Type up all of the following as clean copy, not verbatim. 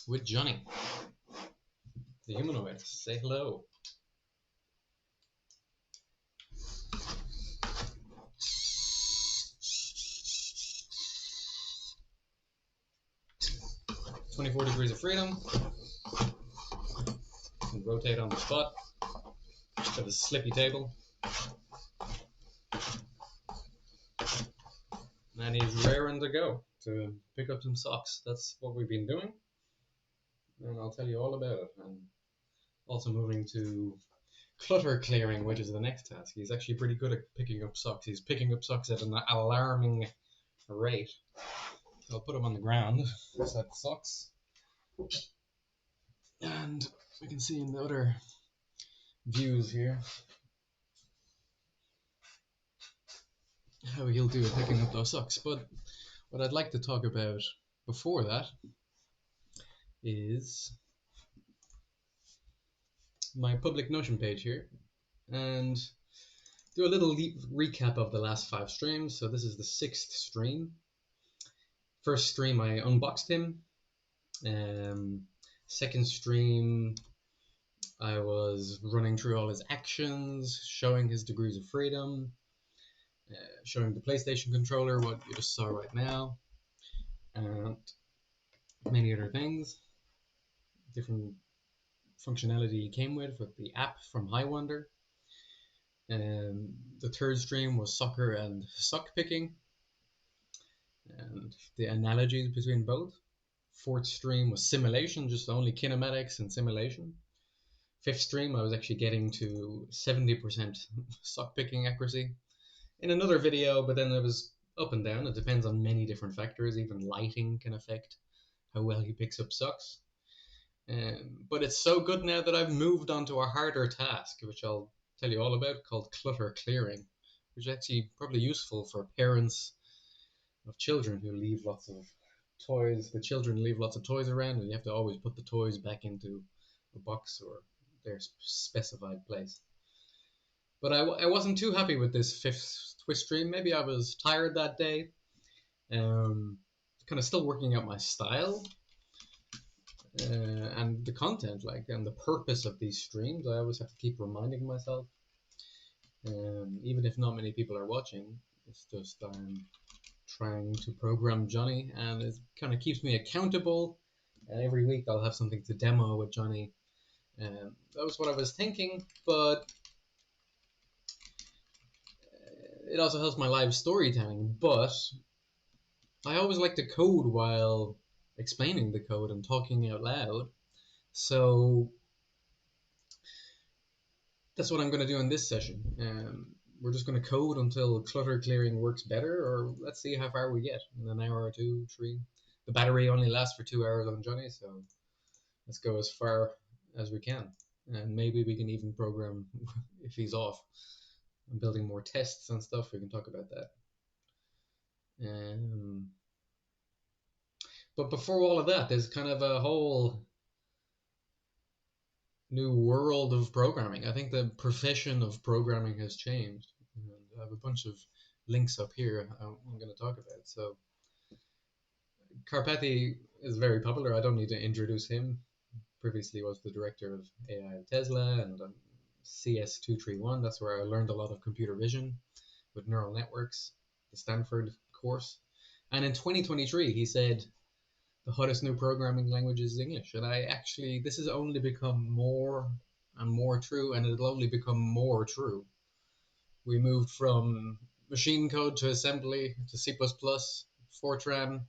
Socks with Johnny, the humanoid. Say hello. "24 degrees of freedom." And rotate on the spot. Just have a slippy table. And he's raring to go to pick up some socks. That's what we've been doing. And I'll tell you all about it. And also moving to clutter clearing, which is the next task. He's actually pretty good at picking up socks. He's picking up socks at an alarming rate. I'll put him on the ground beside the socks. And we can see in the other views here how he'll do at picking up those socks. But what I'd like to talk about before that is my public Notion page here, and do a little recap of the last 5 streams. So this is the 6th stream. First stream I unboxed him. Second stream I was running through all his actions, showing his degrees of freedom, showing the PlayStation controller, what you just saw right now, and many other things. Different functionality he came with the app from Highwonder. The third stream was soccer and sock picking, and the analogies between both. Fourth stream was simulation, just only kinematics and simulation. Fifth stream, I was actually getting to 70% sock picking accuracy in another video, but then it was up and down. It depends on many different factors. Even lighting can affect how well he picks up socks. But it's so good now that I've moved on to a harder task, which I'll tell you all about, called clutter clearing, which is actually probably useful for parents of children who leave lots of toys. The children leave lots of toys around, and you have to always put the toys back into a box or their specified place. But I wasn't too happy with this 5th twist stream. Maybe I was tired that day. Kind of still working out my style. And the content, and the purpose of these streams. I always have to keep reminding myself, even if not many people are watching. It's just I'm trying to program Johnny, and it kind of keeps me accountable. And every week I'll have something to demo with Johnny. That was what I was thinking, but it also helps my live storytelling. But I always like to code while explaining the code and talking out loud. So that's what I'm going to do in this session. We're just going to code until clutter clearing works better, or let's see how far we get in an hour or 2, 3. The battery only lasts for 2 hours on Johnny, so let's go as far as we can. And maybe we can even program if he's off. I'm building more tests and stuff. We can talk about that. But before all of that, there's kind of a whole new world of programming. I think the profession of programming has changed. And I have a bunch of links up here I'm going to talk about. So Karpathy is very popular. I don't need to introduce him. Previously was the director of AI at Tesla and CS231. That's where I learned a lot of computer vision with neural networks, the Stanford course. And in 2023, he said, the hottest new programming language is English. And this has only become more and more true, and it'll only become more true. We moved from machine code to assembly to C++, Fortran,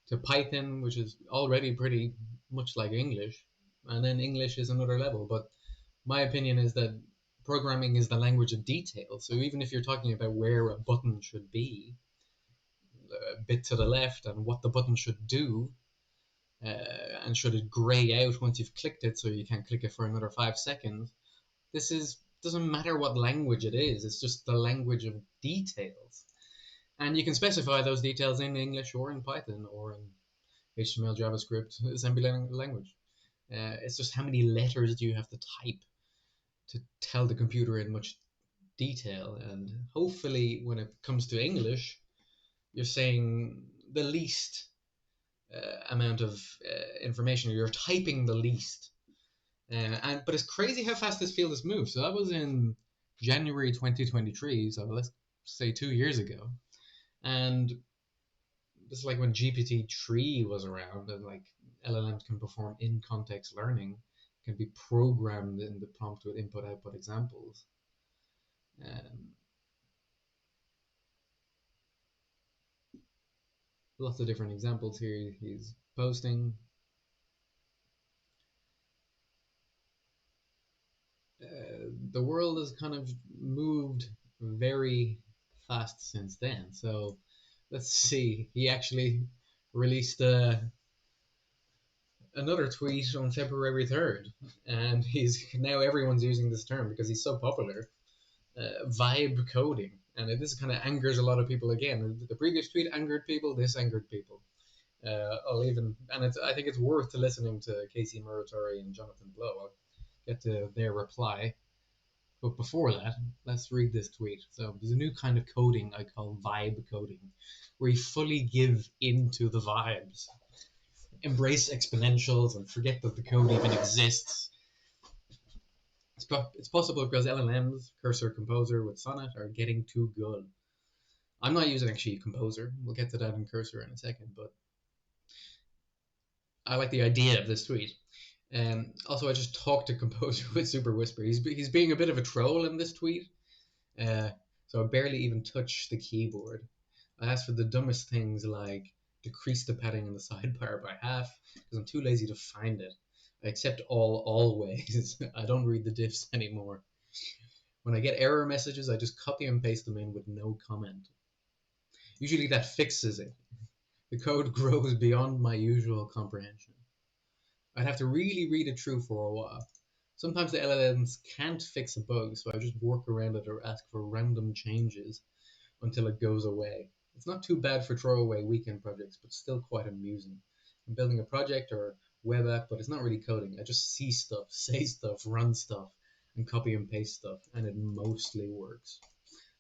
to Python, which is already pretty much like English. And then English is another level. But my opinion is that programming is the language of detail. So even if you're talking about where a button should be, a bit to the left, and what the button should do, and should it gray out once you've clicked it so you can't click it for another 5 seconds, doesn't matter what language it is. It's just the language of details. And you can specify those details in English or in Python or in HTML, JavaScript, assembly language. It's just how many letters do you have to type to tell the computer in much detail. And hopefully when it comes to English, you're saying the least amount of information. You're typing the least. But it's crazy how fast this field has moved. So that was in January 2023. So let's say 2 years ago. And this is like when GPT-3 was around, and like LLMs can perform in-context learning, can be programmed in the prompt with input-output examples. Lots of different examples here he's posting. The world has kind of moved very fast since then. So let's see. He actually released another tweet on February 3rd, and he's now everyone's using this term because he's so popular. Vibe coding, and this kind of angers a lot of people again. The previous tweet angered people. This angered people. I think it's worth listening to Casey Muratori and Jonathan Blow. I'll get to their reply. But before that, let's read this tweet. So there's a new kind of coding I call vibe coding, where you fully give into the vibes. Embrace exponentials and forget that the code even exists. It's possible because LLMs, Cursor, Composer with Sonnet are getting too good. I'm not using actually Composer. We'll get to that in Cursor in a second, but I like the idea of this tweet. Also, I just talked to Composer with Super Whisper. He's being a bit of a troll in this tweet. So I barely even touch the keyboard. I asked for the dumbest things like decrease the padding in the sidebar by half because I'm too lazy to find it. I accept all always. I don't read the diffs anymore. When I get error messages, I just copy and paste them in with no comment. Usually that fixes it. The code grows beyond my usual comprehension. I'd have to really read it through for a while. Sometimes the LLMs can't fix a bug, so I just work around it or ask for random changes until it goes away. It's not too bad for throwaway weekend projects, but still quite amusing. I'm building a project or web app, but it's not really coding. I just see stuff, say stuff, run stuff, and copy and paste stuff, and it mostly works.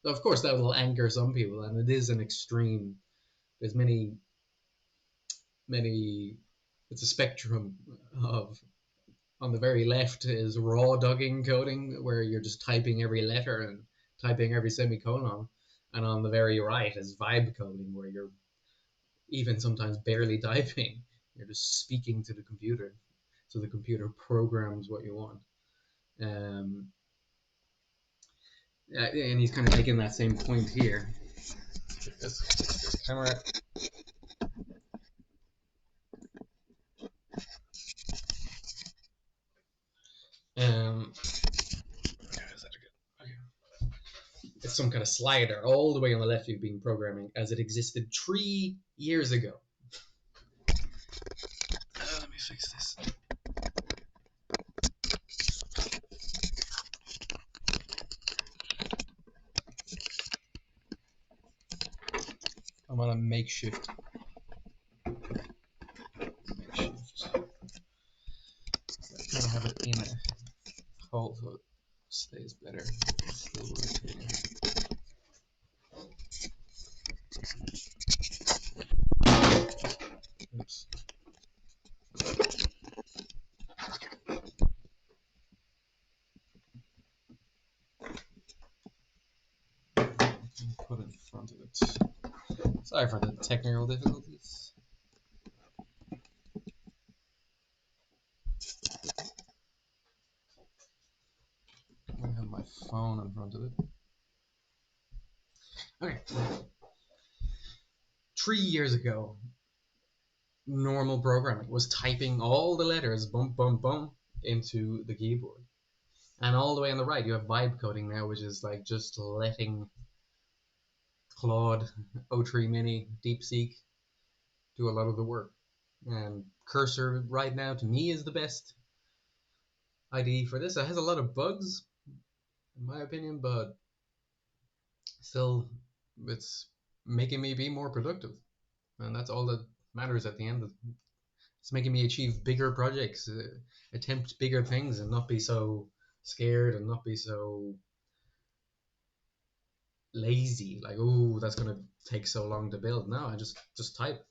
So of course that will anger some people, and it is an extreme. There's many, it's a spectrum of, on the very left is raw dogging coding, where you're just typing every letter and typing every semicolon. And on the very right is vibe coding, where you're even sometimes barely typing. You're just speaking to the computer. So the computer programs what you want. And he's kind of making that same point here. This camera. It's some kind of slider all the way on the left you've been programming as it existed 3 years ago. Let me fix this. I'm on a makeshift. I gotta have it in a hole so it stays better. Still rotating. Oops. Put it in front of it. Sorry for the technical difficulties. I have my phone in front of it. Okay. 3 years ago, normal programming was typing all the letters bump bump bump into the keyboard. And all the way on the right you have vibe coding now, which is like just letting Claude, O3 Mini, DeepSeek do a lot of the work. And Cursor right now to me is the best IDE for this. It has a lot of bugs in my opinion, but still it's making me be more productive. And that's all that matters at the end. It's making me achieve bigger projects, attempt bigger things, and not be so scared and not be so lazy. Like, oh, that's gonna take so long to build. No, I just type.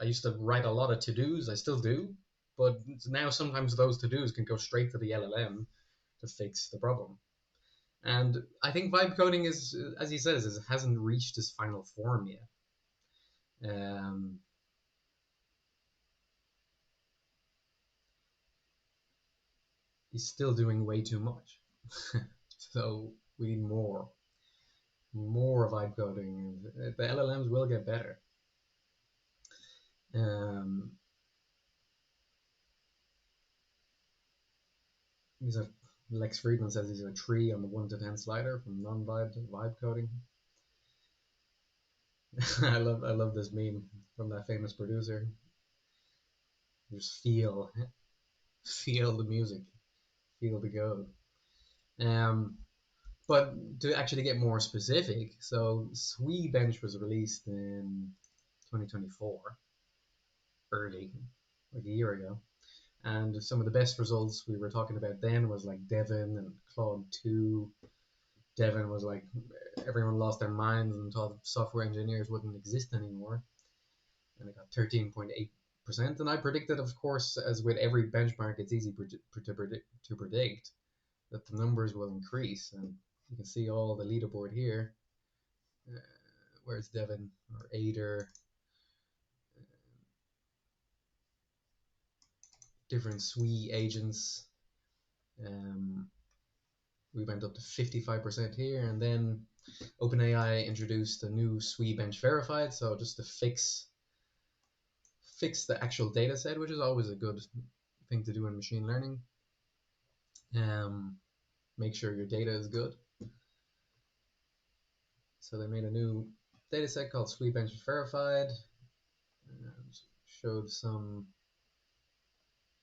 I used to write a lot of to-dos. I still do, But now sometimes those to-dos can go straight to the LLM to fix the problem. And I think vibe coding is, as he says, it hasn't reached its final form yet. He's still doing way too much. So we need more vibe coding. The LLMs will get better. He's a Lex Friedman says he's a 3 on the 1 to 10 slider from non-vibe to vibe coding. I love this meme from that famous producer. Just feel the music, feel the code. But to actually get more specific, so SWE-bench was released in 2024, early, like a year ago. And some of the best results we were talking about then was like Devon and Claude 2. Devon was like, everyone lost their minds and thought software engineers wouldn't exist anymore. And it got 13.8%. And I predicted, of course, as with every benchmark, it's easy to predict that the numbers will increase. And you can see all the leaderboard here. Where's Devon or Aider? Different SWE agents. We went up to 55% here, and then OpenAI introduced a new SWE-bench Verified, so just to fix the actual data set, which is always a good thing to do in machine learning. Make sure your data is good. So they made a new data set called SWE-bench Verified, and showed some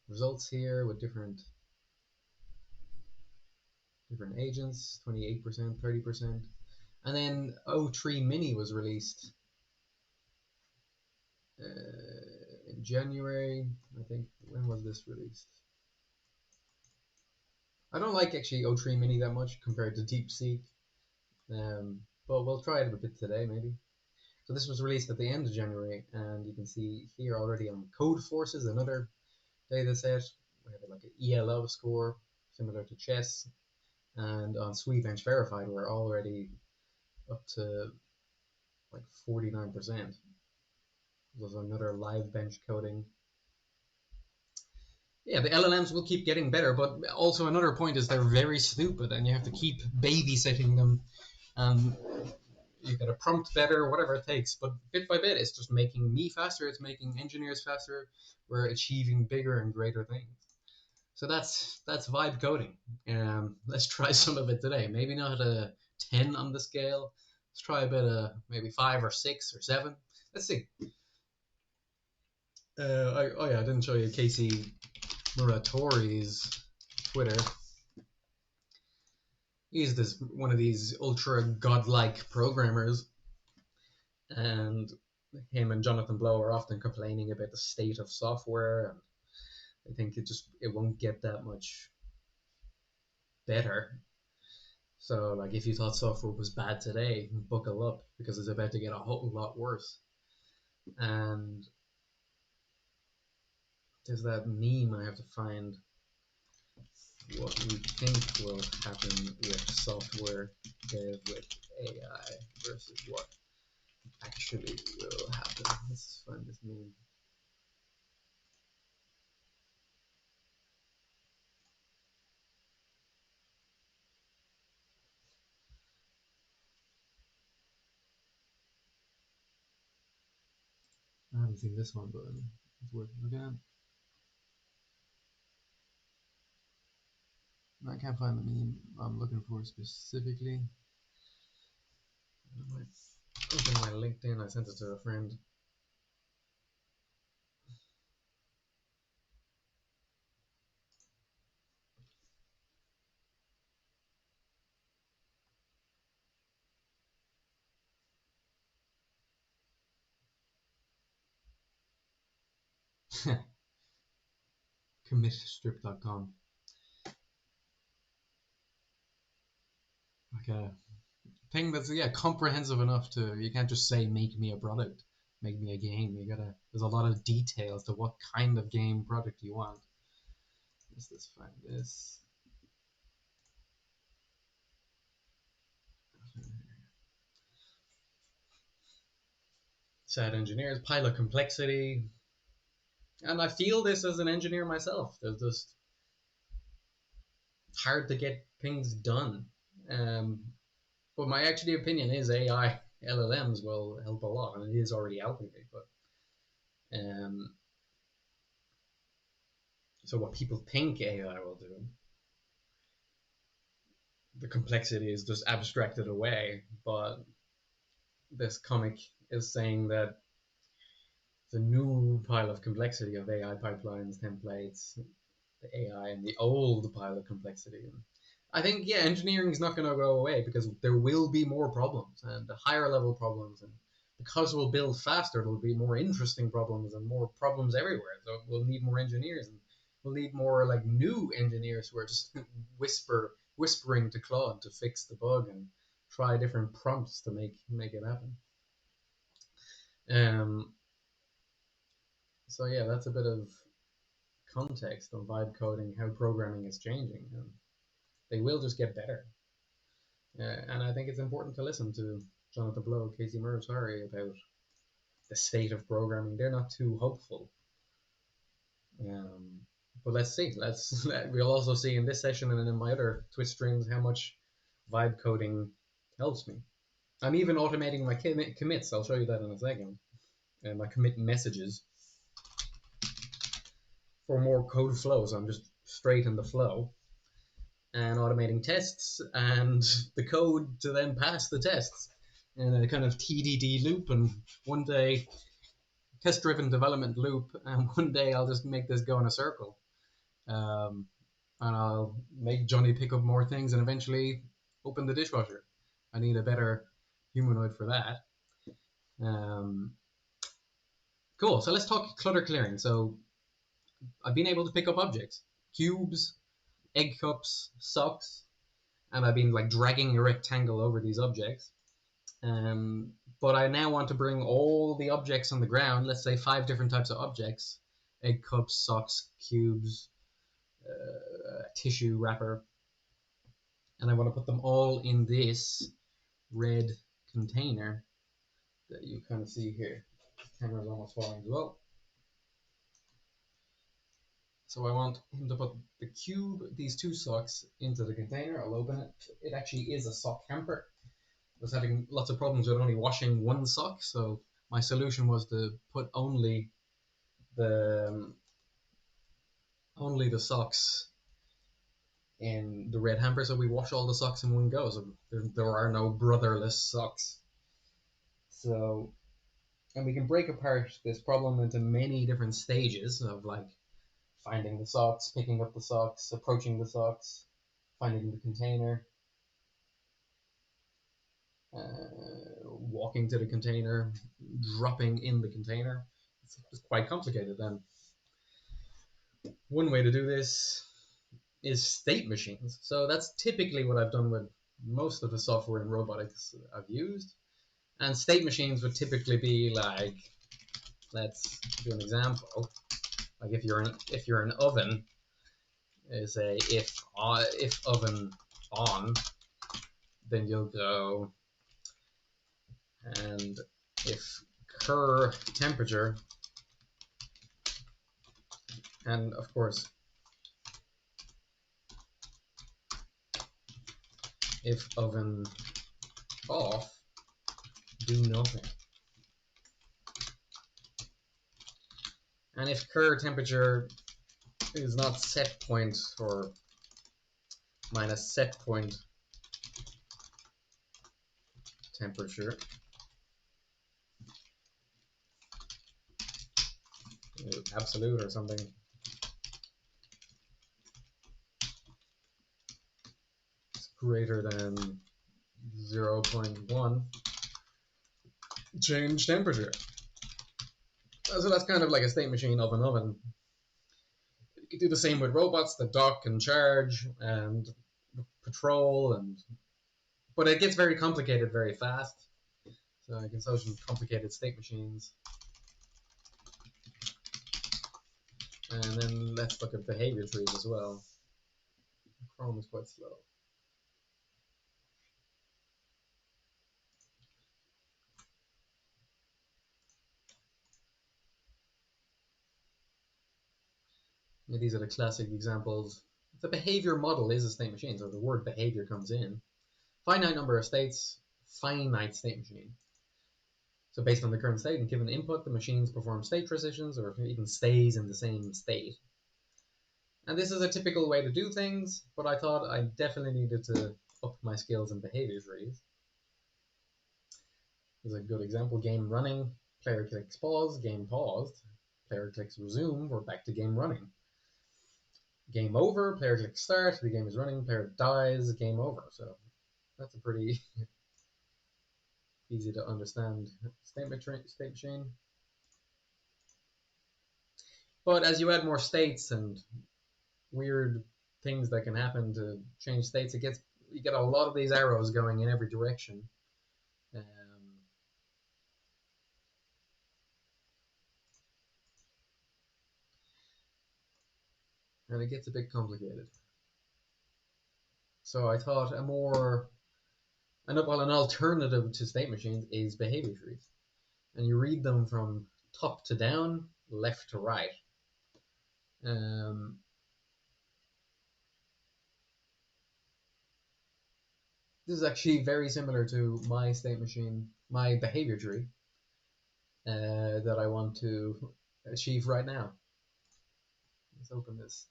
results here with different agents, 28%, 30%. And then O3 Mini was released in January, I think. When was this released? I don't like actually O3 Mini that much compared to DeepSeek, but we'll try it a bit today maybe. So this was released at the end of January, and you can see here already on Code Forces, another data set. We have like an ELO score similar to chess, and on SWE-bench Verified we're already up to like 49%. There's another live bench coding. Yeah, the LLMs will keep getting better, but also another point is they're very stupid, and you have to keep babysitting them. You get a prompt better, whatever it takes. But bit by bit, it's just making me faster. It's making engineers faster. We're achieving bigger and greater things. So that's vibe coding. Let's try some of it today. Maybe not a 10 on the scale. Let's try a bit of maybe 5 or 6 or 7. Let's see. I didn't show you Casey Muratori's Twitter. He's one of these ultra godlike programmers, and him and Jonathan Blow are often complaining about the state of software, and I think it won't get that much better. So like if you thought software was bad today, buckle up because it's about to get a whole lot worse. And there's that meme I have to find what we think will happen with software dev with AI versus what actually will happen. Let's find this meme. I haven't seen this one, but it's worth looking at. I can't find the meme I'm looking for specifically. I might open my LinkedIn. I sent it to a friend. Commitstrip.com. Like a thing that's comprehensive enough to, you can't just say make me a product. make me a game. There's a lot of details to what kind of game product you want. Let's find this. Sad engineers, pilot complexity. And I feel this as an engineer myself. There's just hard to get things done. But my actually opinion is AI LLMs will help a lot, and it is already helping me. But so what people think AI will do, the complexity is just abstracted away. But this comic is saying that the new pile of complexity of AI pipelines, templates, the AI, and the old pile of complexity. And I think, yeah, engineering is not going to go away because there will be more problems and higher level problems. And because we'll build faster, there'll be more interesting problems and more problems everywhere. So we'll need more engineers, and we'll need more like new engineers who are just whispering to Claude to fix the bug and try different prompts to make it happen. So yeah, that's a bit of context on vibe coding, how programming is changing, and they will just get better. And I think it's important to listen to Jonathan Blow, Casey Muratori about the state of programming. They're not too hopeful. But let's see. We'll also see in this session and in my other Twitch streams how much vibe coding helps me. I'm even automating my commits. I'll show you that in a second. And my commit messages for more code flow. So I'm just straight in the flow and automating tests and the code to then pass the tests in a kind of TDD loop. And one day, test-driven development loop, and one day I'll just make this go in a circle. And I'll make Johnny pick up more things and eventually open the dishwasher. I need a better humanoid for that. Cool, so let's talk clutter clearing. So I've been able to pick up objects, cubes, egg cups, socks, and I've been like dragging a rectangle over these objects. But I now want to bring all the objects on the ground, let's say 5 different types of objects, egg cups, socks, cubes, tissue wrapper, and I want to put them all in this red container that you kind of see here. The camera's almost falling as well. So I want him to put the cube, these 2 socks, into the container. I'll open it. It actually is a sock hamper. I was having lots of problems with only washing 1 sock, so my solution was to put only the socks in the red hamper, so we wash all the socks in one go. So there are no brotherless socks. So, and we can break apart this problem into many different stages of like finding the socks, picking up the socks, approaching the socks, finding the container, walking to the container, dropping in the container. It's quite complicated. And one way to do this is state machines. So that's typically what I've done with most of the software in robotics I've used. And state machines would typically be like, let's do an example. Like if you're an oven, is a if oven on, then you'll go and if cur temperature, and of course if oven off, do nothing. And if cur temperature is not set point or minus set point temperature, absolute or something, it's greater than 0.1, change temperature. So that's kind of like a state machine of an oven. You could do the same with robots that dock and charge and patrol, but it gets very complicated very fast. So I can solve some complicated state machines. And then let's look at behavior trees as well. Chrome is quite slow. Yeah, these are the classic examples. The behavior model is a state machine, so the word behavior comes in. Finite number of states, finite state machine. So based on the current state and given input, the machines perform state transitions or even stays in the same state. And this is a typical way to do things, but I thought I definitely needed to up my skills in behavior trees. Here's a good example. Game running, player clicks pause, game paused, player clicks resume, we're back to game running. Game over, player clicks start, the game is running, player dies, game over. So that's a pretty easy to understand state machine. But as you add more states and weird things that can happen to change states, you get a lot of these arrows going in every direction. And it gets a bit complicated. So I thought an alternative to state machines is behavior trees. And you read them from top to down, left to right. This is actually very similar to my state machine, my behavior tree that I want to achieve right now. Let's open this.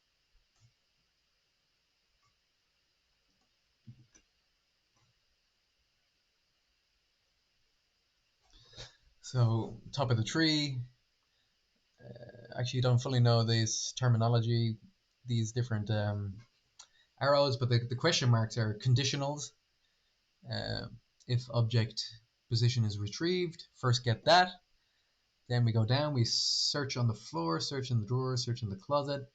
So top of the tree, actually don't fully know this terminology, these different arrows, but the question marks are conditionals. If object position is retrieved, first get that. Then we go down, we search on the floor, search in the drawer, search in the closet.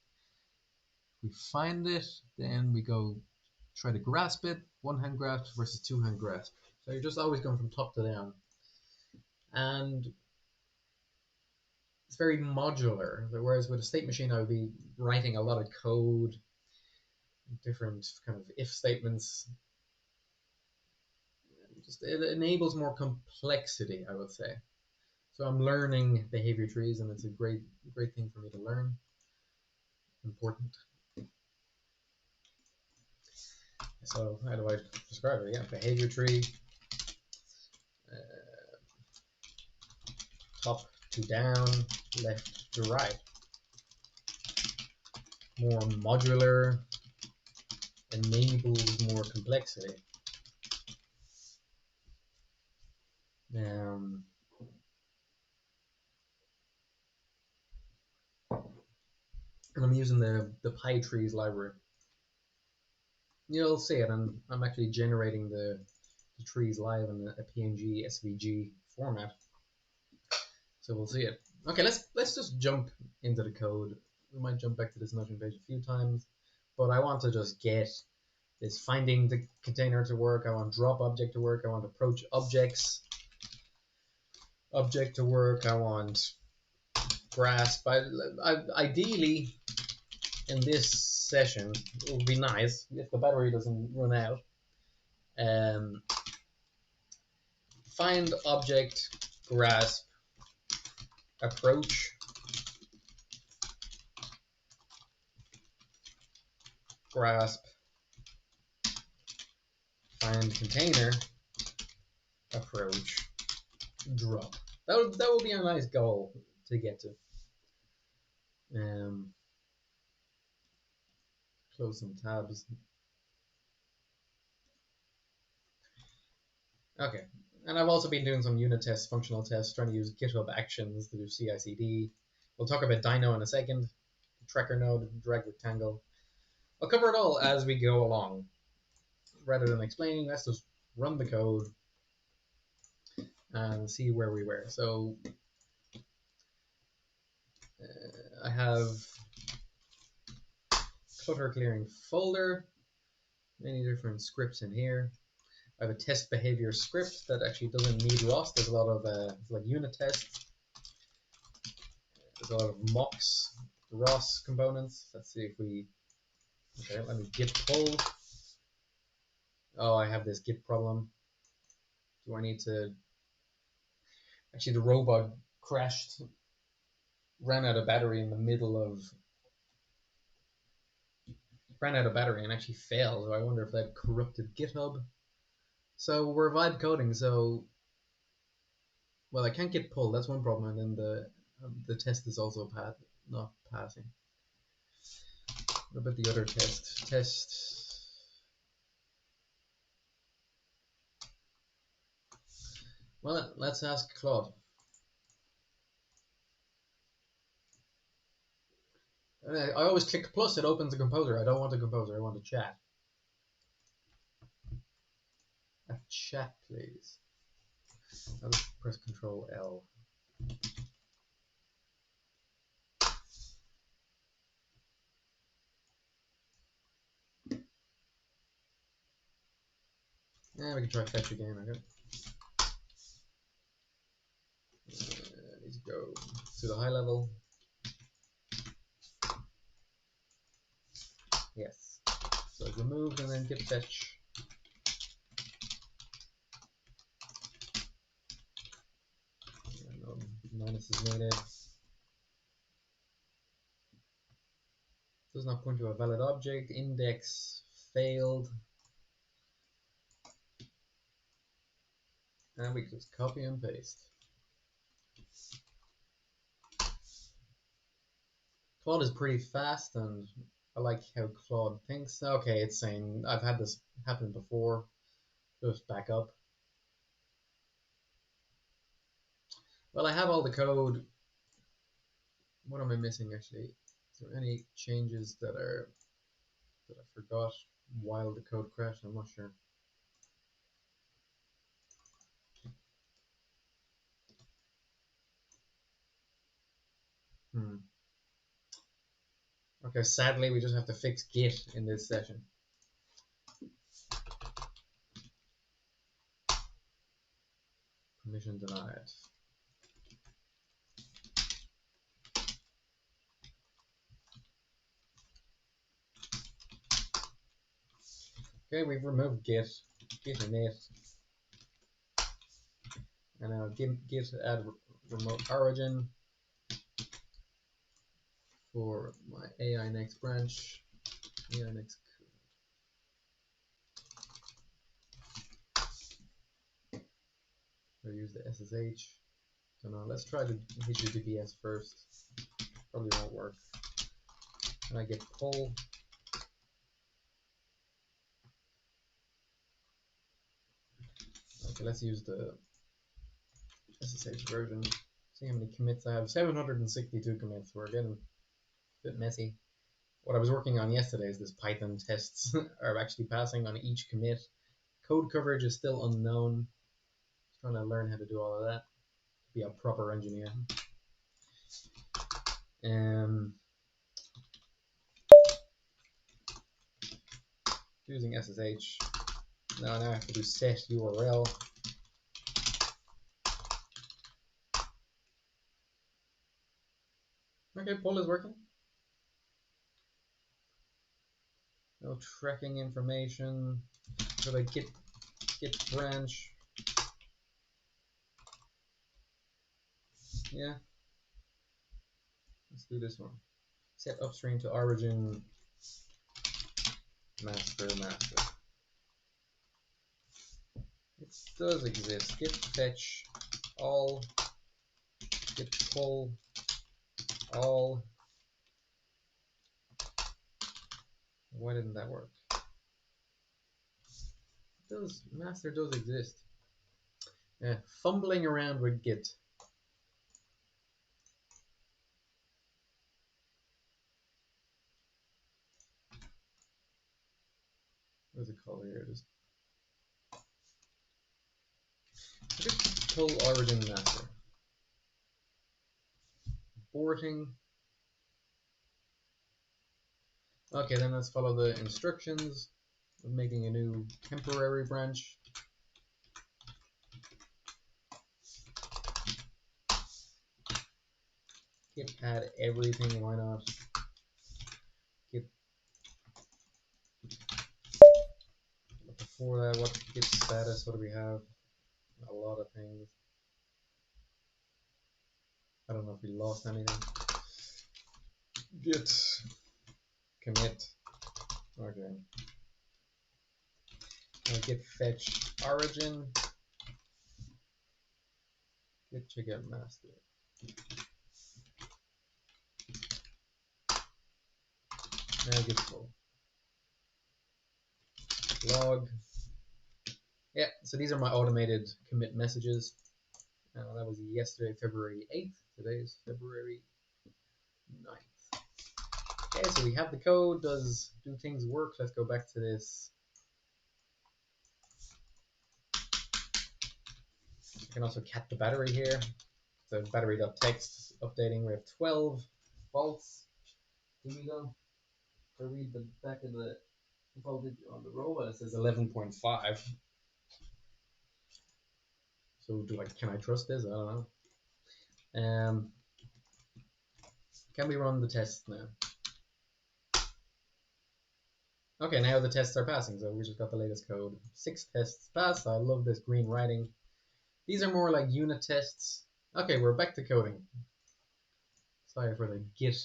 We find it, then we go try to grasp it. One hand grasp versus two hand grasp. So you're just always going from top to down. And it's very modular. Whereas with a state machine, I would be writing a lot of code, different kind of if statements. It enables more complexity, I would say. So I'm learning behavior trees, and it's a great thing for me to learn. Important. So how do I describe it? Again, behavior tree, top to down, left to right. More modular, enables more complexity. And I'm using the PyTrees library. You'll see it, and I'm actually generating the trees live in a PNG SVG format. So we'll see it. Okay, let's just jump into the code. We might jump back to this Notion page a few times, but I want to just get this finding the container to work. I want drop object to work. I want approach object to work. I want grasp. Ideally, in this session, it would be nice if the battery doesn't run out. Find object, grasp, approach, grasp, find container, approach, drop. That would be a nice goal to get to. Close some tabs. Okay, and I've also been doing some unit tests, functional tests, trying to use GitHub Actions to do CI/CD. We'll talk about Dino in a second. Tracker node, drag rectangle. I'll cover it all as we go along. Rather than explaining, let's just run the code and see where we were. So I have clutter clearing folder, many different scripts in here. I have a test behavior script that actually doesn't need ROS. There's a lot of like unit tests. There's a lot of mocks, ROS components. Let's see if we. Okay, let me git pull. Oh, I have this git problem. Do I need to? Actually, the robot crashed, ran out of battery in the middle of. Ran out of battery and actually failed. So I wonder if that corrupted GitHub. So we're vibe coding. So, well, I can't get pull. That's one problem, and then the test is also not passing. What about the other test? Well, let's ask Claude. I always click plus, it opens a composer. I don't want a composer, I want a chat. A chat, please. I'll just press Control L. Yeah, we can try fetch again, okay? Need to go to the high level. Yes. So remove and then git fetch. No, minus is needed. Does not point to a valid object. Index failed. And we just copy and paste. Claude is pretty fast, and I like how Claude thinks. Okay, it's saying I've had this happen before. Just back up. Well, I have all the code. What am I missing actually? Is there any changes that I forgot while the code crashed? I'm not sure. Okay, sadly we just have to fix Git in this session. Permission denied. Okay, we've removed Git init, and now Git add remote origin for my AI next branch. AI next. I'll use the SSH. Don't know. Let's try the HTTPS first. Probably won't work. And I get pull. Okay, let's use the SSH version. See how many commits I have. 762 commits. We're getting a bit messy. What I was working on yesterday is this Python tests are actually passing on each commit. Code coverage is still unknown. Just trying to learn how to do all of that. Be a proper engineer. Using SSH. Now I have to do set URL. Okay, pull is working. No tracking information. So I git branch. Yeah. Let's do this one. Set upstream to origin master. It does exist. Git fetch all. Git pull all. Why didn't that work? Master does exist. Yeah, fumbling around with Git. What is it called here? Just pull origin master. Porting. Okay, then let's follow the instructions of making a new temporary branch. Git add everything, why not? Git. Before that, what git status? What do we have? A lot of things. I don't know if we lost anything. Git commit. Okay. Git fetch origin. Git checkout master. Now git full. Log. Yeah, so these are my automated commit messages. That was yesterday, February 8th. Today is February 9th. Okay, so we have the code. Do things work? Let's go back to this. You can also cat the battery here. So battery.text updating. We have 12 volts. Here we go. If I read the back of the voltage on the robot, it says 11.5. So can I trust this? I don't know. Can we run the test now? Okay, now the tests are passing, so we just got the latest code. 6 tests passed. I love this green writing. These are more like unit tests. Okay, we're back to coding. Sorry for the git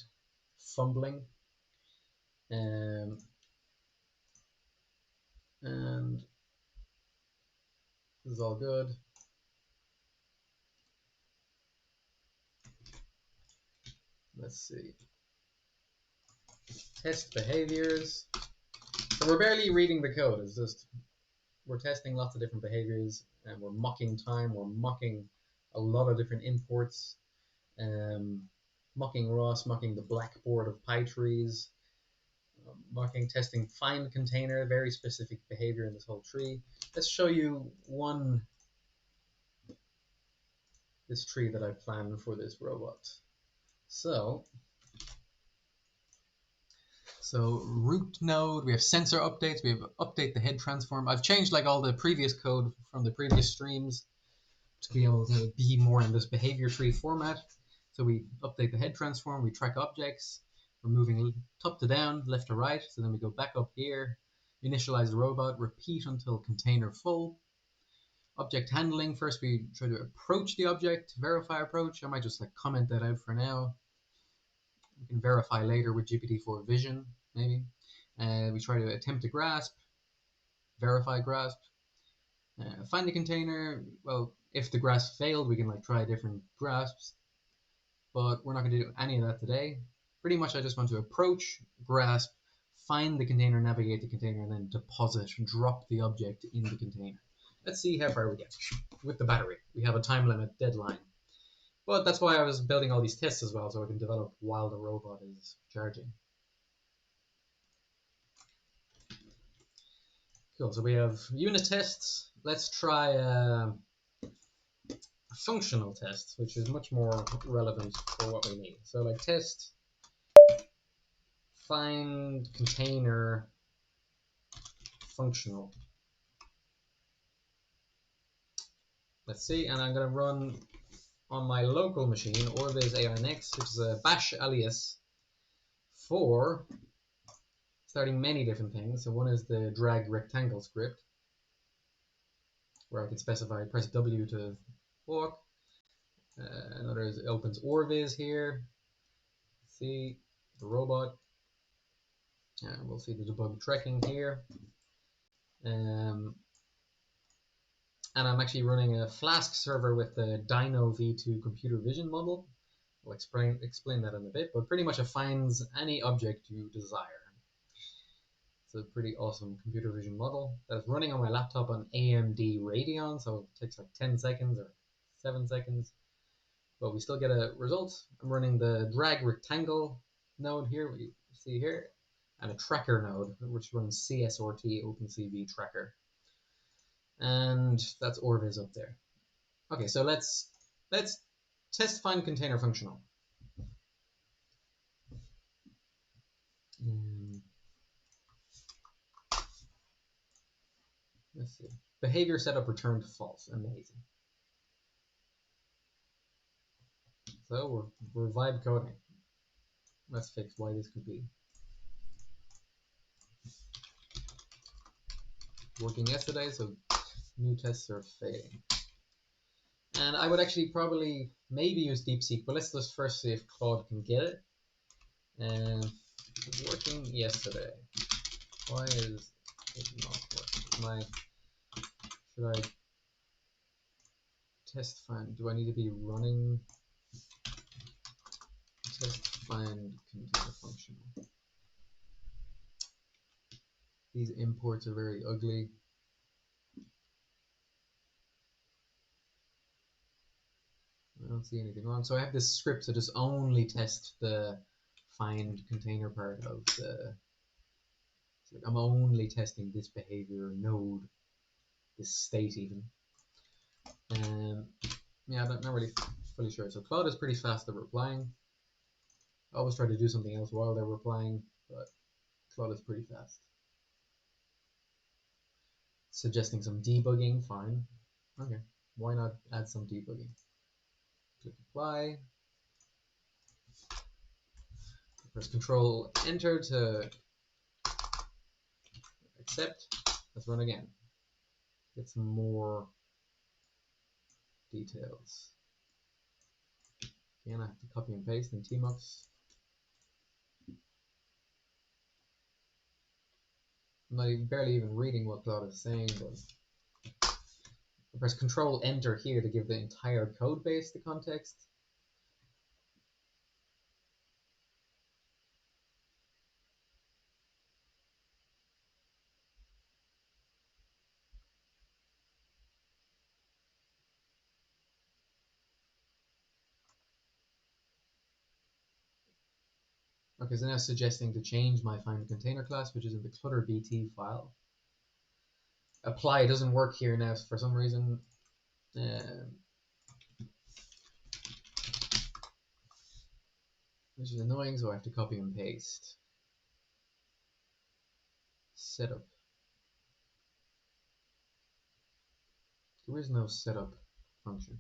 fumbling. And this is all good. Let's see. Test behaviors. So we're barely reading the code. It's just we're testing lots of different behaviors, and we're mocking time. We're mocking a lot of different imports. Mocking Ross, mocking the blackboard of PyTrees, mocking testing find container, very specific behavior in this whole tree. Let's show you this tree that I planned for this robot. So root node, we have sensor updates, we have update the head transform. I've changed like all the previous code from the previous streams to be able to be more in this behavior tree format. So we update the head transform, we track objects, we're moving top to down, left to right. So then we go back up here, initialize the robot, repeat until container full. Object handling, first we try to approach the object, verify approach. I might just like comment that out for now. We can verify later with GPT-4 vision, maybe. We try to attempt to grasp, verify grasp. Find the container. Well, if the grasp failed, we can like try different grasps, but we're not going to do any of that today. Pretty much I just want to approach, grasp, find the container, navigate the container, and then deposit, drop the object in the container. Let's see how far we get with the battery. We have a time limit deadline. But that's why I was building all these tests as well, so I can develop while the robot is charging. Cool, so we have unit tests. Let's try a functional test, which is much more relevant for what we need. So like test find container functional. Let's see, and I'm going to run on my local machine, Orviz AI Next, which is a bash alias for starting many different things. So one is the drag rectangle script, where I can specify press W to walk. Another is opens Orviz here. See the robot. And we'll see the debug tracking here. And I'm actually running a Flask server with the Dino V2 computer vision model. I'll explain that in a bit, but pretty much it finds any object you desire. It's a pretty awesome computer vision model that's running on my laptop on AMD Radeon, so it takes like 10 seconds or 7 seconds, but we still get a result. I'm running the drag rectangle node here, we see here, and a tracker node, which runs CSRT OpenCV tracker. And that's Orviz up there. Okay, so let's test find container functional. Let's see. Behavior setup returned false. Amazing. So we're vibe coding. Let's fix why this could be working yesterday, so new tests are failing. And I would actually probably maybe use DeepSeek, but let's just first see if Claude can get it. And it was working yesterday. Why is it not working? Should I test find? Do I need to be running test find container function? These imports are very ugly. I don't see anything wrong. So I have this script to just only test the find container part of the. Like I'm only testing this behavior node, this state even. Yeah, I'm not really fully sure. So Claude is pretty fast at replying. I always try to do something else while they're replying, but Claude is pretty fast. Suggesting some debugging, fine. Okay, why not add some debugging? Click apply. Press Control Enter to accept. Let's run again. Get some more details. Again, I have to copy and paste in tmux. I'm not barely even reading what Claude is saying, but I press Control Enter here to give the entire code base the context. Okay, so now suggesting to change my find container class, which is in the clutter bt file. Apply doesn't work here now for some reason. Which is annoying, so I have to copy and paste. Setup. There is no setup function.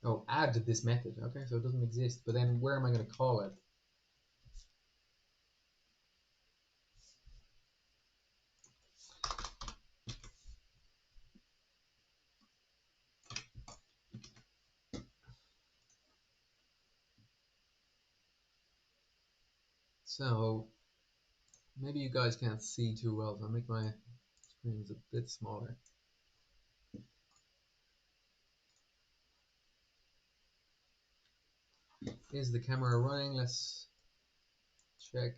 Oh, add this method. Okay, so it doesn't exist. But then where am I going to call it? So maybe you guys can't see too well, so I'll make my screens a bit smaller. Is the camera running? Let's check.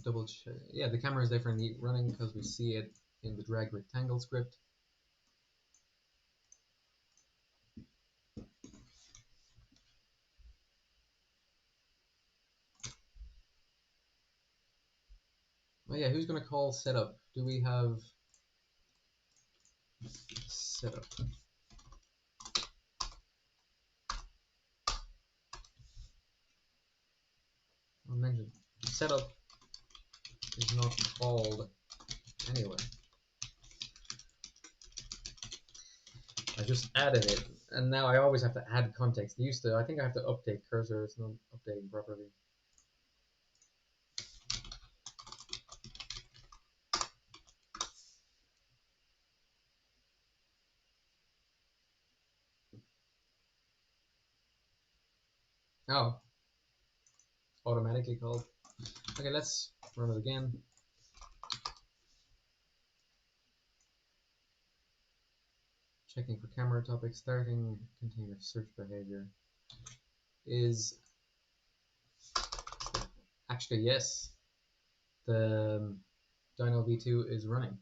Double check. Yeah, the camera is definitely running because we see it in the drag rectangle script. Oh yeah, who's going to call setup? Do we have setup? I'll mention setup is not called anyway. I just added it, and now I always have to add context. I think I have to update cursor. It's not updating properly. Oh, automatically called. Okay, let's run it again. Checking for camera topic, starting container search behavior is actually yes. The Dino V2 is running.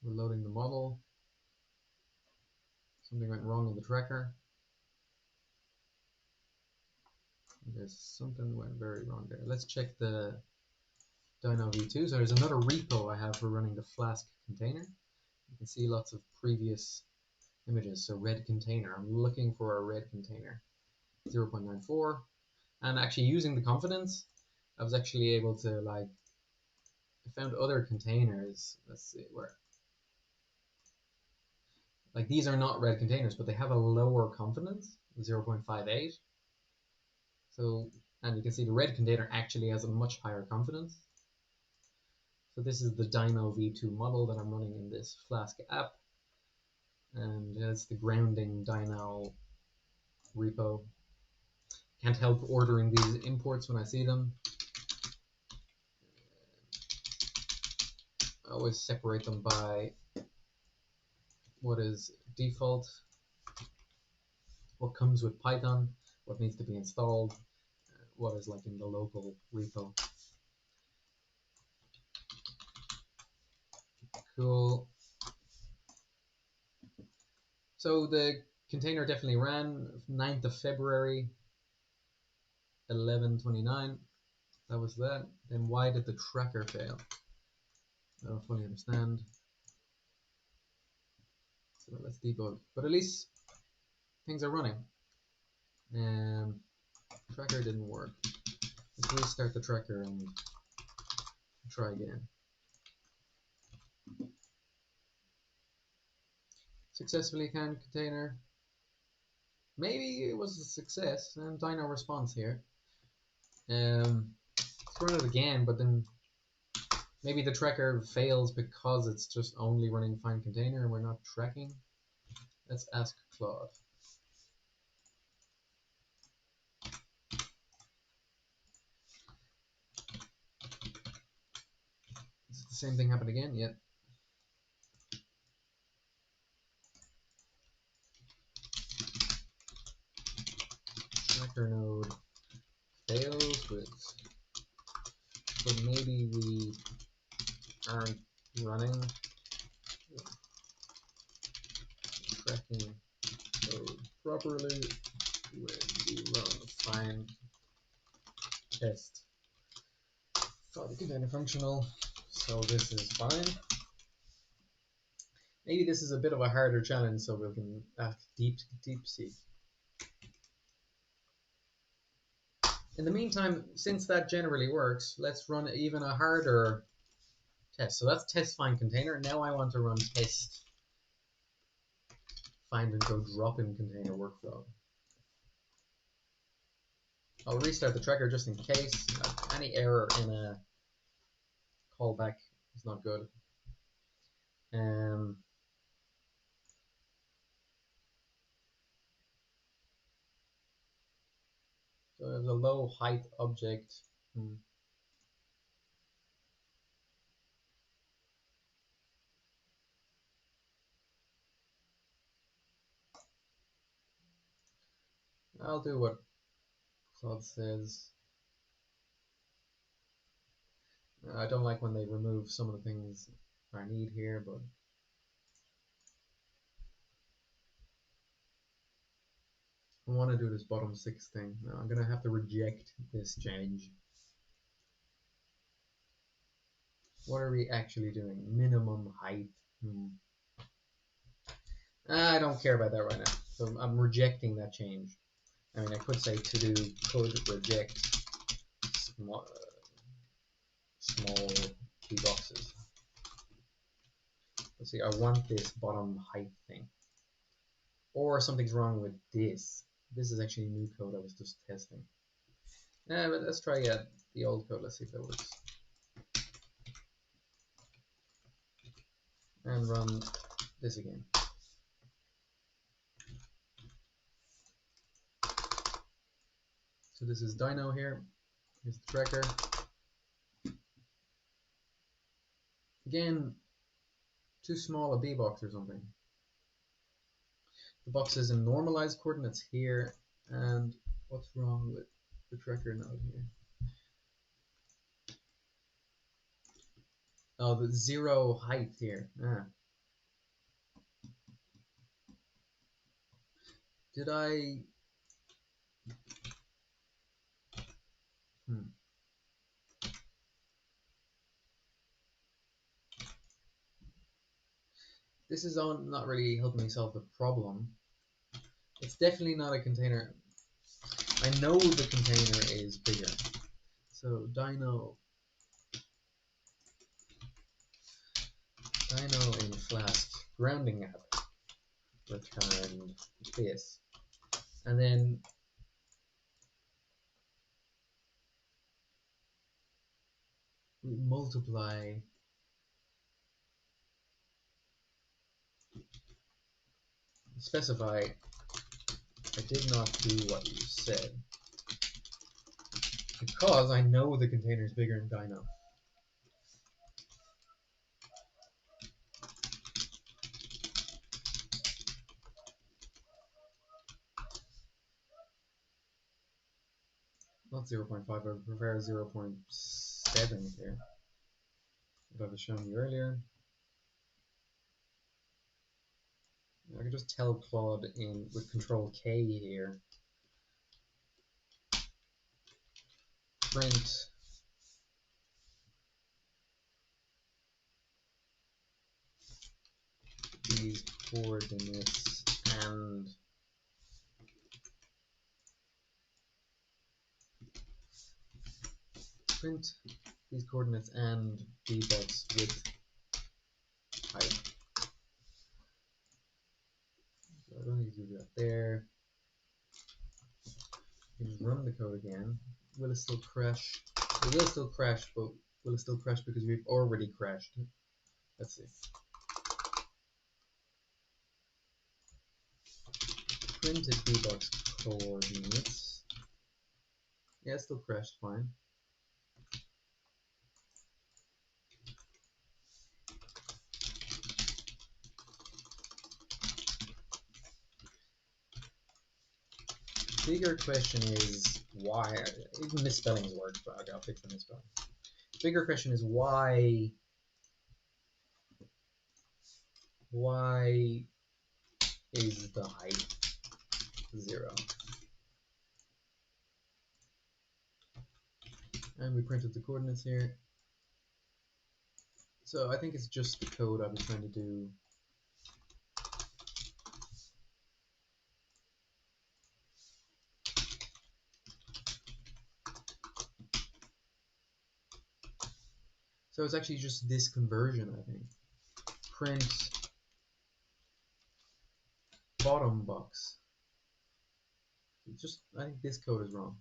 We're loading the model. Something went wrong in the tracker. There's something went very wrong there. Let's check the Dino V2. So there's another repo I have for running the flask container. You can see lots of previous images. So red container. I'm looking for a red container. 0.94. And actually using the confidence, I was actually able to like, I found other containers. Let's see where, like these are not red containers, but they have a lower confidence, 0.58. So, and you can see the red container actually has a much higher confidence. So this is the Dino v2 model that I'm running in this Flask app. And it's the grounding Dino repo. Can't help ordering these imports when I see them. I always separate them by what is default, what comes with Python, what needs to be installed, what is like in the local repo. Cool. So the container definitely ran 9th of February, 11:29. That was that. Then why did the tracker fail? I don't fully understand. So let's debug. But at least things are running. Tracker didn't work. Let's restart the tracker and try again. Successfully canned container. Maybe it was a success. And Dino response here. Let's run it again, but then maybe the tracker fails because it's just only running find container and we're not tracking. Let's ask Claude. Is the same thing happen again? Yep. Tracker node fails with, but maybe we aren't running tracking code properly when we run find test. Thought the container functional, so this is fine. Maybe this is a bit of a harder challenge, so we can ask DeepSeek. In the meantime, since that generally works, let's run even a harder test. So that's test find container. Now I want to run test find and go drop in container workflow. I'll restart the tracker just in case. Any error in a callback is not good. So there's a low height object. I'll do what Claude says. I don't like when they remove some of the things I need here, but I want to do this bottom 6 thing. Now I'm going to have to reject this change. What are we actually doing? Minimum height. I don't care about that right now. So I'm rejecting that change. I mean, I could say to do code reject small key boxes. Let's see, I want this bottom height thing. Or something's wrong with this. This is actually new code I was just testing. Yeah, but let's try the old code. Let's see if that works. And run this again. So this is Dino here. Here's the tracker. Again, too small a bbox or something. The box is in normalized coordinates here. And what's wrong with the tracker node here? Oh, the 0 height here. Did I... This is not really helping me solve the problem. It's definitely not a container. I know the container is bigger. So dyno in flask grounding app returned this, and then we multiply specify I did not do what you said because I know the container is bigger in dyno. Not 0.5, I prefer 0.7 here. What I was showing you earlier. I can just tell Claude in with Control K here. Print these coordinates and bbox with height. So I don't need to do that there. You can run the code again. Will it still crash? It will still crash, but will it still crash because we've already crashed? Let's see. Printed bbox coordinates. Yeah, it still crashed fine. Bigger question is why. Even misspellings work, but I'll fix the misspelling. Bigger question is why is the height 0? And we printed the coordinates here. So I think it's just the code I was trying to do. So it's actually just this conversion, I think. Print bottom box. It's just, I think this code is wrong.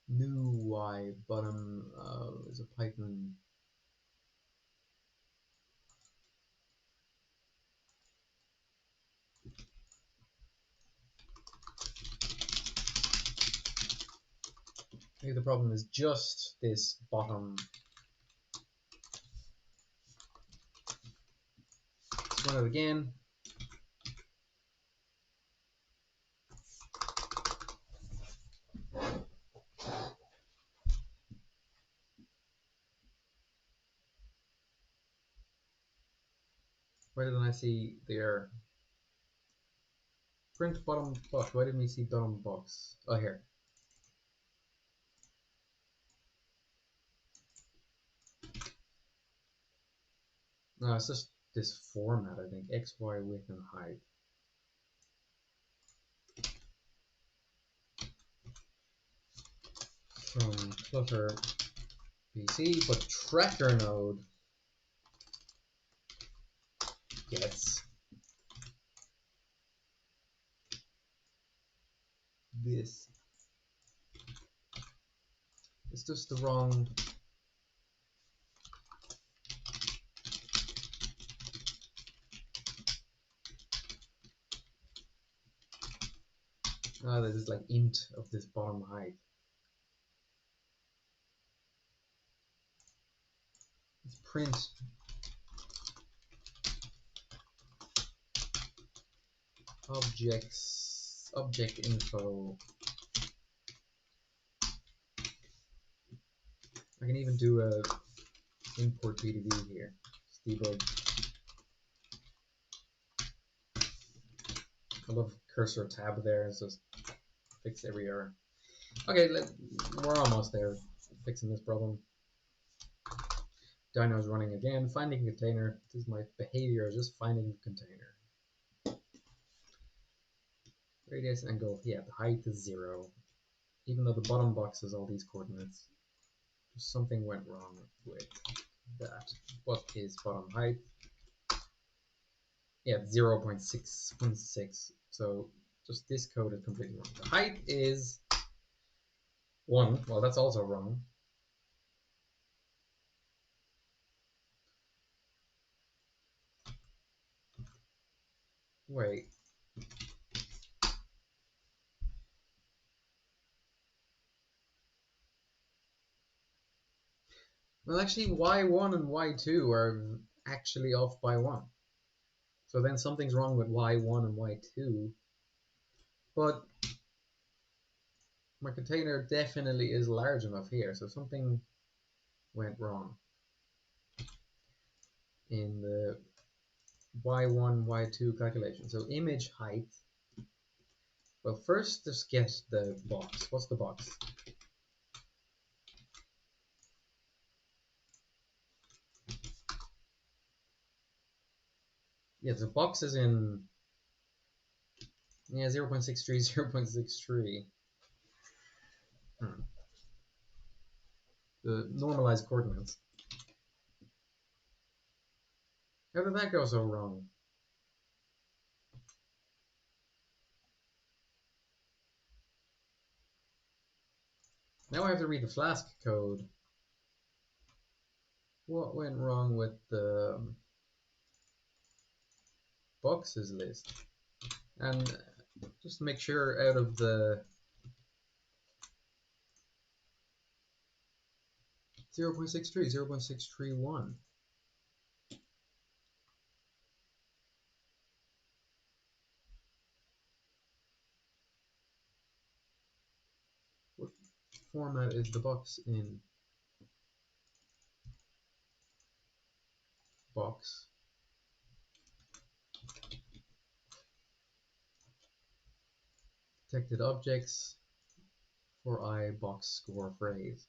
New y bottom is a Python. Maybe the problem is just this bottom. Let's run it again. Why didn't I see the error? Print bottom box. Why didn't we see bottom box? Oh, here. No, it's just this format, I think. X, Y, width, and height. From Clutter PC, but tracker node gets this. It's just the wrong. Ah, this is like int of this bottom height. Let's print object info. I can even do a import BDB here. Debug. I love cursor tab there. It's just fix every error. Okay, we're almost there. Fixing this problem. Dyno's running again. Finding container. This is my behavior. Just finding the container. radius and go, yeah, the height is 0. Even though the bottom box has all these coordinates, something went wrong with that. What is bottom height? Yeah, 0.616. So just this code is completely wrong. The height is 1. Well, that's also wrong. Wait. Well, actually, y1 and y2 are actually off by 1. So then something's wrong with y1 and y2. But my container definitely is large enough here, so something went wrong in the y1, y2 calculation. So image height. Well, first just get the box. What's the box? Yeah, the box is in 0.63, 0.63. The normalized coordinates. How did that go so wrong? Now I have to read the Flask code. What went wrong with the boxes list? And just to make sure, out of the 0.63, 0.631. What format is the box in? Box. Detected objects for I box score phrase.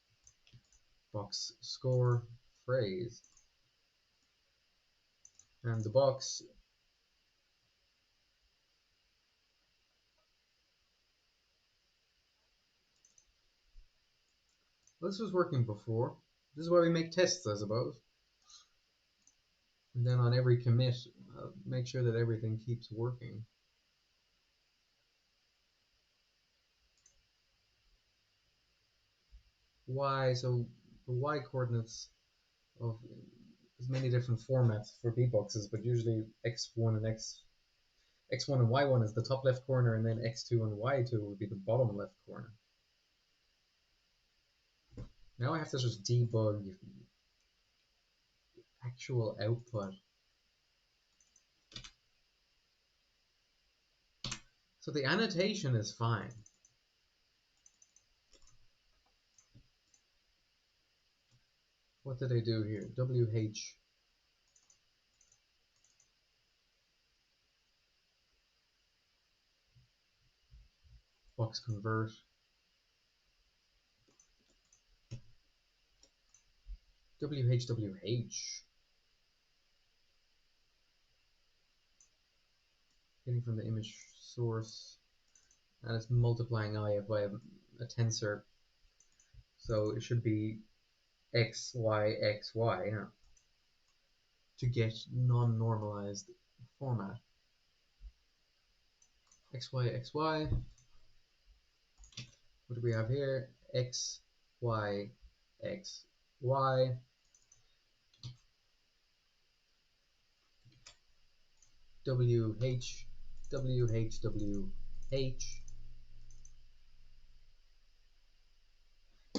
Box score phrase. And the box this was working before. This is why we make tests, I suppose. And then on every commit, make sure that everything keeps working. Y, so the Y coordinates of there's many different formats for bboxes, but usually x1 and x1 and y1 is the top left corner, and then x2 and y2 would be the bottom left corner. Now I have to just debug actual output. So the annotation is fine. What did I do here? WH box convert. WHWH. Getting from the image source. And it's multiplying I by a tensor. So it should be x, y, x, y, yeah, to get non-normalized format. X, y, x, y. What do we have here? X, y, x, y. W, H, W, H, W, H.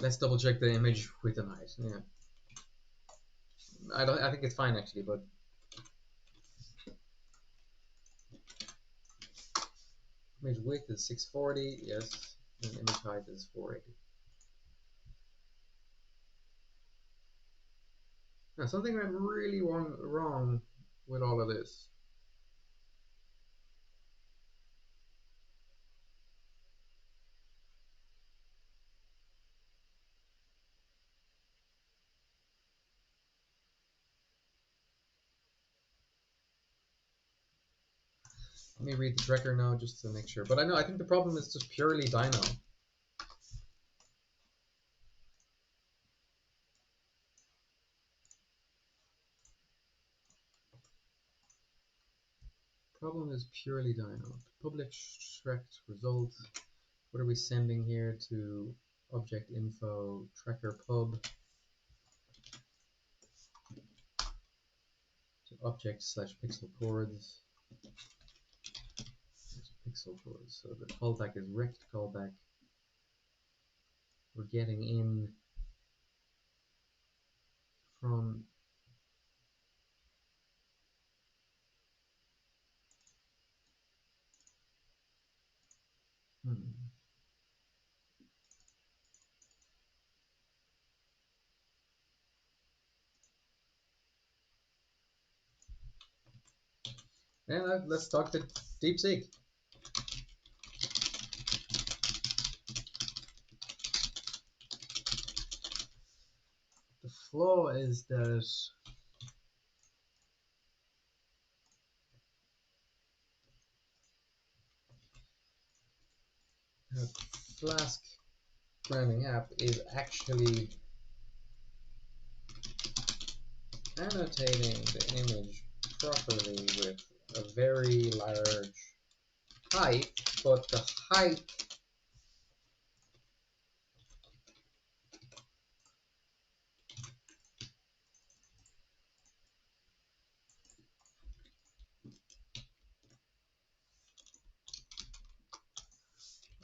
Let's double check the image with an eye. Yeah. I think it's fine actually, but image width is 640, yes, and image height is 480. Now something went really wrong with all of this. Let me read the tracker now just to make sure. But I think the problem is just purely dyno. Problem is purely dyno. Public extract result. What are we sending here to object info tracker pub to object slash pixel chords. Pixel chords. So the callback is rect callback. We're getting in from and let's talk to DeepSeek. The flaw is that Flask branding app is actually annotating the image properly with a very large height, but the height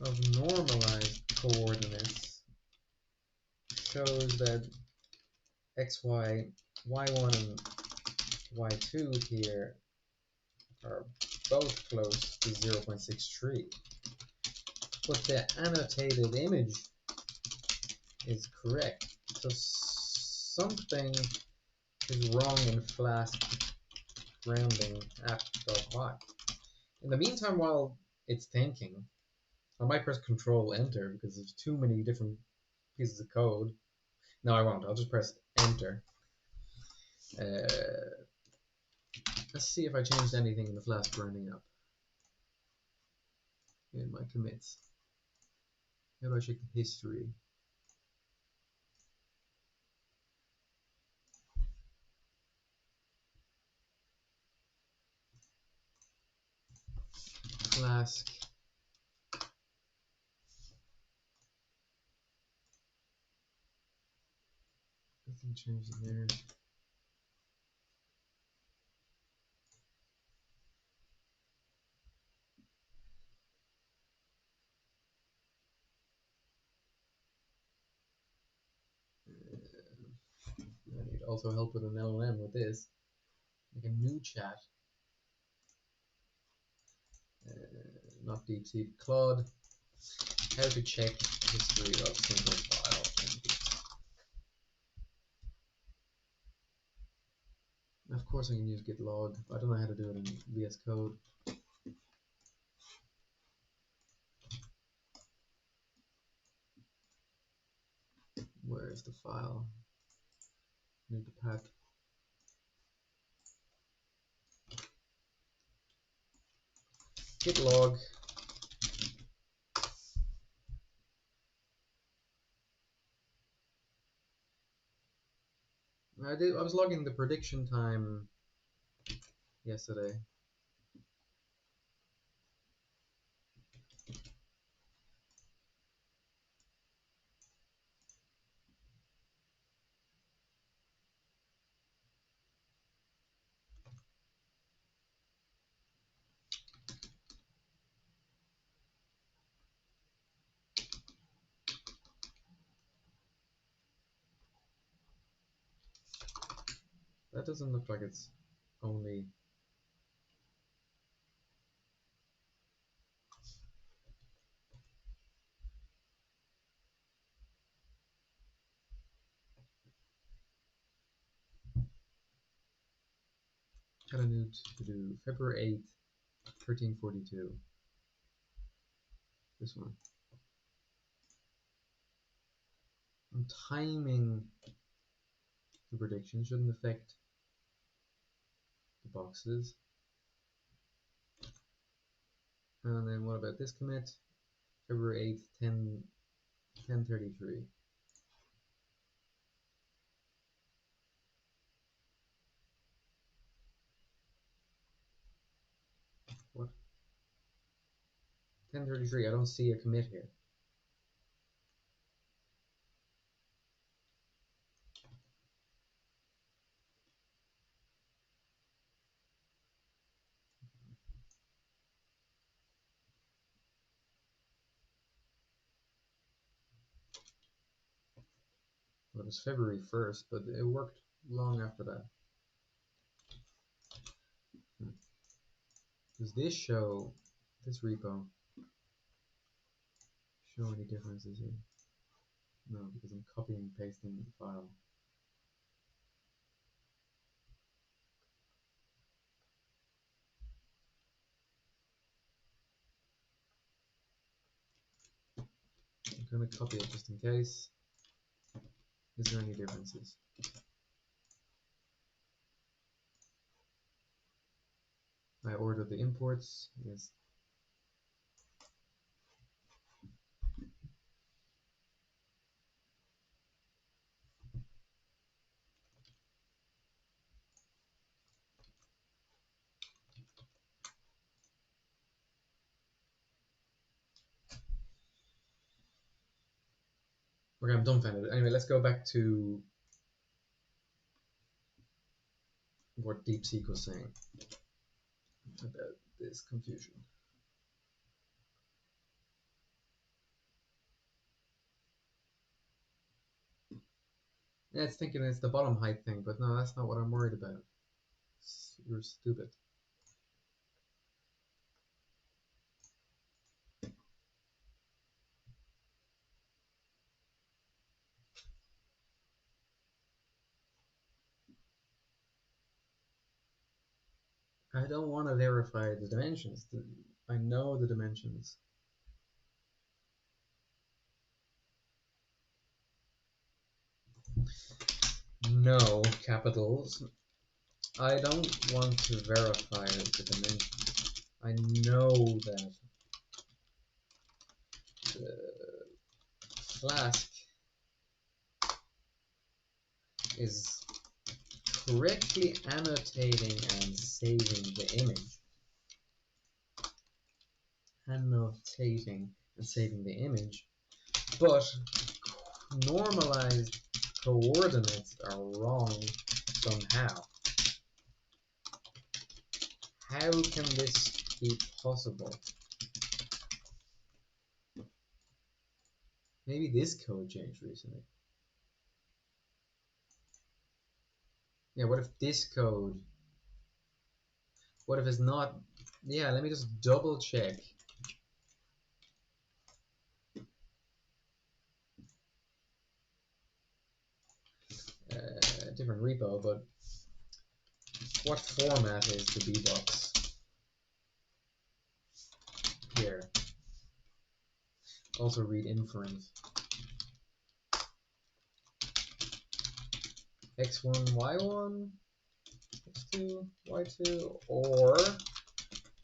of normalized coordinates shows that xy, y1 and y2 here are both close to 0.63, but the annotated image is correct. So something is wrong in Flask grounding app.y. In the meantime, while it's thinking, I might press Control Enter because there's too many different pieces of code. No, I won't. I'll just press Enter. Let's see if I changed anything in the Flask grounding app in my commits. How do I check the history? Flask. Nothing changed in there. I need also help with an LLM with this. Make a new chat. Not DeepSeek, Claude. How to check history of single file. Of course I can use git log. I don't know how to do it in VS Code. Where is the file? Need the path. Git log. I was logging the prediction time yesterday. That doesn't look like it's only. Got a new to do February 8th, 1342. This one. I'm timing the prediction, shouldn't affect. The boxes. And then what about this commit? February 8th, 10:33. What? 10:33. I don't see a commit here. Well, it was February 1st, but it worked long after that. Does this show, this repo, show any differences here? No, because I'm copying and pasting the file. I'm going to copy it just in case. Is there any differences? I ordered the imports. Yes. Okay, I'm dumbfounded. Anyway, let's go back to what DeepSeek was saying about this confusion. Yeah, it's thinking it's the bottom height thing, but no, that's not what I'm worried about. You're stupid. I don't want to verify the dimensions. I know the dimensions. No capitals. I don't want to verify the dimensions. I know that the flask is correctly annotating and saving the image. Annotating and saving the image, but normalized coordinates are wrong somehow. How can this be possible? Maybe this code changed recently. Yeah, what if this code? What if it's not? Yeah, let me just double check. Different repo, but what format is the bbox? Here. Also read inference. X1, Y1, X2, Y2, or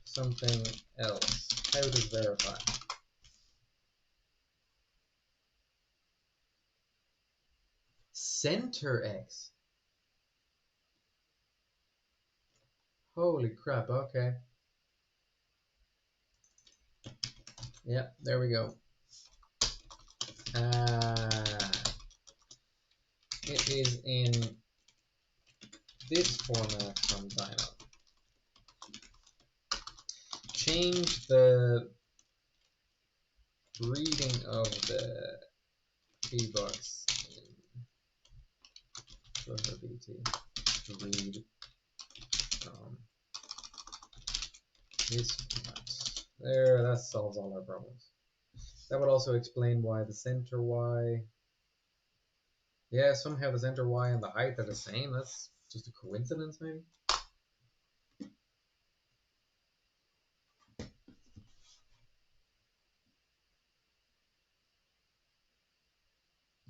something else. How does verify? Center X. Holy crap, okay. Yeah, there we go. It is in this format from Dino. Change the reading of the bbox in Clutter BT to read this format. There, that solves all our problems. That would also explain why the center Y. Yeah, somehow the center Y and the height are the same. That's just a coincidence, maybe?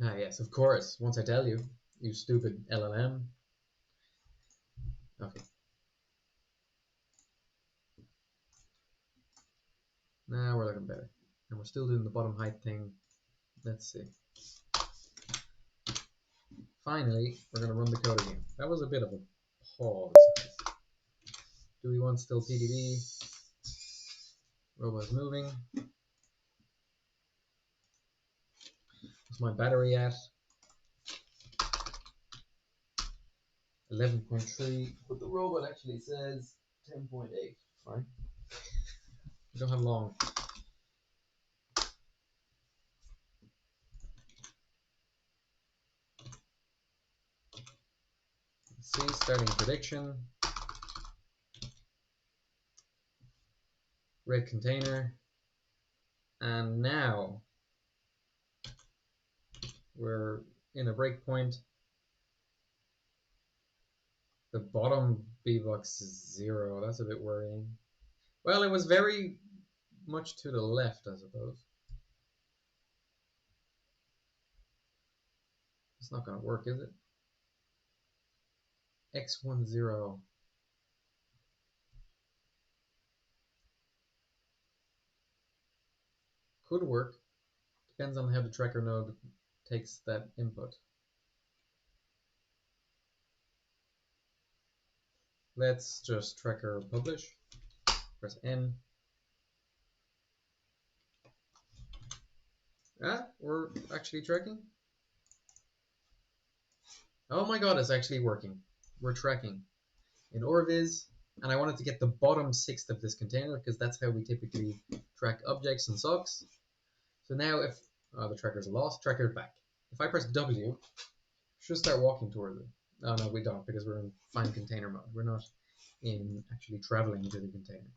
Ah, yes, of course. Once I tell you, you stupid LLM. Okay. Now we're looking better. And we're still doing the bottom height thing. Let's see. Finally, we're going to run the code again. That was a bit of a pause. Do we want still PDB? Robot's moving. What's my battery at? 11.3. But the robot actually says 10.8. Fine. We don't have long. Let's see, starting prediction. Red container. And now we're in a breakpoint. The bottom bbox is 0. That's a bit worrying. Well, it was very much to the left, I suppose. It's not going to work, is it? X10. Could work. Depends on how the tracker node takes that input. Let's just tracker publish. Press N. Ah, we're actually tracking. Oh my god, it's actually working. We're tracking in Orviz, and I wanted to get the bottom sixth of this container because that's how we typically track objects and socks. So now if the tracker's lost, tracker's back. If I press W, should start walking towards it. Oh no, we don't because we're in find container mode. We're not in actually traveling to the container.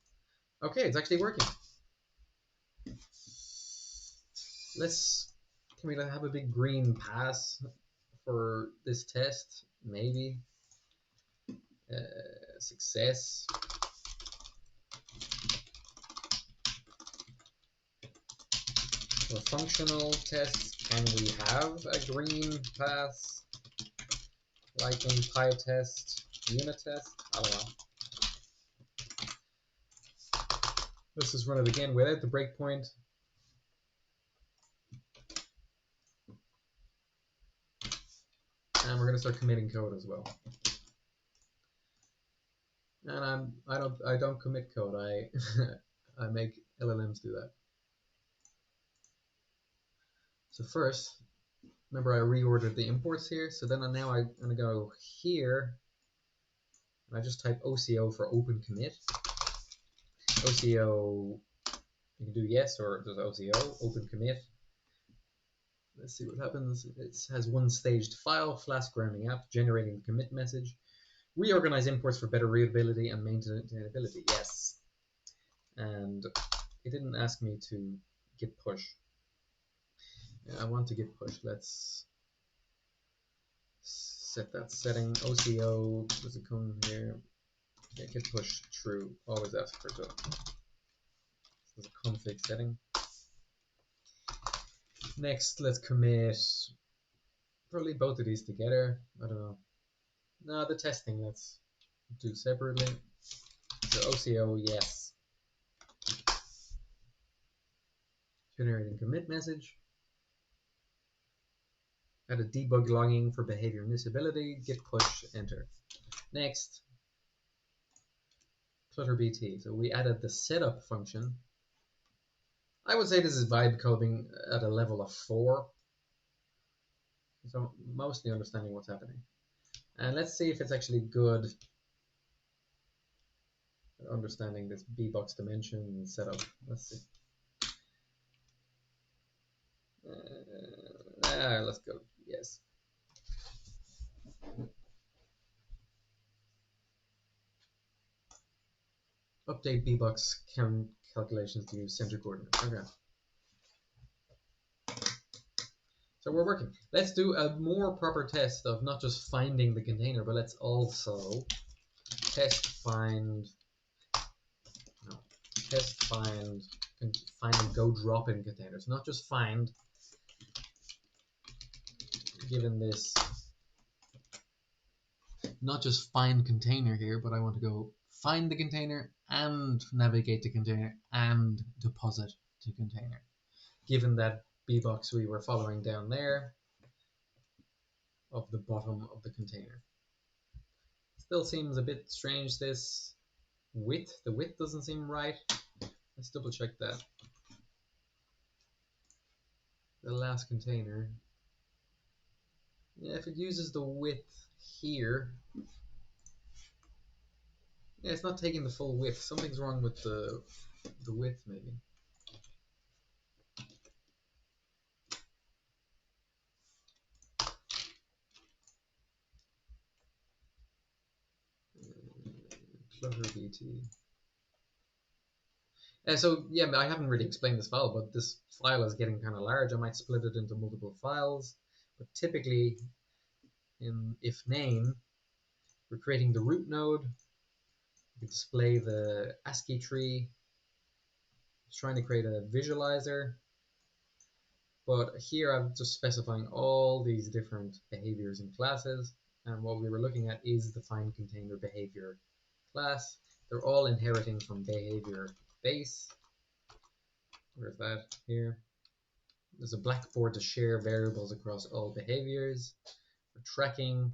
Okay, it's actually working. Can we have a big green pass for this test? Maybe. Success. For functional tests, can we have a green pass? Like in PyTest, unit test? I don't know. Let's just run it again without the breakpoint. And we're going to start committing code as well. And I don't commit code. I make LLMs do that. So first, remember I reordered the imports here. So then now I'm going to go here. And I just type OCO for open commit. OCO, you can do yes or there's OCO, open commit. Let's see what happens. It has one staged file, flask grounding app, generating the commit message. Reorganize imports for better readability and maintainability. Yes. And it didn't ask me to git push. Yeah, I want to git push. Let's set that setting. OCO, does it come here? Yeah, git push true. Always ask for it. This is a config setting. Next, let's commit probably both of these together. I don't know. No, the testing let's do separately. So OCO, yes. Generating commit message. Add a debug logging for behavior and disability. Git push, enter. Next, Clutter BT. So we added the setup function. I would say this is vibe coding at a level of 4. So mostly understanding what's happening. And let's see if it's actually good at understanding this bbox dimension and setup. Let's see. Let's go. Yes. Update bbox calculations to use center coordinates. Okay. So we're working. Let's do a more proper test of not just finding the container, but let's also test find and go drop in containers. Not just find, given this, not just find container here, but I want to go find the container and navigate to container and deposit to container. Given that bbox we were following down there of the bottom of the container. Still seems a bit strange, this width. The width doesn't seem right. Let's double check that. The last container. Yeah, if it uses the width here, yeah, it's not taking the full width. Something's wrong with the width, maybe. Clutter BT. So yeah, I haven't really explained this file, but this file is getting kind of large. I might split it into multiple files. But typically, in if name, we're creating the root node. We display the ASCII tree. It's trying to create a visualizer. But here I'm just specifying all these different behaviors and classes. And what we were looking at is the find container behavior class. They're all inheriting from behavior base. Where's that? Here. There's a blackboard to share variables across all behaviors. For tracking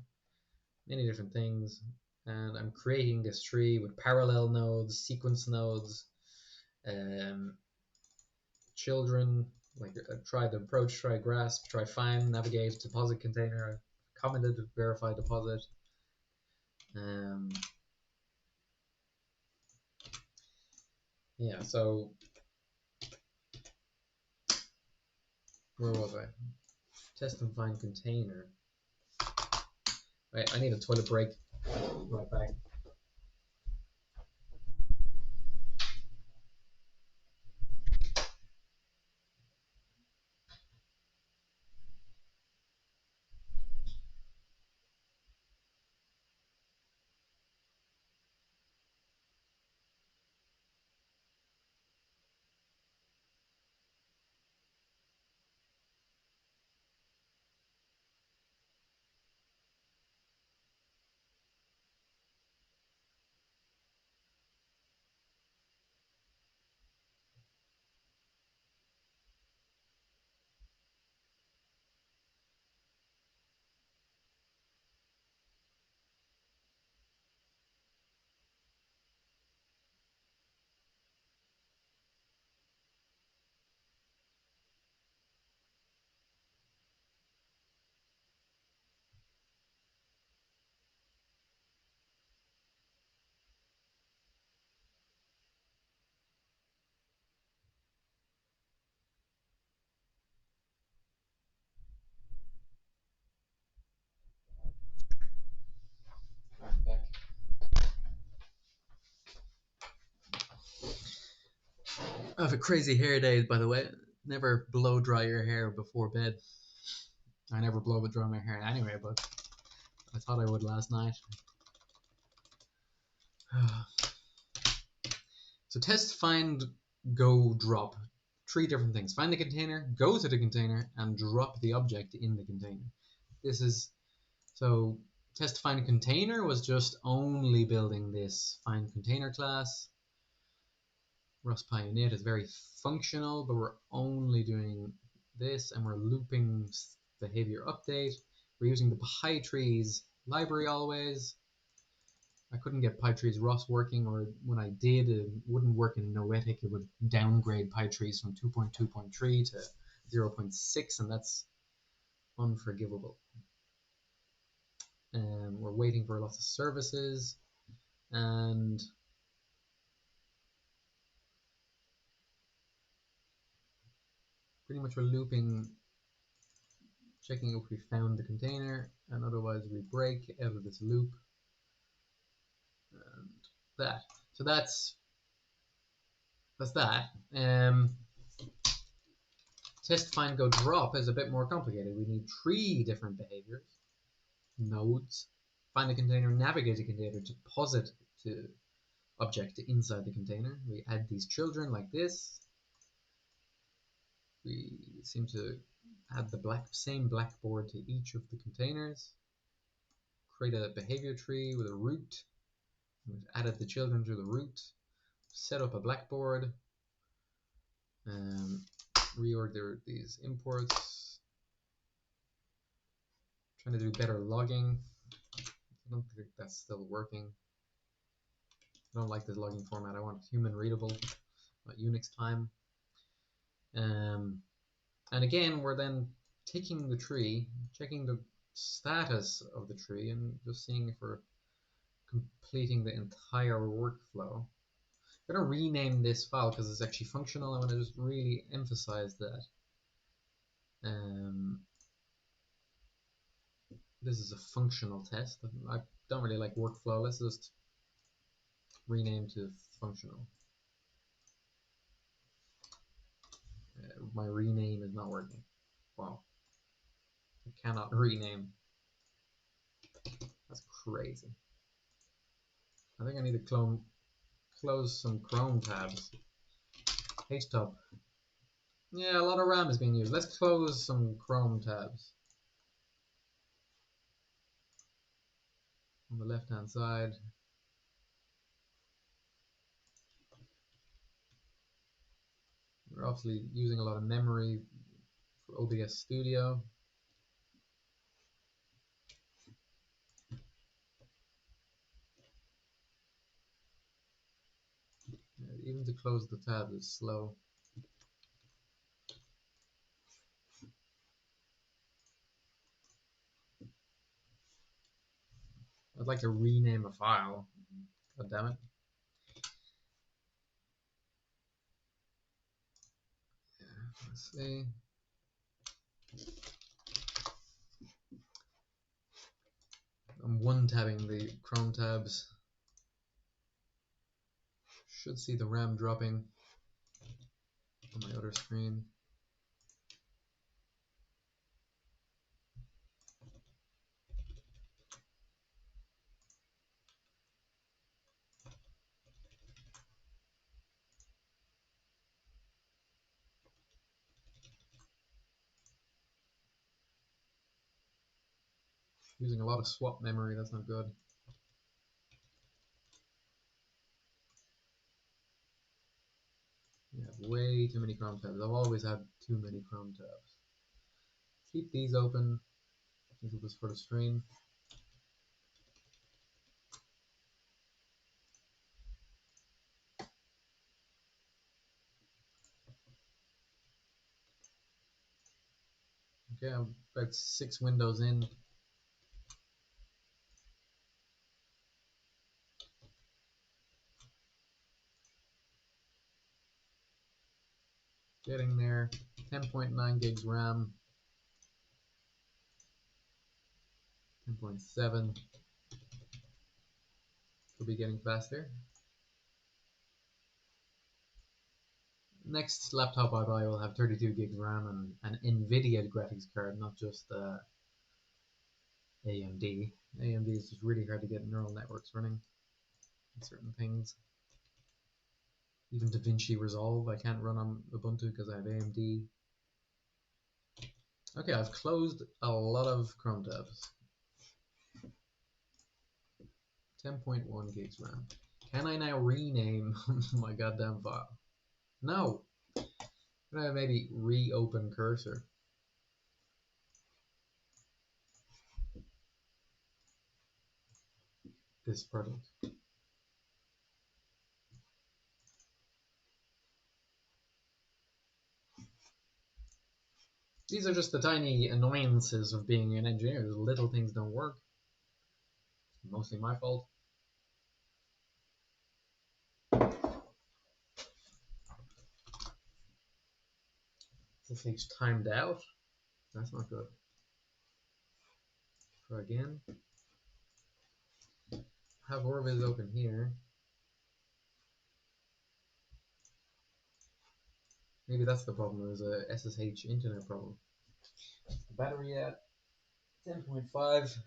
many different things. And I'm creating this tree with parallel nodes, sequence nodes, children, like try the approach, try grasp, try find, navigate, deposit container, commented, verify deposit. Yeah, so where was I? Test and find container. Right, I need a toilet break. Right back. Back. I have a crazy hair day, by the way. Never blow dry your hair before bed. I never blow dry my hair anyway, but I thought I would last night. So test, find, go, drop. Three different things. Find the container, go to the container, and drop the object in the container. This is, so test find container was just only building this find container class. Rust init is very functional, but we're only doing this, and we're looping behavior update. We're using the PyTrees library always. I couldn't get PyTrees Rust working, or when I did, it wouldn't work in Noetic. It would downgrade PyTrees from 2.2.3 to 0.6, and that's unforgivable. We're waiting for lots of services, and pretty much we're looping, checking if we found the container, and otherwise we break out of this loop. And that. So that's that. Test, find, go, drop is a bit more complicated. We need three different behaviors, nodes, find the container, navigate the container, deposit to object inside the container. We add these children like this. We seem to add the same blackboard to each of the containers. Create a behavior tree with a root. We've added the children to the root. set up a blackboard, reorder these imports, trying to do better logging. I don't think that's still working. I don't like this logging format. I want human readable, not Unix time. And again, we're then taking the tree, checking the status of the tree, and just seeing if we're completing the entire workflow. I'm going to rename this file because it's actually functional. I want to just really emphasize that. This is a functional test. I don't really like workflow. Let's just rename to functional. My rename is not working. Wow. I cannot rename. That's crazy. I think I need to close some Chrome tabs. HTOP. Yeah, a lot of RAM is being used. Let's close some Chrome tabs. On the left hand side. We're obviously using a lot of memory for OBS Studio. Even to close the tab is slow. I'd like to rename a file. God damn it. Yeah, let's see. I'm one-tabbing the Chrome tabs. Should see the RAM dropping on my other screen. Using a lot of swap memory, that's not good. You have way too many Chrome tabs. I've always had too many Chrome tabs. Keep these open. This is for the stream. Okay, I'm about 6 windows in. Getting there. 10.9 gigs RAM. 10.7. Could be getting faster. Next laptop I buy will have 32 gigs RAM and an NVIDIA graphics card, not just AMD. AMD is just really hard to get neural networks running on certain things. Even DaVinci Resolve I can't run on Ubuntu because I have AMD. Okay, I've closed a lot of Chrome tabs. 10.1 gigs RAM. Can I now rename my goddamn file? No. Can I maybe reopen cursor? This product. These are just the tiny annoyances of being an engineer. The little things don't work. It's mostly my fault. This thing's timed out. That's not good. Try again. Have Orviz open here. Maybe that's the problem. There's a SSH internet problem. Battery at 10.5.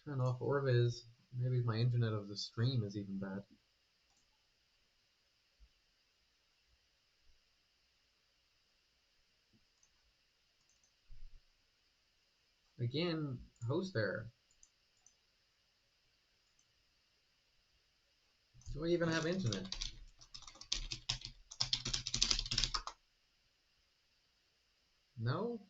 Turn off Orviz. Maybe my internet of the stream is even bad. Begin host error. Do I even have internet? No?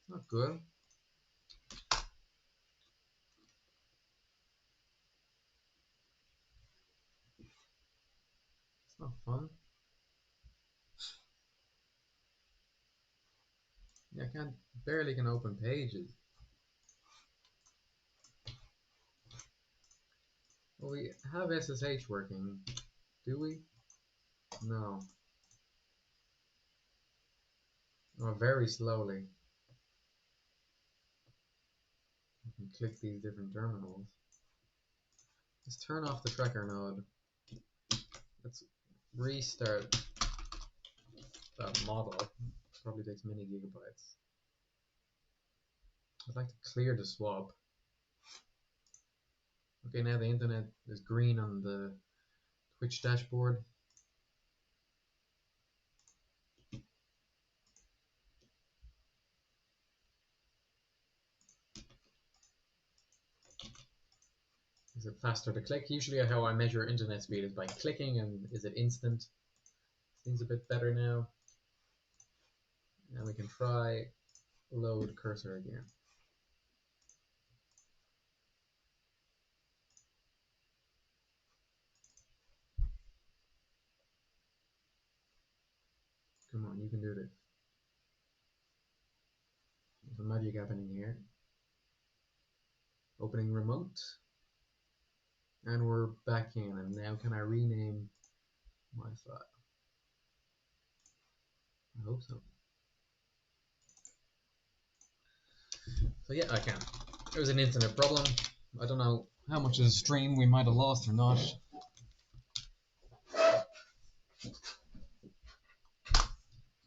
Not good. It's not fun. Yeah, I barely can open pages. Well, we have SSH working, do we? No. Oh, very slowly. I can click these different terminals. Let's turn off the tracker node. Let's restart that model. Probably takes many gigabytes. I'd like to clear the swap. Okay, now the internet is green on the Twitch dashboard. Is it faster to click? Usually how I measure internet speed is by clicking, and is it instant? Seems a bit better now. And we can try load cursor again. Come on, you can do this. There's some magic happening here. Opening remote. And we're back in. And now can I rename my file? I hope so. So yeah, I can. It was an internet problem. I don't know how much of the stream we might have lost or not.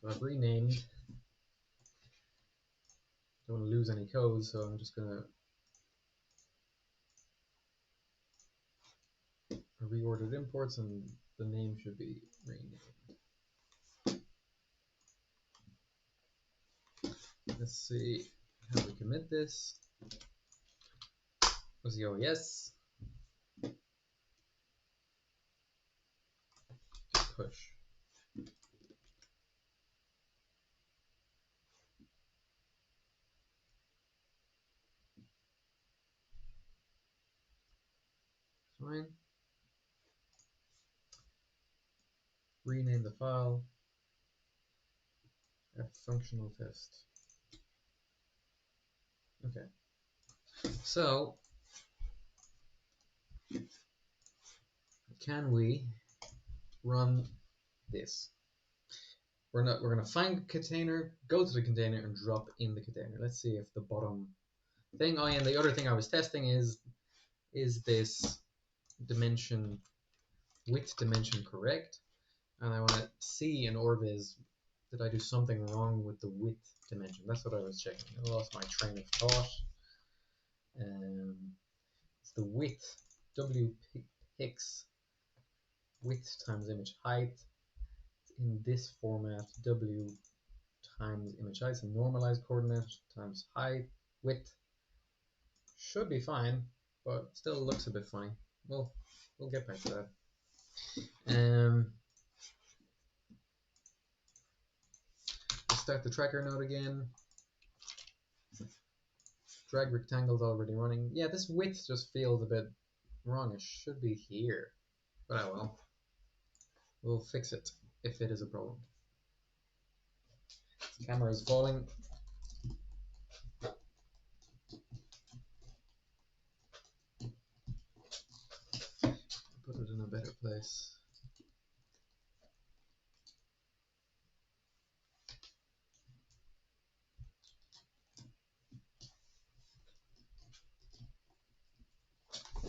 So I've renamed. Don't want to lose any code, so I'm just gonna reordered imports, and the name should be renamed. Let's see how we commit this. Let's go yes. Push. Fine. Rename the file. Add functional test. Okay. So can we run this? We're gonna find a container, go to the container, and drop in the container. Let's see if the bottom thing. Oh, yeah, and the other thing I was testing is this dimension, width dimension correct? And I want to see in Orviz, did I do something wrong with the width dimension? That's what I was checking. I lost my train of thought. It's the width, w pix, width times image height. In this format, w times image height, so normalized coordinate times height, width. Should be fine, but still looks a bit funny. We'll get back to that. Start the tracker node again. Drag rectangle's already running. Yeah, this width just feels a bit wrong. It should be here. But I will. We'll fix it if it is a problem. This camera is falling. Put it in a better place.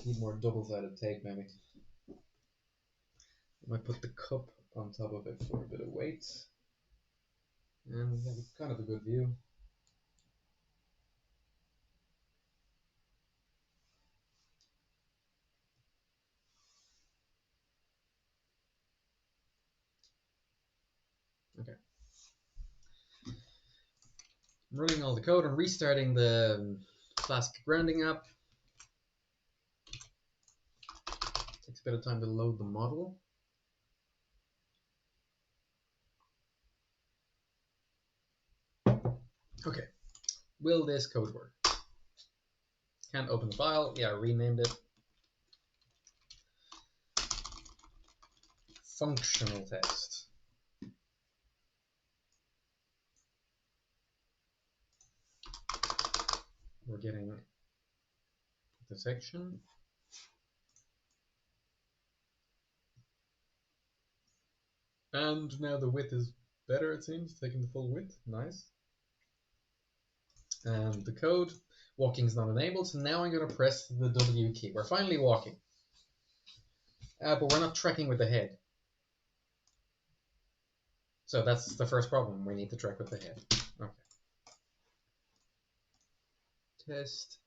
Need more double-sided tape, maybe. I might put the cup on top of it for a bit of weight. And we have kind of a good view. running all the code and restarting the Flask grounding app. Takes a bit of time to load the model. Okay, will this code work? Can't open the file. Yeah, I renamed it. Functional test. We're getting detection. And now the width is better, it seems, taking the full width. Nice. And the code, walking is not enabled, so now I'm going to press the W key. We're finally walking. But we're not tracking with the head. So that's the first problem. We need to track with the head. Okay. Test.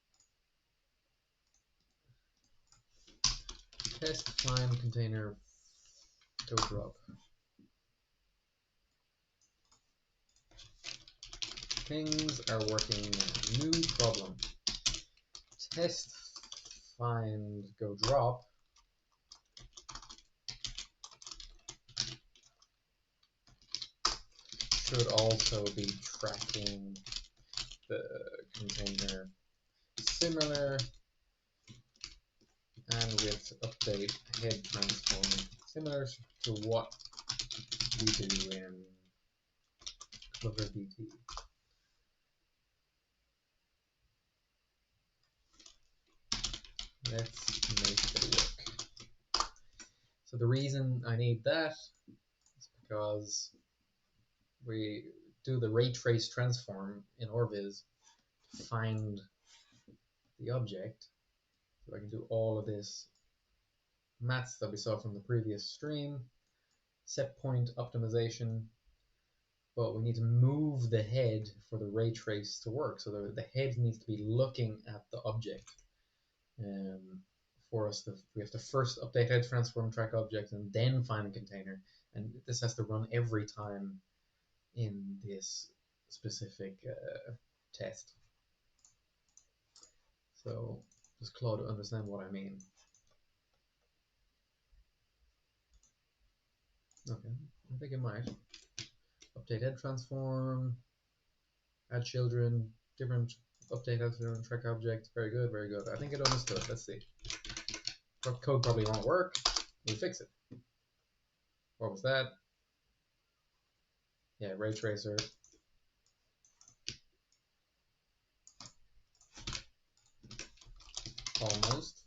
Test find container go drop. Things are working. New problem. Test find go drop. Should also be tracking the container similar and with update head transform similar to what we do in Clutter BT. Let's make it work. So the reason I need that is because we do the ray trace transform in Orviz to find the object. So I can do all of this maths that we saw from the previous stream, set point optimization, but we need to move the head for the ray trace to work. So the head needs to be looking at the object. For us, we have to first update head transform track object and then find a container. And this has to run every time in this specific test. So does Claude understand what I mean? Okay, I think it might. Update head transform, add children, different update head transform track object. Very good, very good. I think it understood. Let's see. Code probably won't work. We'll fix it. What was that? Yeah, ray tracer. Almost.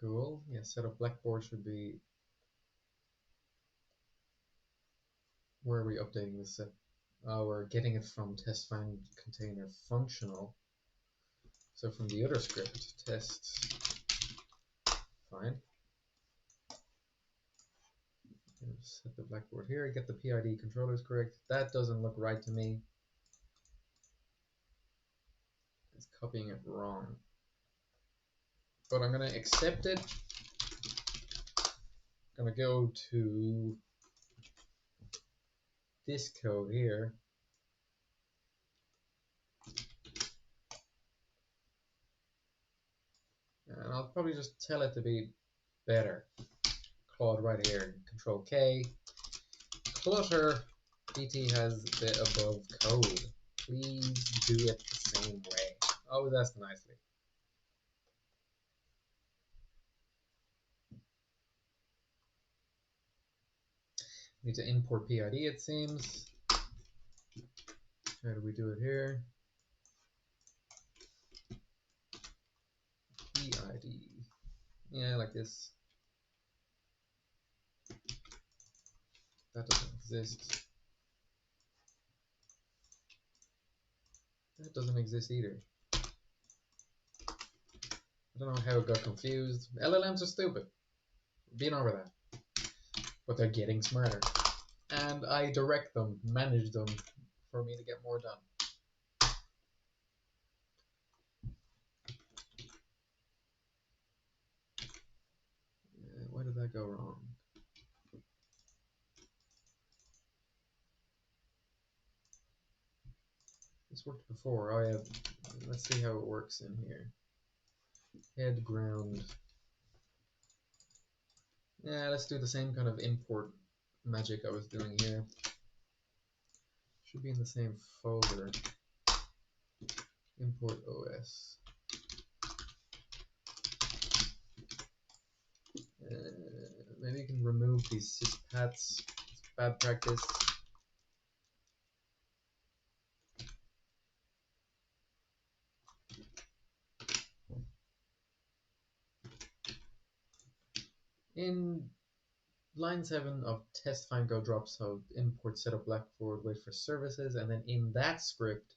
Cool. Yeah, set up Blackboard should be. Where are we updating this set? Oh, we're getting it from test find container functional. So from the other script, test find. Set the Blackboard here, get the PID controllers correct. That doesn't look right to me. It's copying it wrong. But I'm going to accept it. I'm going to go to this code here. And I'll probably just tell it to be better. Claude right here, Control K. Clutter BT has the above code. Please do it the same way. Oh, that's nicely. Need to import PID, it seems. How do we do it here? PID. Yeah, like this. That doesn't exist. That doesn't exist either. I don't know how it got confused. LLMs are stupid. Being over that. But they're getting smarter. And I direct them, manage them for me to get more done. Why did that go wrong? This worked before. Oh yeah, let's see how it works in here. Head, ground. Yeah, let's do the same kind of import magic I was doing here. Should be in the same folder. Import OS. Maybe you can remove these syspats. It's bad practice. In line 7 of test find go drop, so import setup black forward wait for services, and then in that script,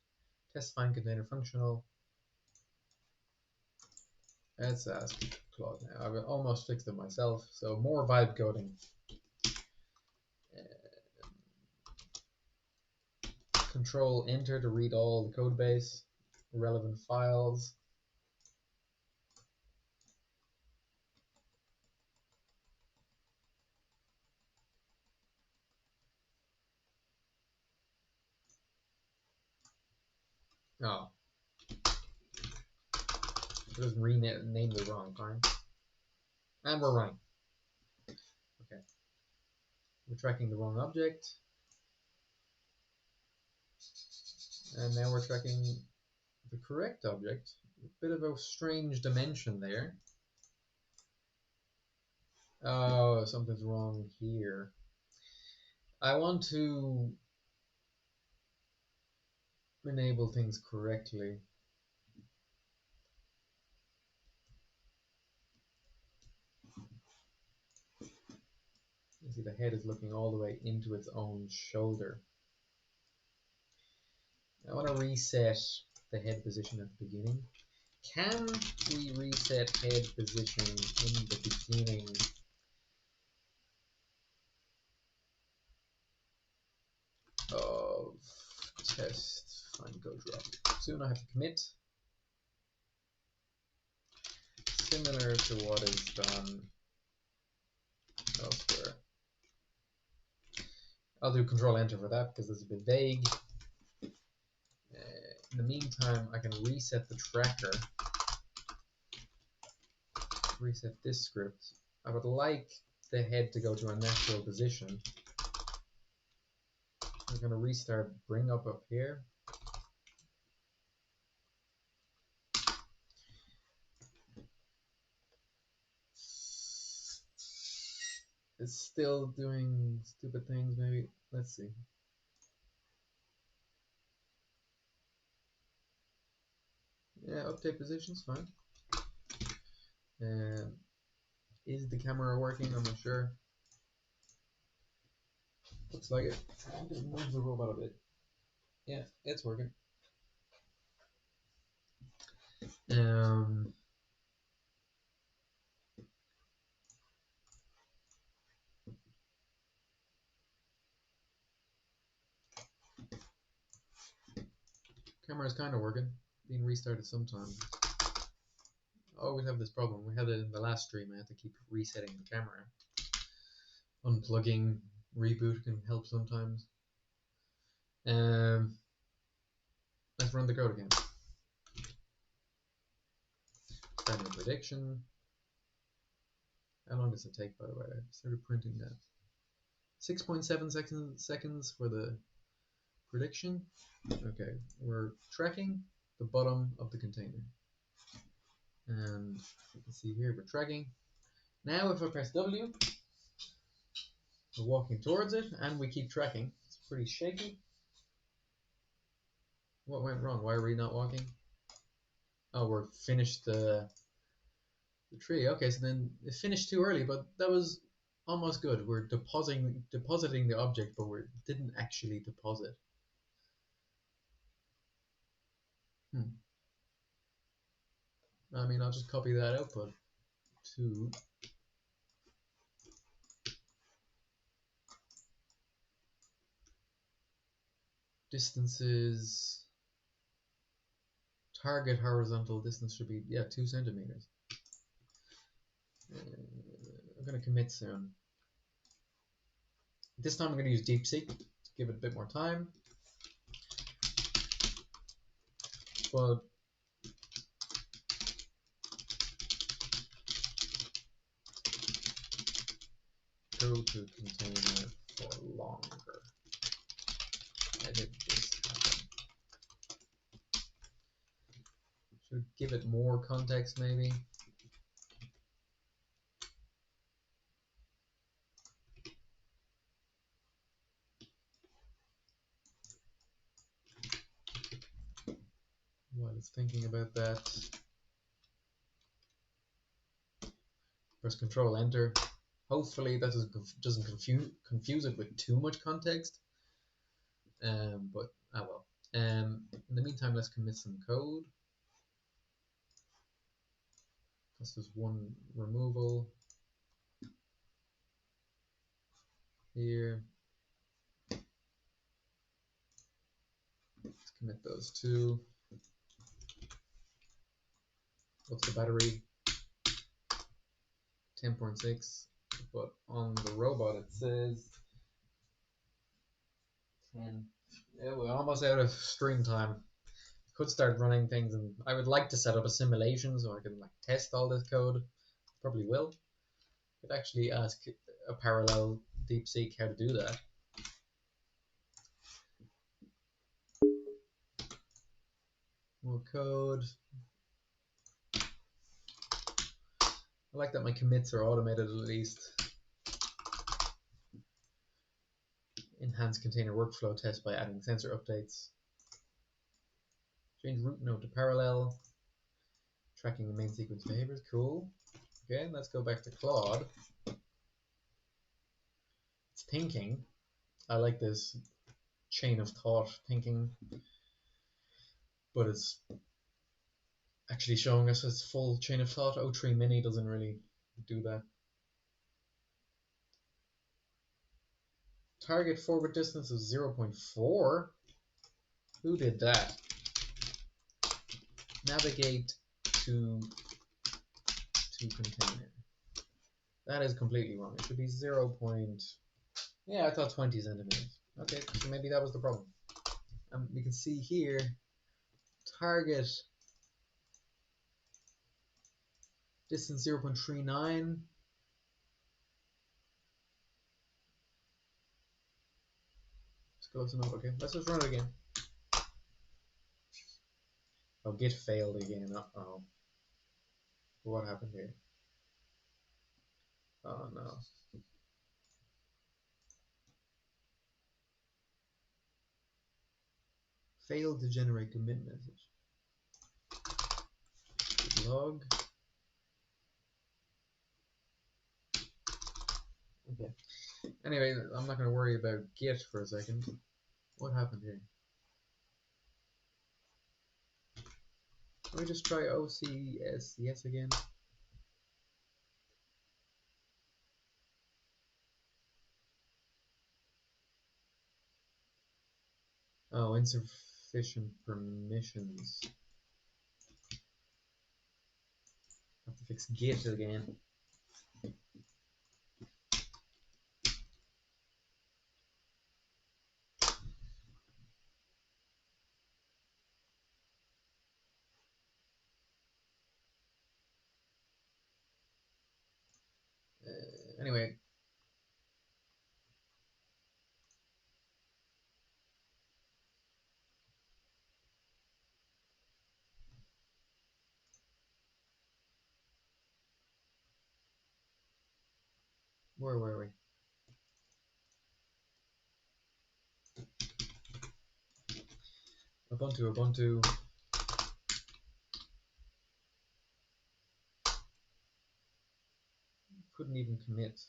test find container functional. Let's ask Claude now. I've almost fixed it myself, so more vibe coding. Control enter to read all the code base, relevant files. Oh, just rename the wrong time. And we're running. Okay. We're tracking the wrong object. And now we're tracking the correct object. A bit of a strange dimension there. Oh, something's wrong here. I want to enable things correctly. You see the head is looking all the way into its own shoulder. I want to reset the head position at the beginning. Can we reset head position in the beginning? Of test find go drop. Soon I have to commit. Similar to what is done elsewhere. I'll do control enter for that because it's a bit vague. In the meantime, I can reset the tracker. Reset this script. I would like the head to go to a natural position. I'm going to restart bring up here. It's still doing stupid things, maybe. Let's see. Yeah, update positions, fine. Is the camera working? I'm not sure. Looks like it. Just move the robot a bit. Yeah, it's working. Camera's kind of working. Being restarted sometimes. I always have this problem. We had it in the last stream. I had to keep resetting the camera. Unplugging, reboot can help sometimes. Let's run the code again. Starting a prediction. How long does it take, by the way? I started printing that. 6.7 seconds for the prediction. Okay, we're tracking the bottom of the container. And you can see here we're tracking. Now if I press W, we're walking towards it and we keep tracking. It's pretty shaky. What went wrong? Why are we not walking? Oh, we're finished the tree. Okay, so then it finished too early, but that was almost good. We're depositing the object, but we didn't actually deposit. I mean, I'll just copy that output to distances. Target horizontal distance should be 2 centimeters. I'm going to commit soon. This time I'm going to use DeepSeek to give it a bit more time. But go to container for longer. Why did this happen? Should give it more context maybe. While it's thinking about that, press Control Enter. Hopefully that doesn't confuse it with too much context. But well. In the meantime, let's commit some code. That's just one removal here. Let's commit those two. What's the battery? 10.6. But on the robot it says 10. Yeah, we're almost out of stream time. Could start running things, and I would like to set up a simulation so I can like test all this code. Probably will. Could actually ask a parallel DeepSeek how to do that. More code. I like that my commits are automated at least. Enhance container workflow test by adding sensor updates. Change root node to parallel. Tracking the main sequence behaviors. Cool. Okay, let's go back to Claude. It's thinking. I like this chain of thought thinking, but it's actually showing us its full chain of thought. O3 mini doesn't really do that. Target forward distance of 0.4. Who did that? Navigate to container. That is completely wrong. It should be 0. Yeah, I thought 20 centimeters. Okay, so maybe that was the problem. We can see here target distance 0.39. It's close enough. Okay, let's just run it again. Oh, git failed again. Uh-oh. What happened here? Oh no. Failed to generate commit message. Log. Okay. Anyway, I'm not going to worry about git for a second. What happened here? Let me just try OCS yes again. Oh, insufficient permissions. Have to fix git again. Anyway. Where were we? Ubuntu. Couldn't even commit.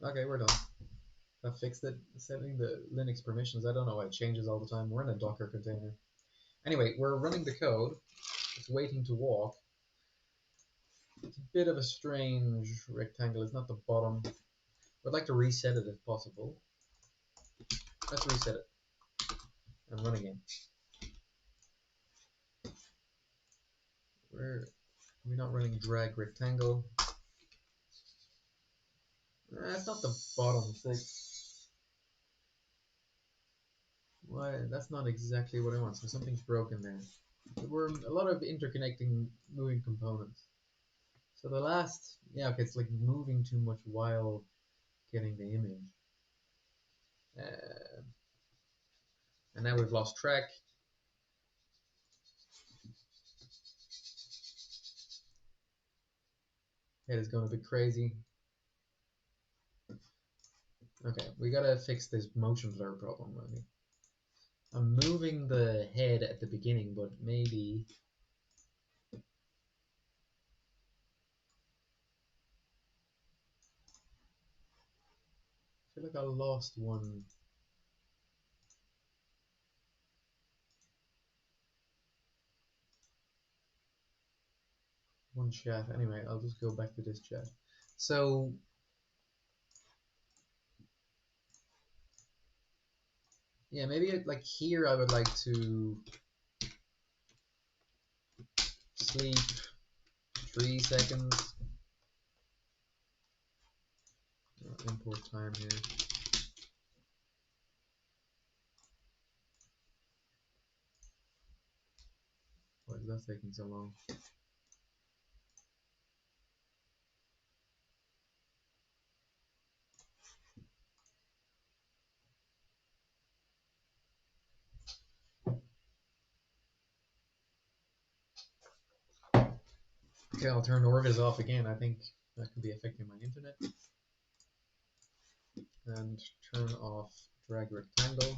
Okay, we're done. I fixed it. Setting the Linux permissions. I don't know why it changes all the time. We're in a Docker container. Anyway, we're running the code. It's waiting to walk. It's a bit of a strange rectangle. It's not the bottom. I'd like to reset it if possible. Let's reset it and run again. We're not running drag rectangle. That's not the bottom 6. Why? That's not exactly what I want. So something's broken there. There were a lot of interconnecting moving components. So the last, yeah, okay, it's like moving too much while getting the image. And now we've lost track. Head is going a bit crazy. Okay, we gotta fix this motion blur problem, really. I'm moving the head at the beginning, but maybe... I feel like I lost one chat. Anyway, I'll just go back to this chat. So yeah, maybe like here I would like to sleep 3 seconds. Import time here. Why is that taking so long? Okay, I'll turn Orvis off again. I think that could be affecting my internet. And turn off drag rectangle.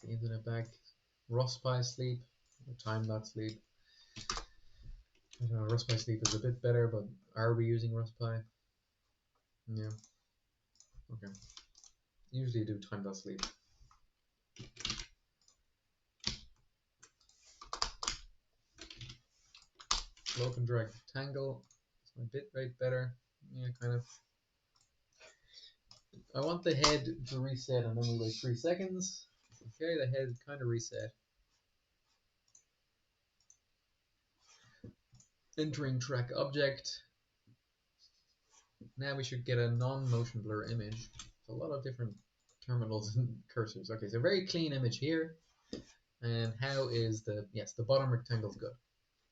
The internet back. Rospi sleep. Time that sleep. I don't know, Rospi sleep is a bit better, but are we using Rospi? Yeah. Okay. Usually do time that sleep. Load and drag rectangle. Is my bit rate better? Yeah, kind of. I want the head to reset and then we wait 3 seconds. Okay, the head kind of reset. Entering track object. Now we should get a non-motion blur image. A lot of different terminals and cursors. Okay, so very clean image here. And how is the, yes, the bottom rectangle is good.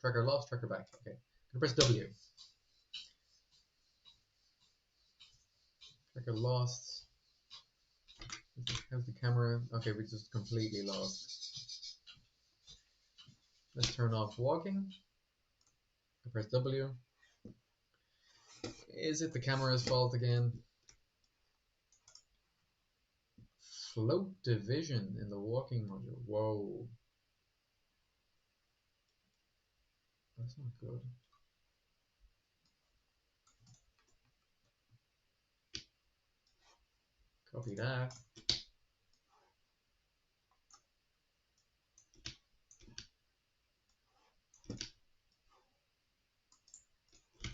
Tracker lost, tracker back. Okay, I'm gonna press W. Tracker lost. How's the camera? Okay, we just completely lost. Let's turn off walking. I press W. Is it the camera's fault again? Float division in the walking module. Whoa. That's not good. Copy that.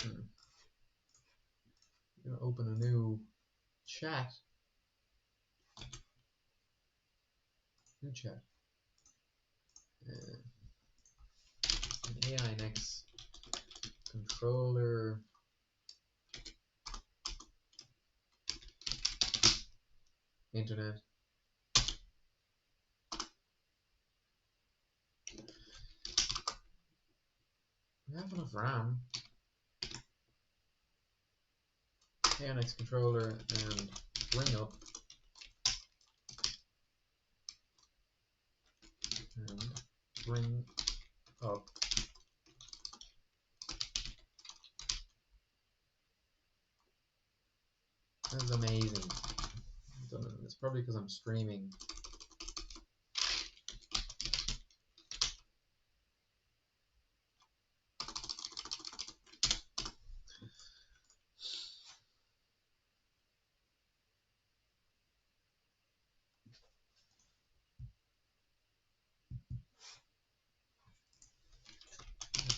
I'm gonna open a new chat. New chat. An AI next controller. Internet. We have enough RAM. AI next controller and bring up. And bring up. That's amazing. It's probably because I'm streaming.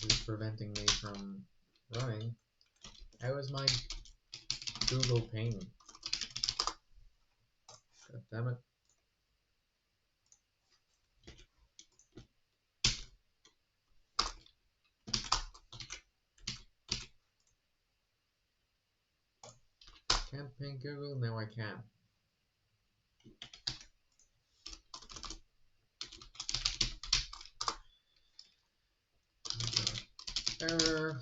This is preventing me from running. How is my Google ping? God damn it. Thank Google, now I can. Error.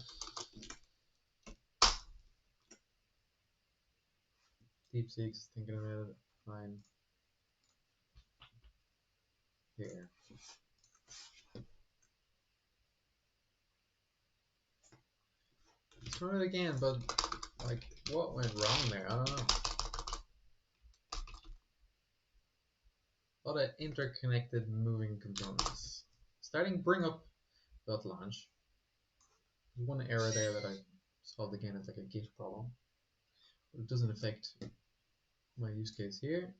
DeepSeek's thinking about it. Fine. Here. Let's run it again, but like, what went wrong there? I don't know. A lot of interconnected moving components. Starting bring up .launch. There's one error there that I solved again. It's like a git problem. But it doesn't affect my use case here.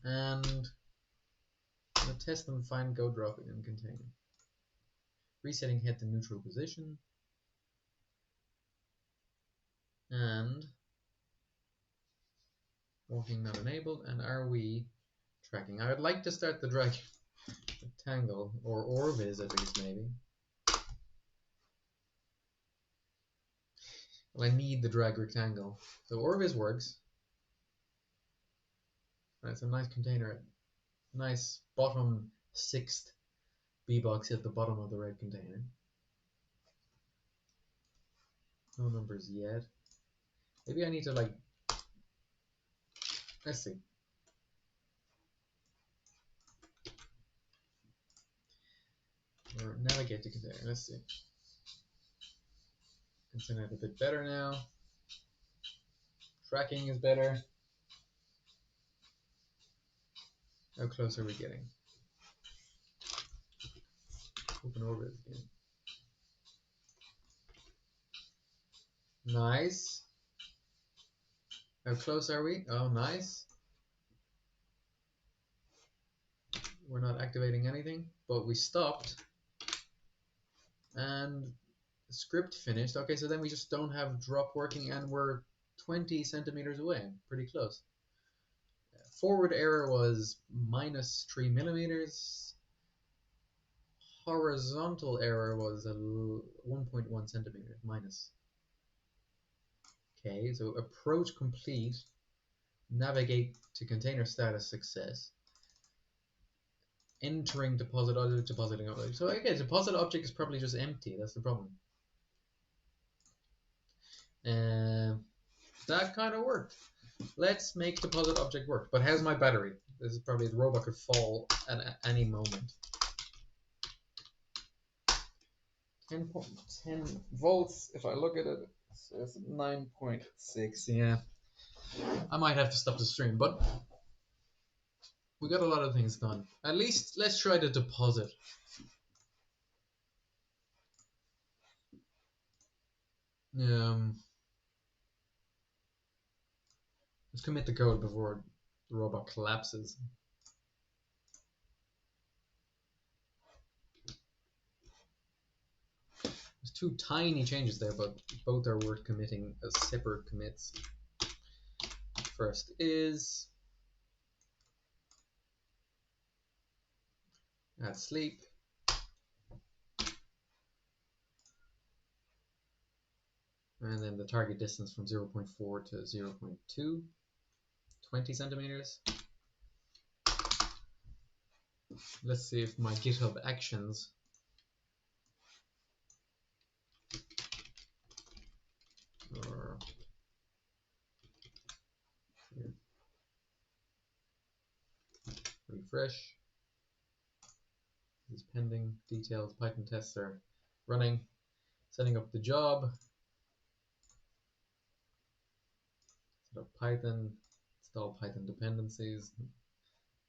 And I'm going to test and find go dropping in container. Resetting head to neutral position. And walking not enabled. And are we tracking? I would like to start the drag rectangle or orvis at least maybe. Well, I need the drag rectangle. So orvis works. And it's a nice container. Nice bottom sixth bbox at the bottom of the red container. No numbers yet. Maybe I need to like, let's see. Or navigate to container, let's see. Internet a bit better now. Tracking is better. How close are we getting? Open orbit again. Nice. How close are we? Oh, nice. We're not activating anything, but we stopped. And the script finished. Okay, so then we just don't have drop working and we're 20 centimeters away. Pretty close. Forward error was -3 millimeters. Horizontal error was 1.1 centimeters minus. Okay, so approach complete. Navigate to container status success. Entering deposit object, depositing object. So okay, deposit object is probably just empty. That's the problem. That kind of worked. Let's make deposit object work. But how's my battery? This is probably the robot could fall at any moment. 10 volts. If I look at it, it's 9.6. Yeah, I might have to stop the stream, but we got a lot of things done. At least let's try to deposit. Let's commit the code before the robot collapses. There's two tiny changes there, but both are worth committing as separate commits. First is add sleep. And then the target distance from 0.4 to 0.2, 20 centimeters. Let's see if my GitHub actions or here. Refresh. This is pending. Details. Python tests are running. Setting up the job. Set up Python. Install Python dependencies.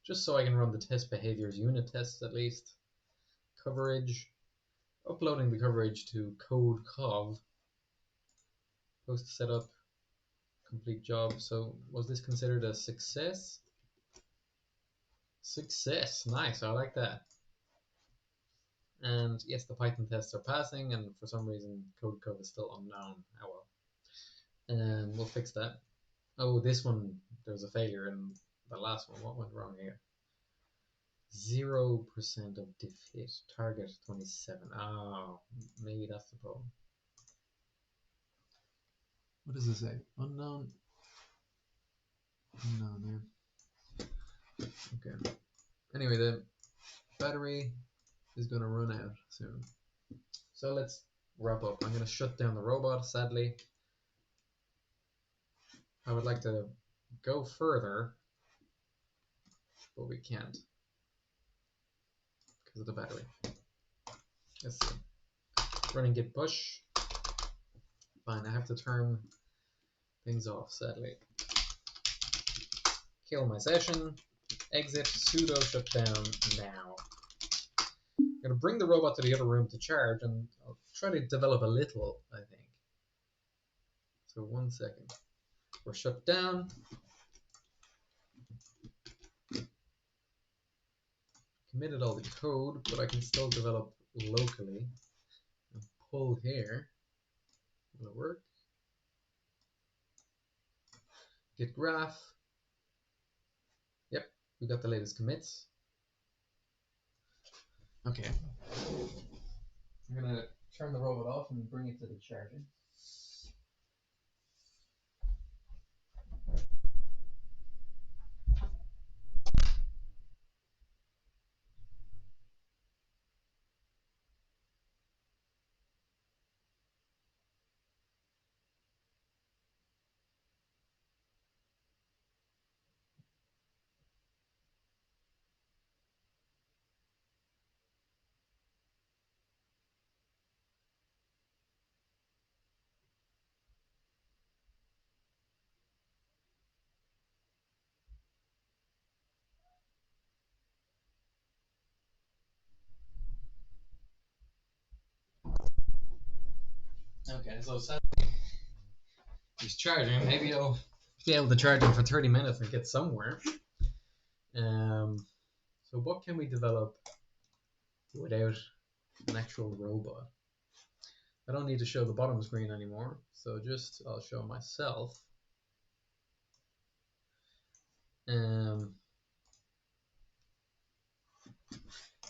Just so I can run the test behaviors unit tests at least. Coverage. Uploading the coverage to codecov. Post setup. Complete job. So was this considered a success? Success. Nice. I like that. And yes, the Python tests are passing, and for some reason codecov is still unknown. Oh well. And we'll fix that. Oh, this one, there's a failure in the last one. What went wrong here? 0% of diff hit. Target 27. Oh, maybe that's the problem. What does it say? Unknown. No, no. Okay. Anyway, the battery is going to run out soon. So let's wrap up. I'm going to shut down the robot, sadly. I would like to go further, but we can't because of the battery. Let's see. Running git push. Fine, I have to turn things off, sadly. Kill my session. Exit sudo shutdown now. I'm going to bring the robot to the other room to charge, and I'll try to develop a little, I think. So 1 second. We're shut down. Committed all the code, but I can still develop locally. And pull here. Will it work? Git graph. Yep, we got the latest commits. Okay. I'm gonna turn the robot off and bring it to the charging. Okay, so sadly he's charging. Maybe I'll be able to charge him for 30 minutes and get somewhere. So what can we develop without an actual robot? I don't need to show the bottom screen anymore, so I'll show myself.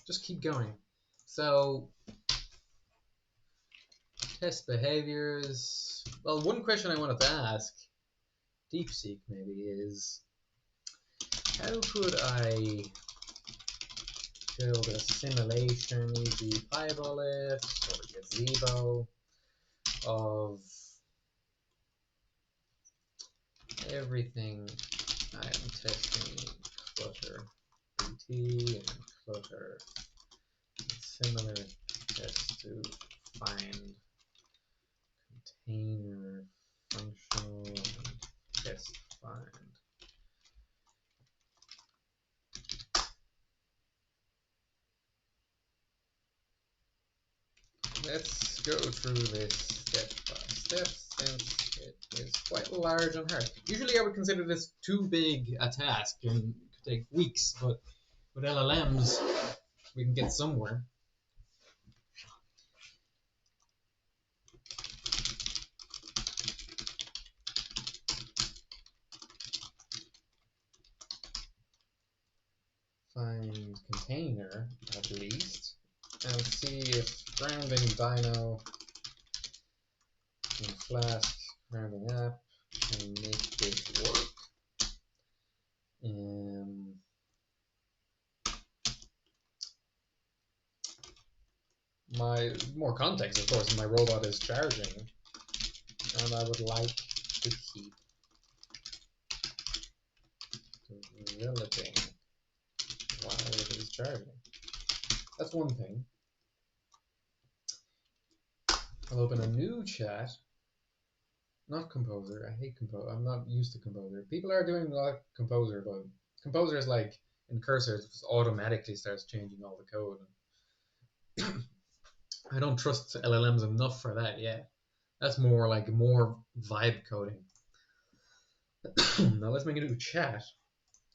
Just keep going. So test behaviors. Well, one question I wanted to ask DeepSeek maybe is, how could I build a simulation, e.g. pybullet or gazebo, of everything I am testing, Clutter BT and Clutter similar test to find container functional and test find. Let's go through this step by step since it is quite large and hard. Usually I would consider this too big a task and it could take weeks, but with LLMs we can get somewhere. Find container at least and see if grounding dyno and flask grounding app can make this work. My more context, of course, my robot is charging, and I would like to keep developing while it is charging. That's one thing. I'll open a new chat. Not Composer. I hate Composer. I'm not used to Composer. People are doing a lot of Composer, but Composer is like in Cursor, it just automatically starts changing all the code. I don't trust LLMs enough for that yet. That's more like more vibe coding. Now let's make a new chat.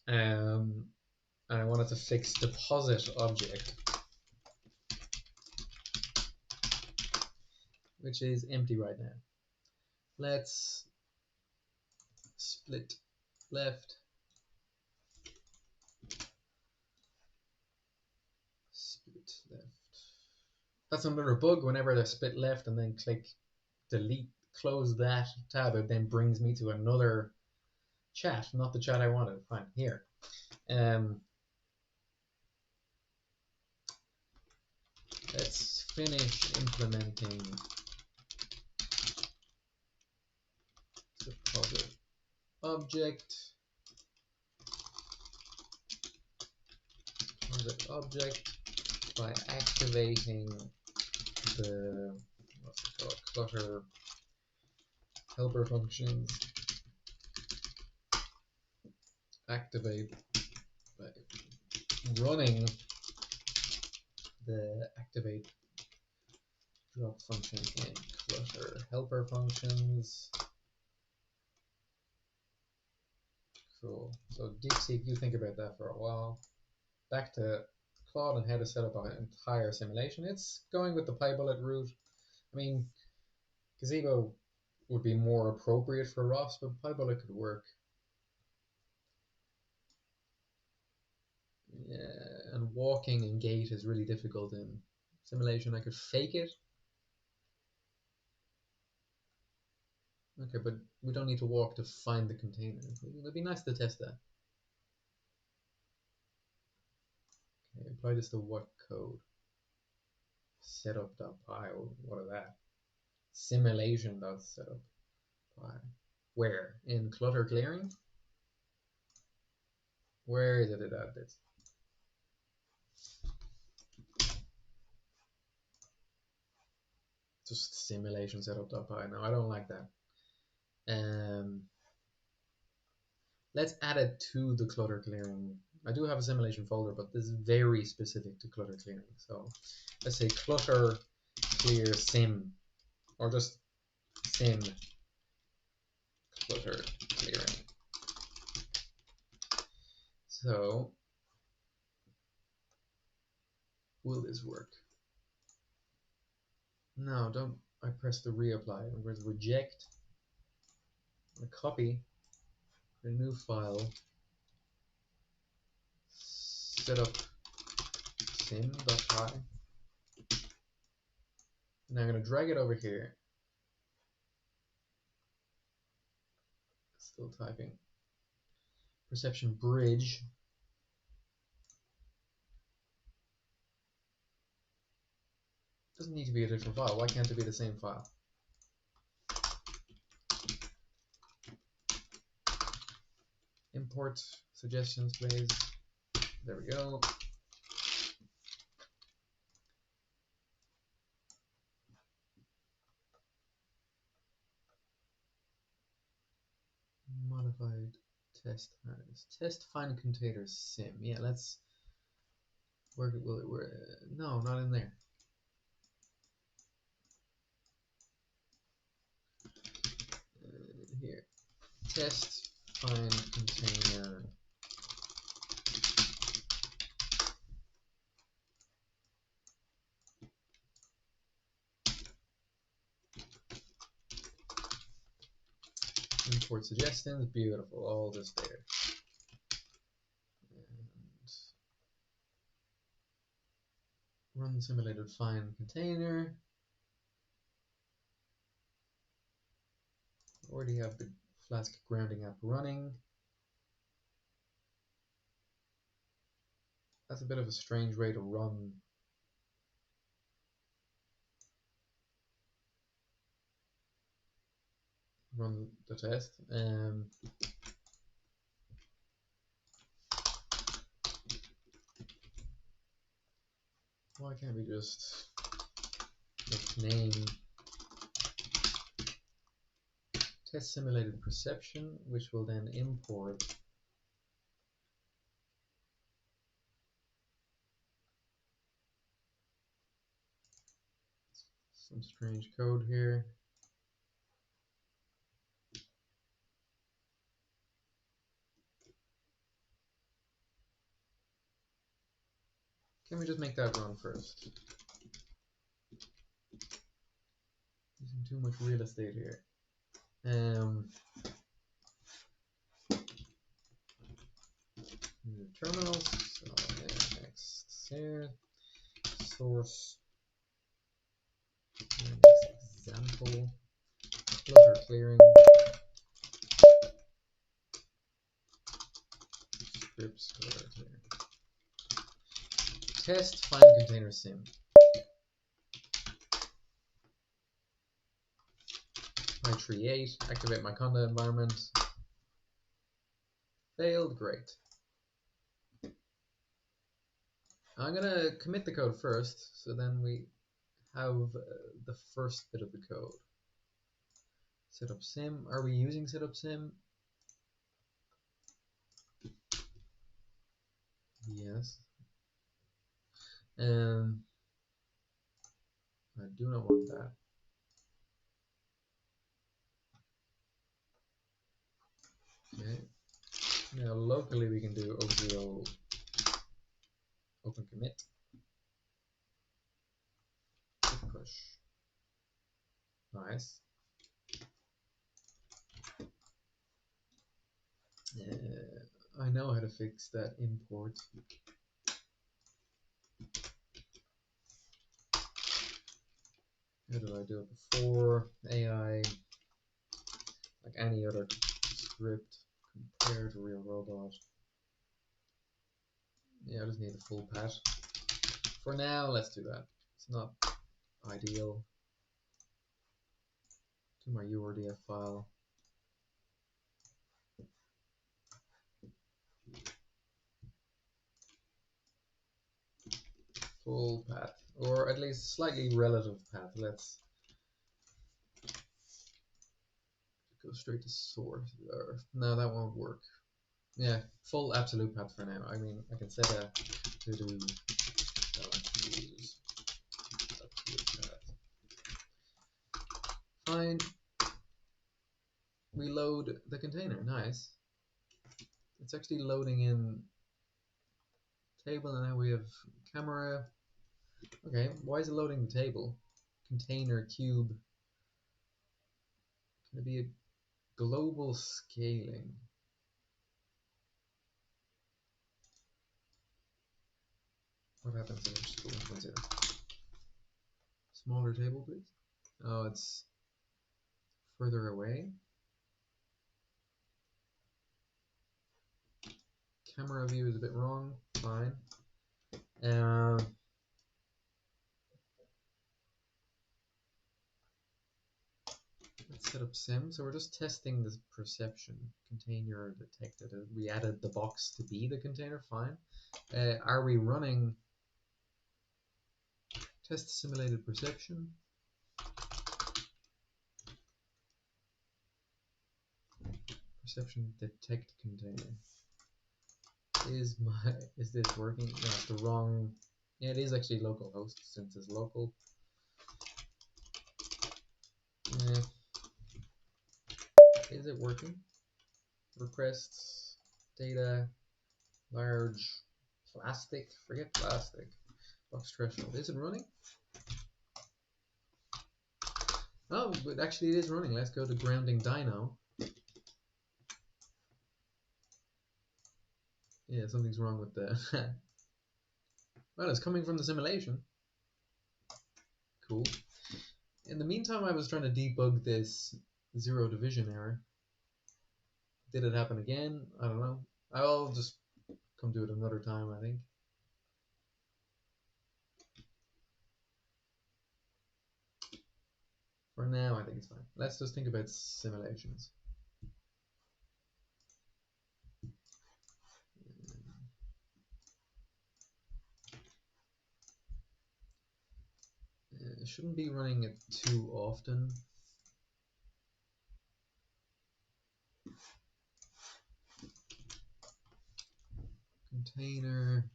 And I wanted to fix deposit object, which is empty right now. Let's split left, split left. That's another bug. Whenever I split left and then click delete, close that tab, it then brings me to another chat, not the chat I wanted. Fine, here. Let's finish implementing deposit object. Deposit object by activating the Clutter helper functions. Activate by running the activate drop function in Clutter helper functions. Cool. So DeepSeek, you think about that for a while. Back to Claude and how to set up an entire simulation. It's going with the pybullet route. I mean, Gazebo would be more appropriate for ROS, but pybullet could work. Yeah, and walking and gait is really difficult in simulation. I could fake it. Okay, but we don't need to walk to find the container. It'd be nice to test that. Okay, apply this to what code? Setup.py. What is that? Simulation.setup.py. Where? In clutter clearing? Where is it at this? Just simulation setup.py. No, I don't like that. Let's add it to the clutter clearing. I do have a simulation folder, but this is very specific to clutter clearing. So let's say clutter clear sim, or just sim clutter clearing. So will this work? No, don't. I press the reapply. I press reject. I copy a new file. Set up sim.py. Now I'm going to drag it over here. Still typing. Perception bridge. Doesn't need to be a different file. Why can't it be the same file? Import suggestions, please. There we go. Modified test harness. Test find container sim. Yeah, let's work it. Will it work? No, not in there. Here. Test find container. Import suggestions. Beautiful. All just there. And run simulated find container. Already have the Flask grounding app running. That's a bit of a strange way to run the test. Why can't we just name test simulated perception, which will then import some strange code here. Can we just make that run first? Using too much real estate here. Terminals. So next here. Source. Next example. Clutter clearing. scripts here. Test find container sim. I create, activate my conda environment. Failed, great. I'm gonna commit the code first, so then we have the first bit of the code. Setup sim. Are we using setup sim? Yes. And I do not want that. Okay. Now locally we can do OCO open commit. Push. Nice. I know how to fix that import. How did I do it before? AI, like any other script, compare to real robot. Yeah, I just need the full pat. For now, let's do that. It's not ideal. To my URDF file. Full path, or at least slightly relative path. Let's go straight to source. No, that won't work. Yeah, full absolute path for now. I mean, I can set a to do use absolute path. Fine. We load the container. Nice. It's actually loading in table, and now we have camera. Okay, why is it loading the table? Container cube. Can it be a global scaling? What happens in school 1.0? Smaller table, please. Oh, it's further away. Camera view is a bit wrong. Fine. Let's set up sim. So we're just testing this perception. Container detected. We added the box to be the container. Fine. Are we running test simulated perception? Perception detect container. Is this working? No, it's the wrong. Yeah, it is actually localhost since it's local. Yeah. Is it working? Requests, data, large, plastic. Forget plastic. Box threshold. Is it running? Oh, but actually it is running. Let's go to grounding dyno. Yeah, something's wrong with the. Well, it's coming from the simulation. Cool. In the meantime, I was trying to debug this zero division error. Did it happen again? I don't know. I'll just come to it another time, I think. For now, I think it's fine. Let's just think about simulations. Shouldn't be running it too often. Container.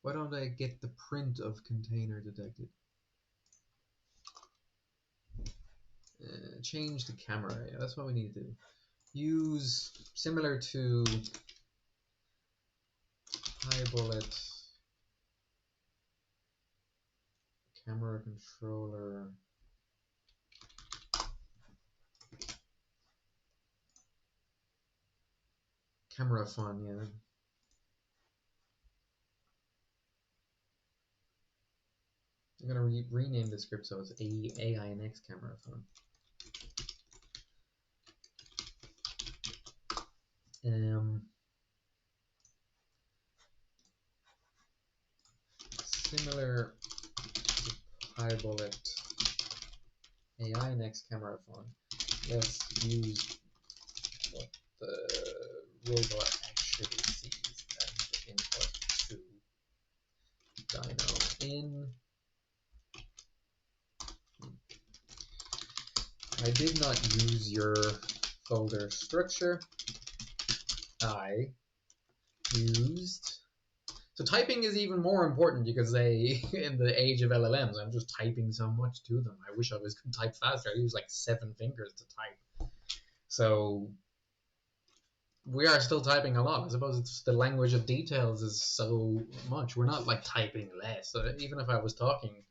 Why don't I get the print of container detected? Change the camera. Yeah, that's what we need to do. Use similar to pybullet camera controller. Camera fun, yeah. I'm gonna rename the script so it's AINX camera fun. similar to pybullet AI next camera phone. Let's use what the robot actually sees as the input to dyno in. I did not use your folder structure. I used... So typing is even more important because in the age of LLMs, I'm just typing so much to them. I wish I could type faster. I use like 7 fingers to type. So we are still typing a lot. I suppose it's the language of details is so much. We're not like typing less. So even if I was talking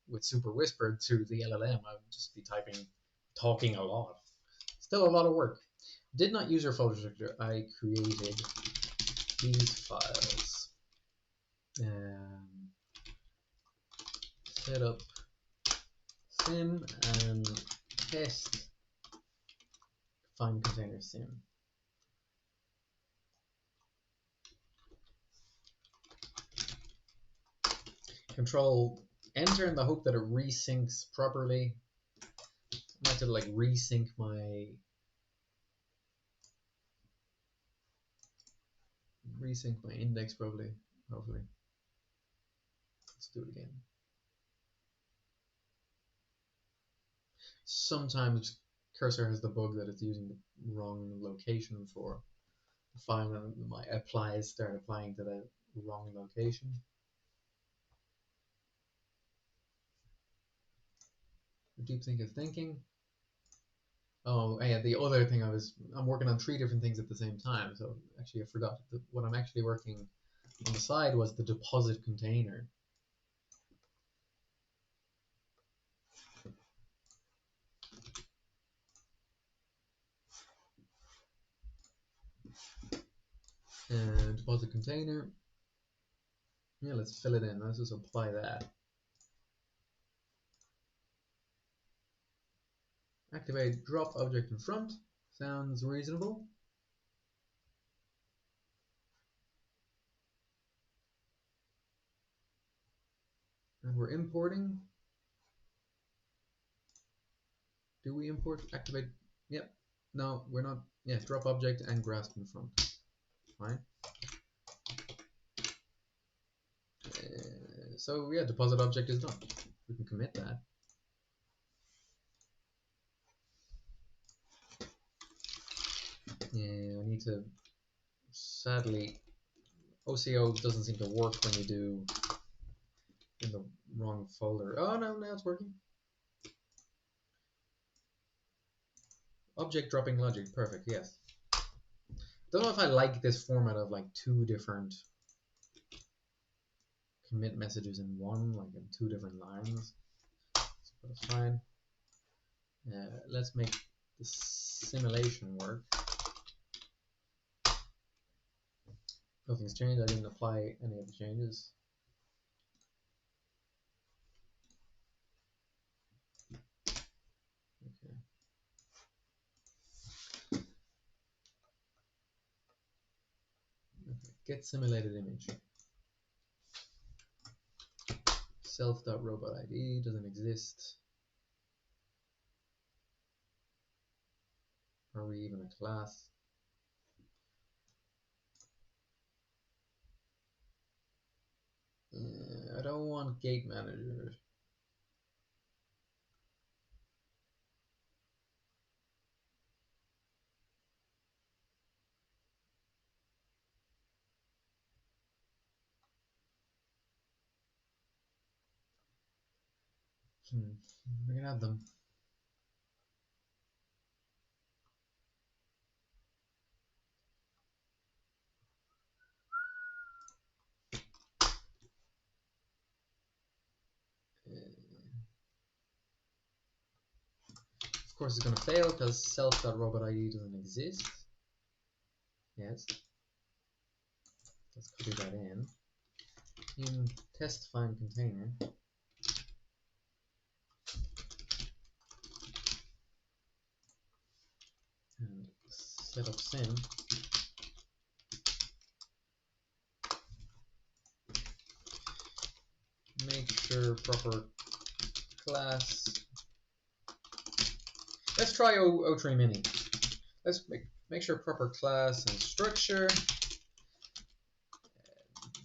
with super whispered to the LLM, I would just be talking a lot. Still a lot of work. Did not use your folder structure. I created these files. Set up sim and test find container sim. Control enter in the hope that it resyncs properly. I might have to like resync my index probably. Hopefully. Let's do it again. Sometimes Cursor has the bug that it's using the wrong location for the file, and my applies start applying to the wrong location. Deep think of thinking. Oh yeah, the other thing I'm working on 3 different things at the same time. So actually I forgot that what I'm actually working on the side was the deposit container. And deposit container. Yeah, let's fill it in. Let's just apply that. Activate drop object in front. Sounds reasonable. And we're importing. Do we import? Activate. Yep. No, we're not. Yeah, drop object and grasp in front. Fine. So yeah, deposit object is done. We can commit that. Yeah, I need to. Sadly, OCO doesn't seem to work when you do in the wrong folder. Oh no, now it's working. Object dropping logic, perfect. Yes. Don't know if I like this format of like 2 different commit messages in one, like in 2 different lines. But it's fine. Let's make the simulation work. Nothing's changed. I didn't apply any of the changes. Okay. Get simulated image. Self.robotID doesn't exist. Are we even a class? I don't want gait manager. We can add them. Of course it's going to fail because self.robotID doesn't exist. Yes. Let's copy that in test find container. And set up sim. structure, proper class. Let's try O3 mini. Let's make sure proper class and structure.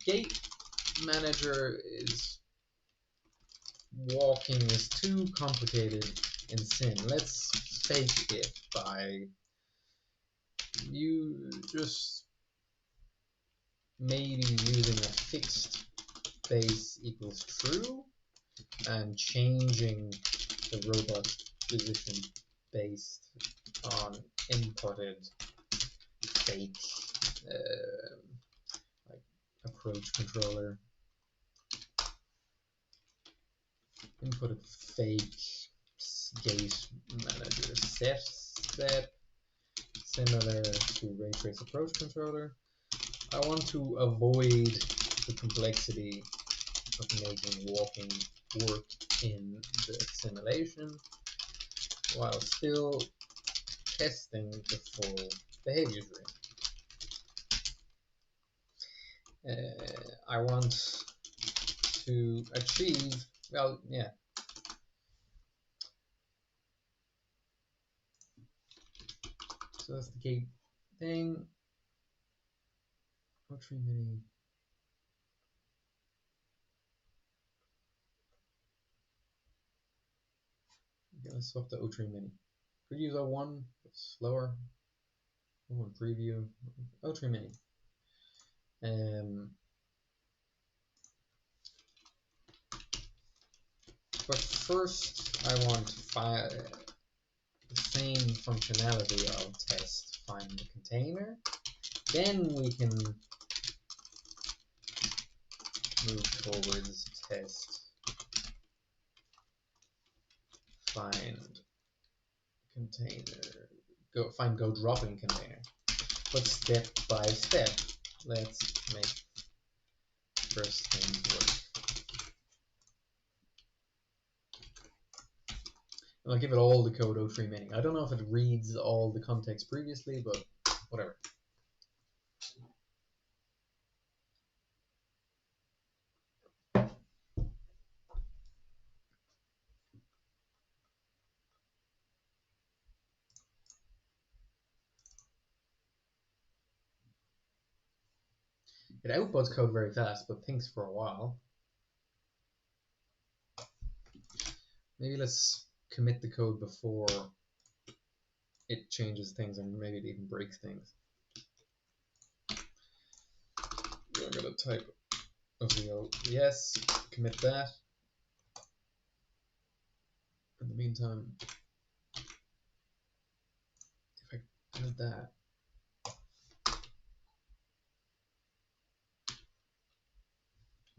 Gait manager is walking is too complicated in sim. Let's fake it by you just maybe using a fixed base equals true and changing the robot position based on inputted fake like approach controller, inputted fake gait manager set step similar to ray trace approach controller. I want to avoid the complexity of making walking work in the simulation while still testing the full behavior tree. I want to achieve, well, yeah. So that's the gate thing. O3 mini. Okay, let's swap the O3 mini. Previews O1, slower. O1 preview. O3 mini. But first, I want the same functionality of test find the container. Then we can move towards test find container. Go dropping container. But step by step, let's make first things work. And I'll give it all the code O3 mini. I don't know if it reads all the context previously, but whatever. It outputs code very fast, but thinks for a while. Maybe let's commit the code before it changes things, and maybe it even breaks things. I'm gonna type yes, commit that. In the meantime, if I add that,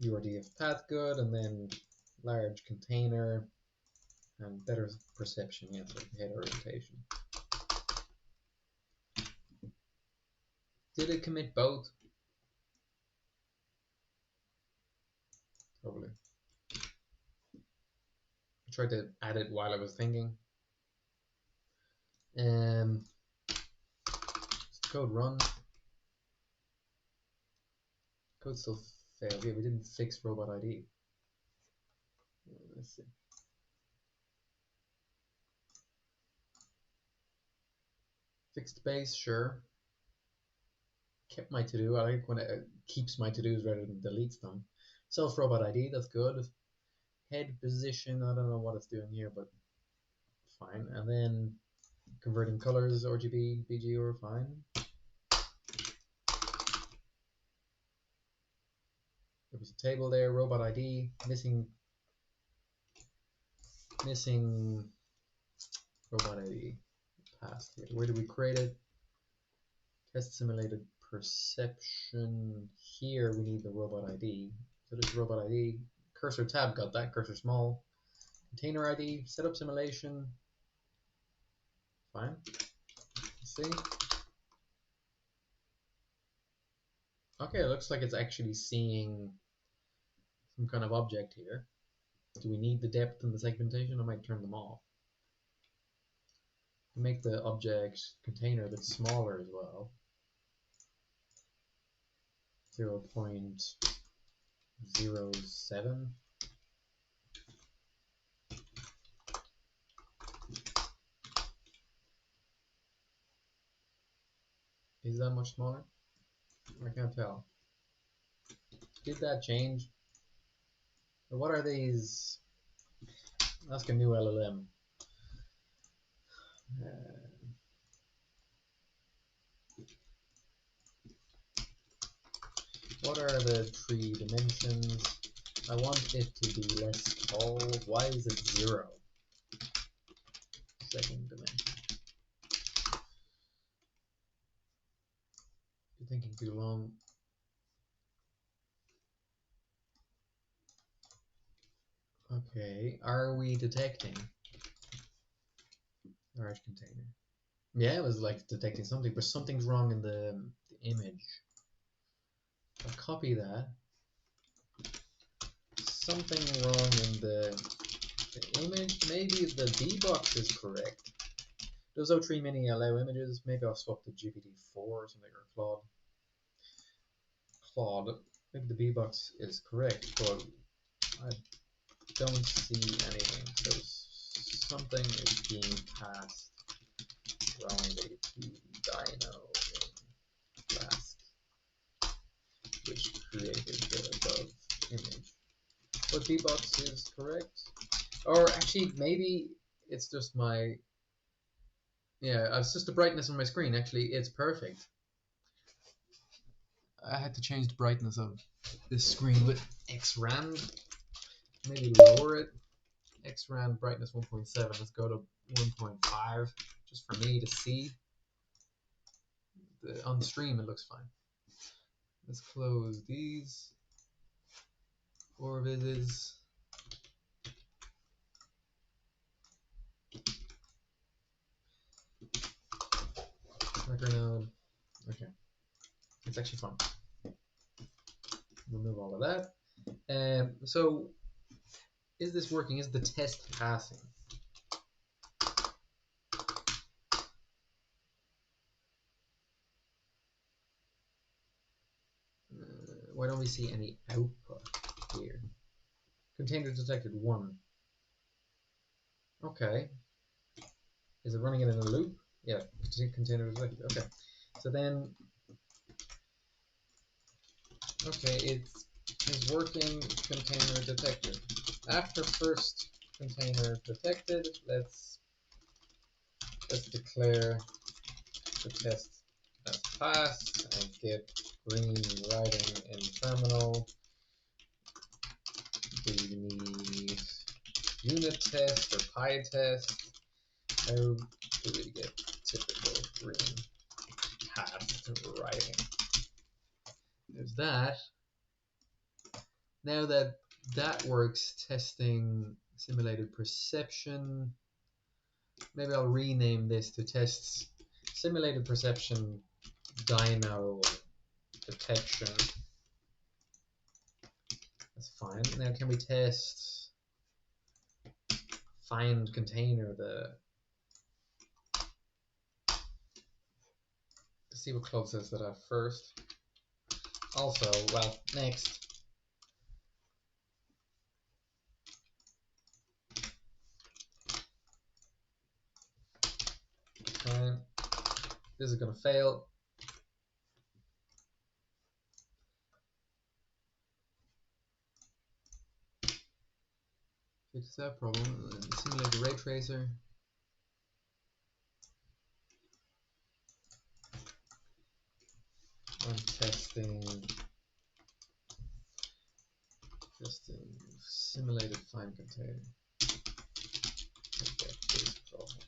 URD of path good, and then large container and better perception, yeah, for head orientation. Did it commit both? Probably. I tried to add it while I was thinking. Code run. Code still failed. Yeah, we didn't fix robot ID. Let's see. Fixed base, sure. Kept my to-do. I like when it keeps my to-dos rather than deletes them. Self robot ID, that's good. Head position, I don't know what it's doing here, but fine. And then converting colors, RGB, BGR, fine. There was a table there, robot ID, missing robot ID passed here. Where did we create it? Test simulated perception. Here we need the robot ID. So this robot ID. Cursor tab got that, cursor small. Container ID, setup simulation. Fine. Let's see. Okay, it looks like it's actually seeing some kind of object here. Do we need the depth and the segmentation? I might turn them off. Make the object container a bit smaller as well. 0.07. Is that much smaller? I can't tell. Did that change? Or what are these? Ask a new LLM. What are the 3 dimensions? I want it to be less tall. Why is it 0? Second dimension. You're thinking too long. Okay, are we detecting large container? Yeah, it was like detecting something, but something's wrong in the image. I'll copy that. Something wrong in the image. Maybe the bbox is correct. Does O3 Mini allow images? Maybe I'll swap to GPT-4 or something, or Claude. Maybe the bbox is correct, but I don't see anything. So something is being passed wrongly to Dino in flask, which created the above image. But bbox is correct. Or actually, maybe it's just my... Yeah, it's just the brightness on my screen. Actually, it's perfect. I had to change the brightness of this screen with XRAND. Maybe lower it. XRAND brightness 1.7. Let's go to 1.5 just for me to see. On the stream, it looks fine. Let's close these 4 vises. Tracker node. Okay, it's actually fun. Remove all of that. So, is this working? Is the test passing? Why don't we see any output here? Container detected 1. Okay. Is it running it in a loop? Yeah, container detected. Okay. So then, okay, it is working. Container detected. After first container detected, let's declare the test as passed and get green writing in terminal. We need unit test or py test. How do we get typical green path writing? There's that. Now that that works, testing simulated perception. Maybe I'll rename this to tests simulated perception dino detection. That's fine. Now can we test find container let's see what Club says to that first. Also, well, next. Fine. This is gonna fail. Fix that problem. Simulate the ray tracer. I'm testing simulated find container. Okay, this problem.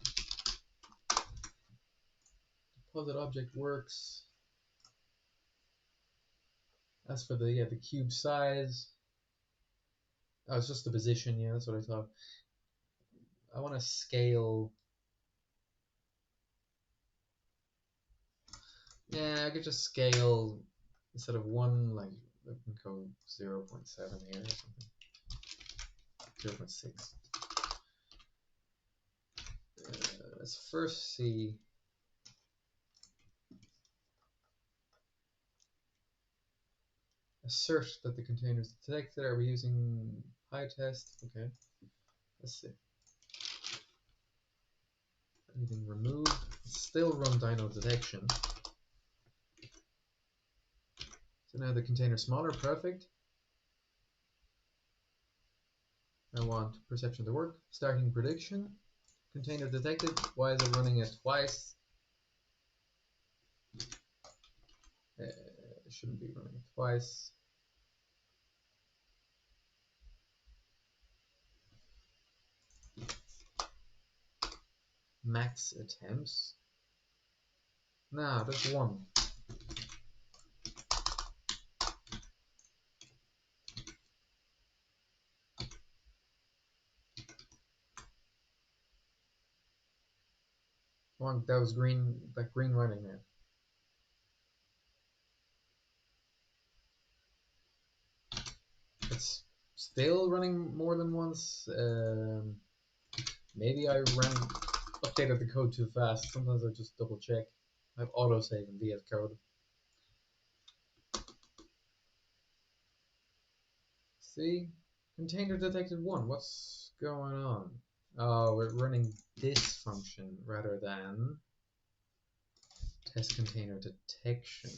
Deposit object works. As for the cube size, oh, it's just the position. Yeah, that's what I thought. I want to scale. Yeah, I could just scale instead of 1, like I can go 0.7 here or something. 0.6. Let's first see. Assert that the container is detected. Are we using PyTest? Okay. Let's see. Anything removed? Still run dino detection. So now the container smaller, perfect. I want perception to work. Starting prediction. Container detected. Why is it running it twice? It shouldn't be running it twice. Max attempts. Nah, that's one. One that was green, that green running there. It's still running more than once. Maybe I updated the code too fast. Sometimes I just double check. I have autosave in VS Code. See, container detected one. What's going on? Oh, we're running this function rather than test container detection.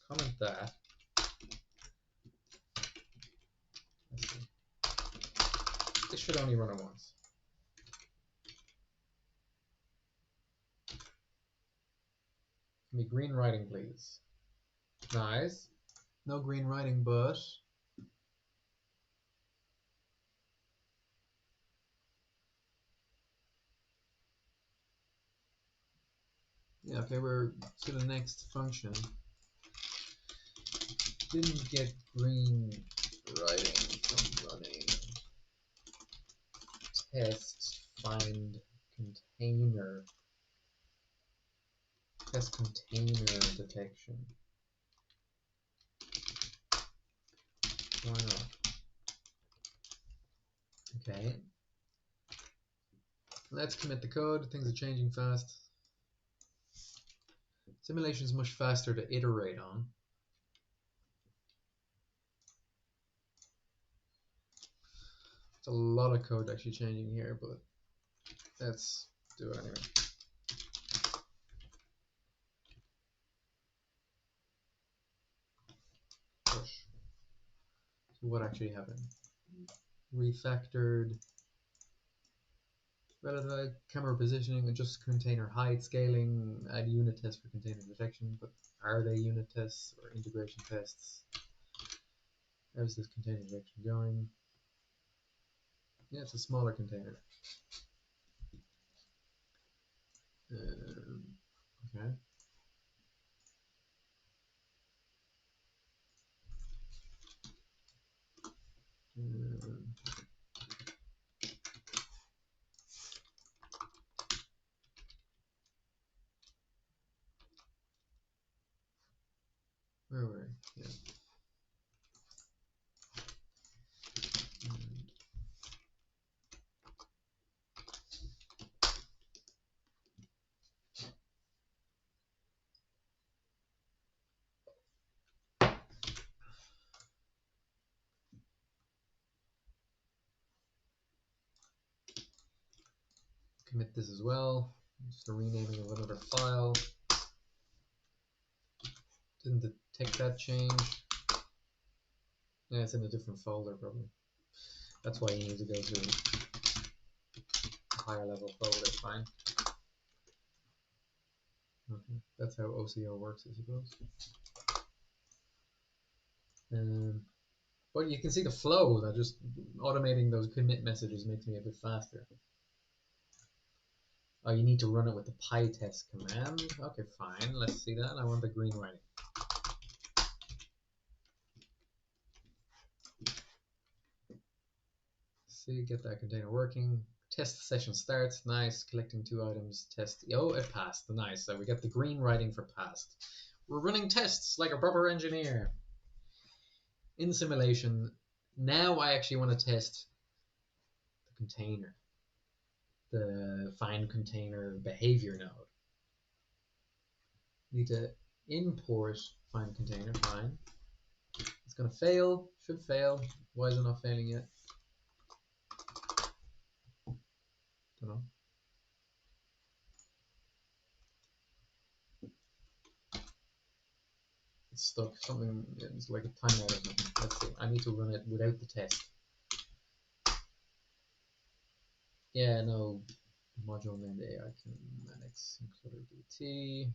Comment that. Let's see. This should only run it once. Give me green writing, please. Nice. No green writing, but yeah, okay, we're to the next function. Didn't get green writing from running test find container. Test container detection. Why not? Okay. Let's commit the code. Things are changing fast. Simulation is much faster to iterate on. It's a lot of code actually changing here, but let's do it anyway. Push. So what actually happened? Refactored. Relative camera positioning, adjust container height, scaling, add unit tests for container detection, but are they unit tests or integration tests? How's this container detection going? Yeah, it's a smaller container. Okay. Where were we? Yeah. Commit this as well. Just a renaming of another file. Didn't detect that change. Yeah, it's in a different folder probably. That's why you need to go to a higher level folder. Fine. Okay, that's how OCO works, I suppose. But you can see the flow that just automating those commit messages makes me a bit faster. Oh, you need to run it with the pytest command. Okay, fine. Let's see that. I want the green writing. See, get that container working. Test session starts. Nice. Collecting 2 items. Test. Oh, it passed. Nice. So we get the green writing for passed. We're running tests like a proper engineer. In simulation, now I actually want to test the container, the find container behavior node. Need to import find container. Fine. It's going to fail. Should fail. Why is it not failing yet? Don't know. It's stuck. Something, it's like a timeout or something. Let's see. I need to run it without the test. Yeah, no. Module named AI kinematics and Clutter BT.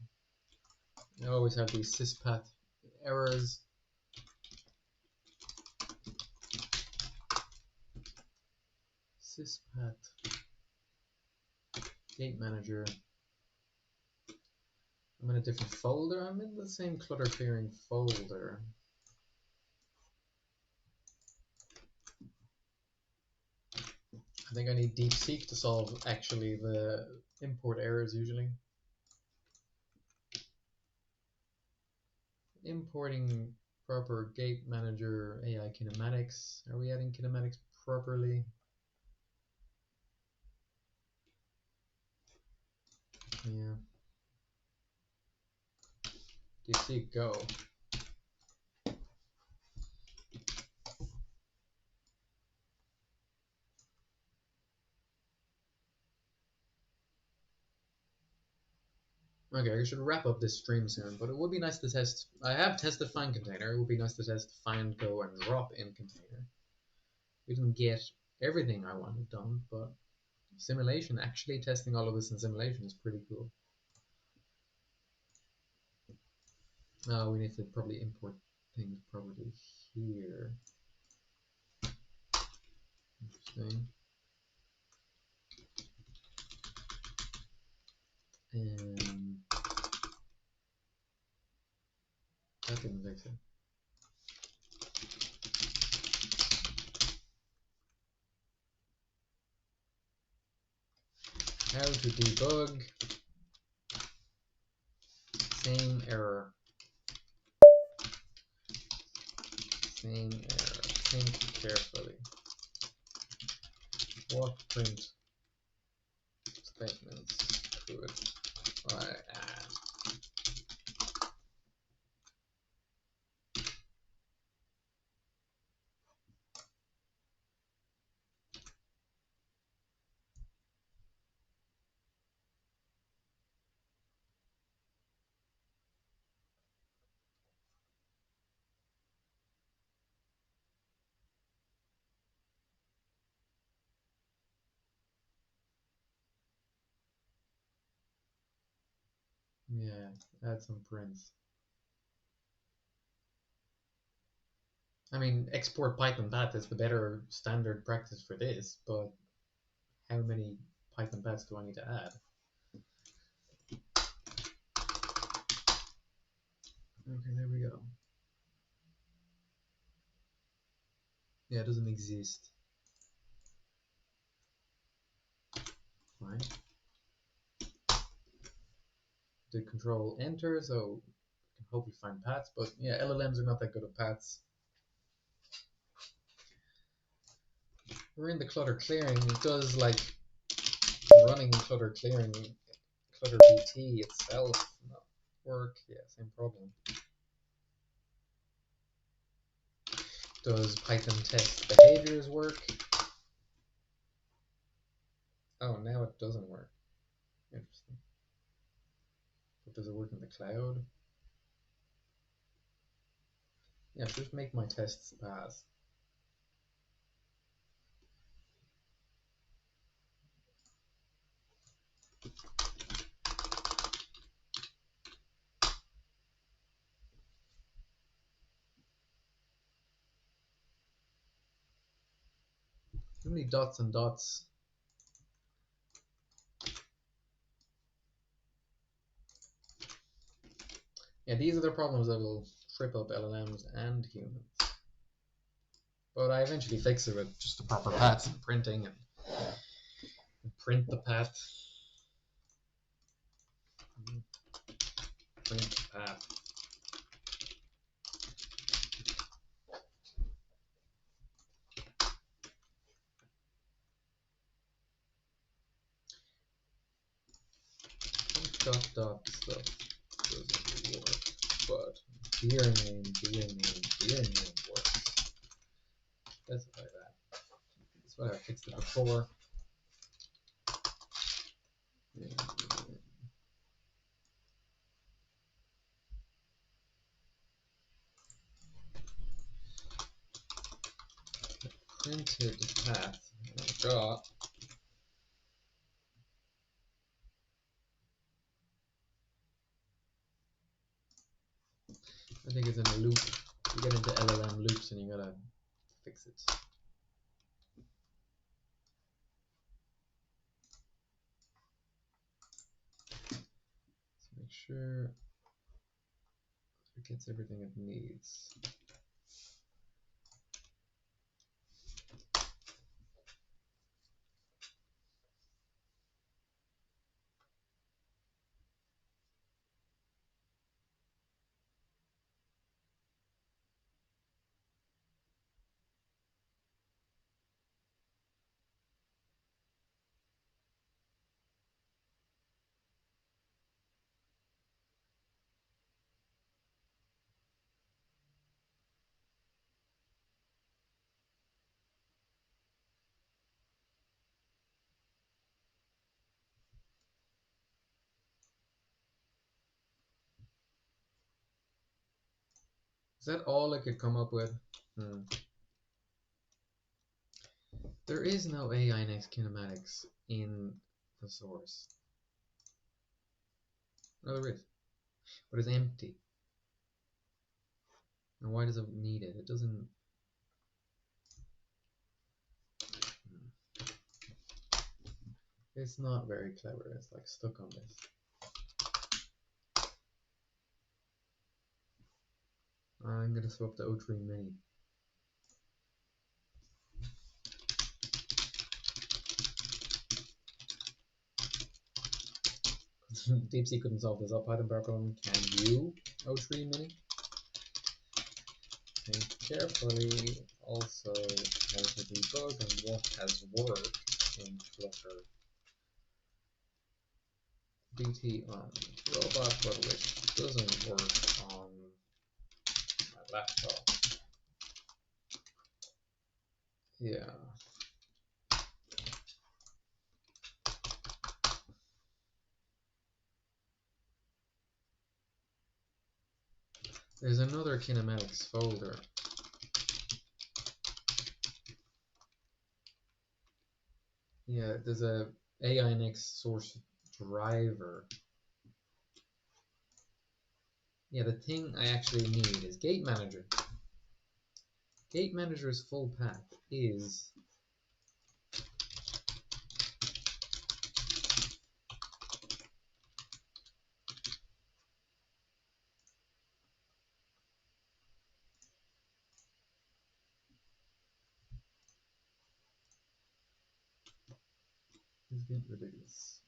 I always have these syspath errors. Syspath gait manager. I'm in a different folder. I'm in the same clutter clearing folder. I think I need DeepSeek to solve actually the import errors usually. Importing proper gait manager AI kinematics. Are we adding kinematics properly? Yeah. DeepSeek go. Okay, I should wrap up this stream soon, but it would be nice to test. I have tested find container. It would be nice to test find, go, and drop in container. We didn't get everything I wanted done, but simulation, actually testing all of this in simulation is pretty cool. We need to probably import things probably here. Interesting. And that didn't fix it. How to debug. Same error. Same error. Think carefully. What print statements could I add? Yeah, add some prints. I mean, export Python path is the better standard practice for this, but how many Python paths do I need to add? Okay, there we go. Yeah, it doesn't exist. Fine. Did control enter, so I can hopefully find paths, but yeah, LLMs are not that good at paths. We're in the clutter clearing. It does like running clutter clearing, clutter BT itself not work. Yeah, same problem. Does Python test behaviors work? Oh, now it doesn't work. Interesting. But does it work in the cloud? Yeah, just make my tests pass. Too many dots and dots. Yeah, these are the problems that will trip up LLMs and humans. But I eventually fix it with just the proper paths and printing and print the path. Print the path. Dot stuff doesn't work, but beer name works. Specify that. That's why I fixed it before. into the path, and I've got I think it's in a loop. You get into LLM loops and you gotta fix it. Let's make sure it gets everything it needs. Is that all I could come up with? There is no AI next kinematics in the source. No, there is. But it's empty. And why does it need it? It doesn't. It's not very clever. It's like stuck on this. I'm gonna swap the O3 Mini. DeepSeek couldn't solve this up Python problem. Can you, O3 Mini? Think carefully also how to debug and what has worked in Clutter. BT on robot, but which doesn't work on my laptop. Yeah. There's another kinematics folder. Yeah, there's a AINX source driver. Yeah, the thing I actually need is gait manager. Gait manager's full path is getting ridiculous.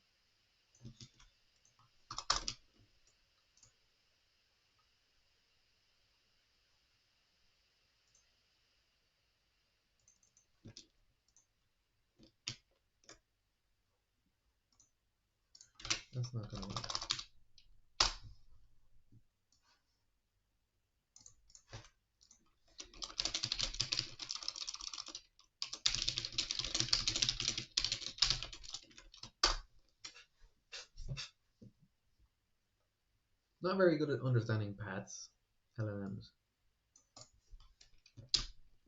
That's not gonna work. Not very good at understanding paths, LLMs.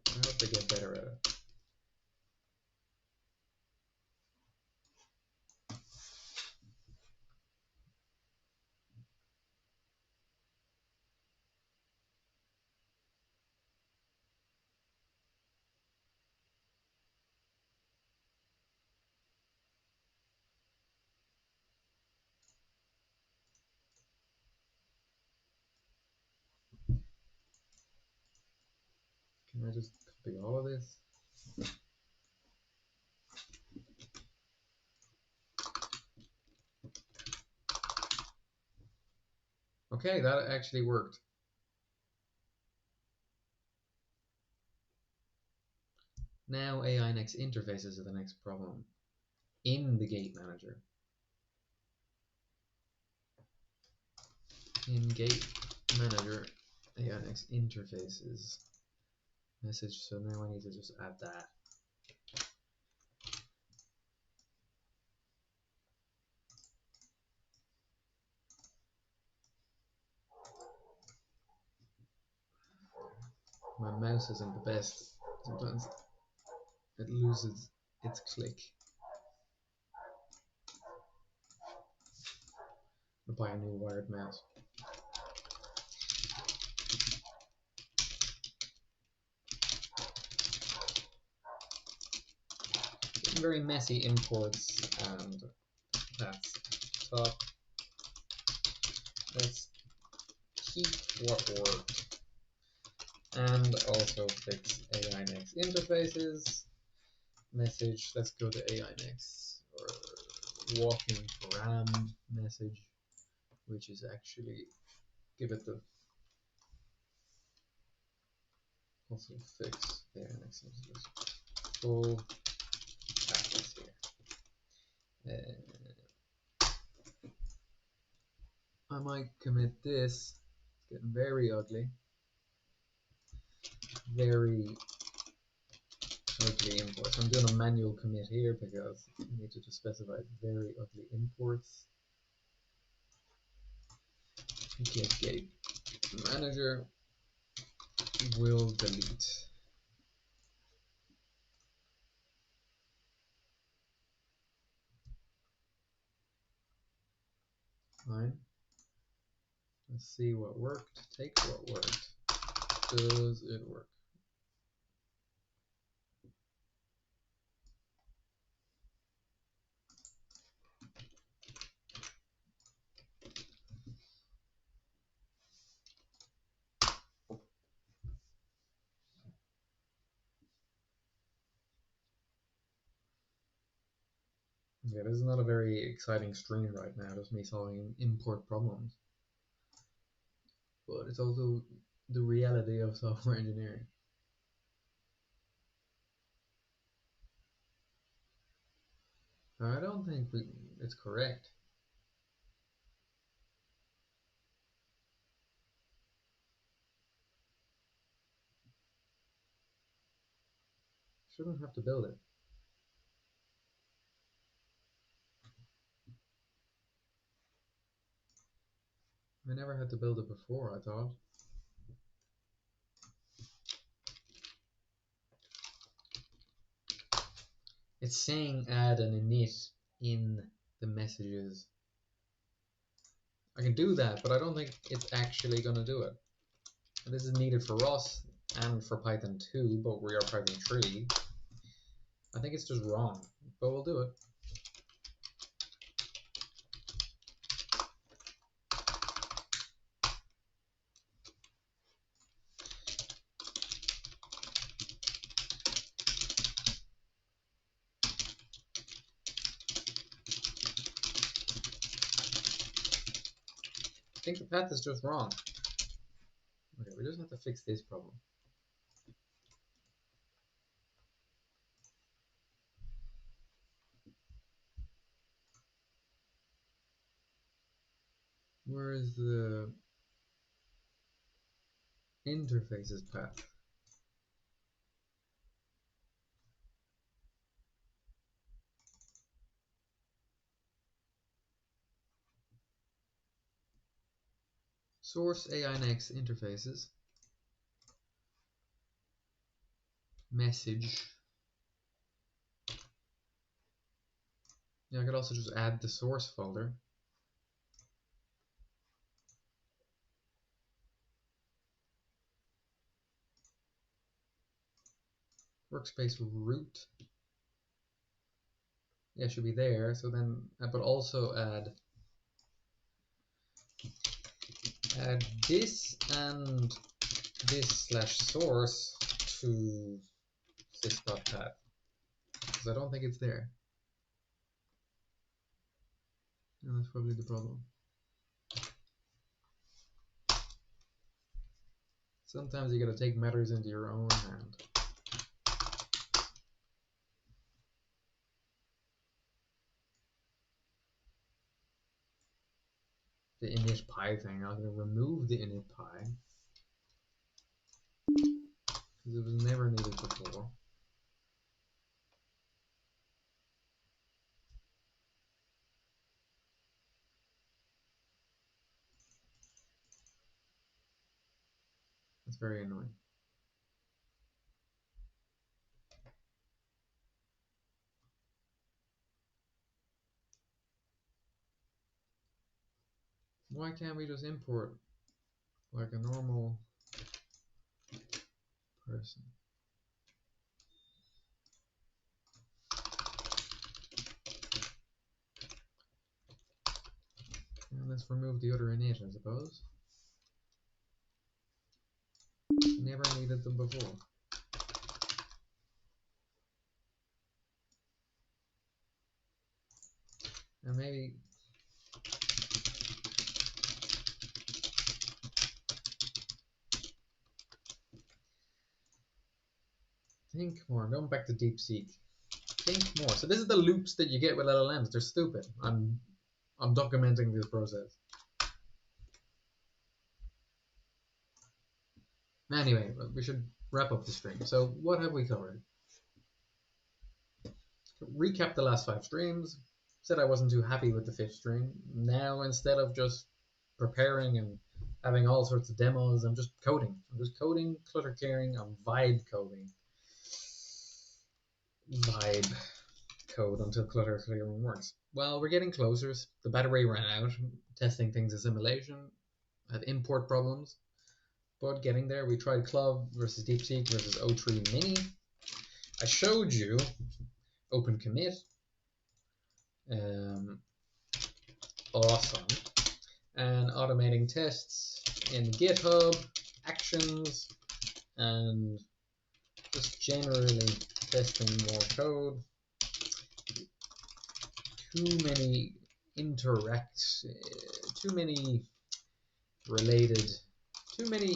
I hope they get better at it. Can I just copy all of this? Okay, that actually worked. Now AINX interfaces are the next problem in the gait manager. In gait manager, AINX interfaces message. So now I need to just add that. My mouse isn't the best sometimes. it loses its click. I'll buy a new wired mouse. Very messy imports, and that's top. Let's keep what worked and also fix AI next interfaces. Message, let's go to AI next, or walking param message, which is actually, give it the, also fix AI next messages. Full access here. I might commit this. It's getting very ugly. Very ugly imports. I'm doing a manual commit here because I needed to specify very ugly imports. Get gait manager will delete. Fine. Let's see what worked. Take what worked. Does it work? Yeah, this is not a very exciting screen right now, just me solving import problems. But it's also the reality of software engineering. I don't think it's correct. Shouldn't have to build it. I never had to build it before, I thought. It's saying add an init in the messages. I can do that, but I don't think it's actually going to do it. And this is needed for Rust and for Python 2, but we are Python 3. I think it's just wrong, but we'll do it. I think the path is just wrong. Okay, we just have to fix this problem. Where is the interfaces path? Source AI next interfaces. Message. Yeah, I could also just add the source folder. Workspace root. Yeah, it should be there. So then, but also add this and this slash source to sys.path, because I don't think it's there. And that's probably the problem. Sometimes you gotta take matters into your own hand. The init py thing, I'm gonna remove the init py because it was never needed before. That's very annoying. Why can't we just import like a normal person? And let's remove the other init, I suppose. Never needed them before. And maybe think more. I'm going back to DeepSeek. Think more. So this is the loops that you get with LLMs. They're stupid. I'm documenting this process. Anyway, we should wrap up the stream. So what have we covered? Recap the last 5 streams. Said I wasn't too happy with the 5th stream. Now instead of just preparing and having all sorts of demos, I'm just coding. I'm just coding, clutter clearing, I'm vibe coding. Vibe code until clutter clearing works. Well, we're getting closer. The battery ran out. Testing things in simulation. Had import problems. But getting there. We tried Club versus DeepSeek versus O3 Mini. I showed you open commit. Awesome. And automating tests in GitHub, actions, and just generally testing more code. Too many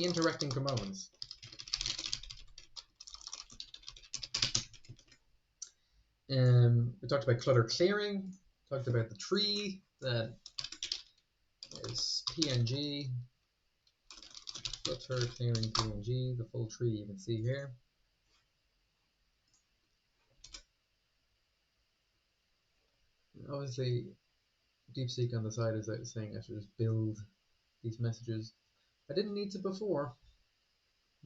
interacting components. We talked about clutter clearing, talked about the tree that is PNG, clutter clearing PNG, the full tree you can see here. Obviously, DeepSeek on the side is saying I should just build these messages. I didn't need to before.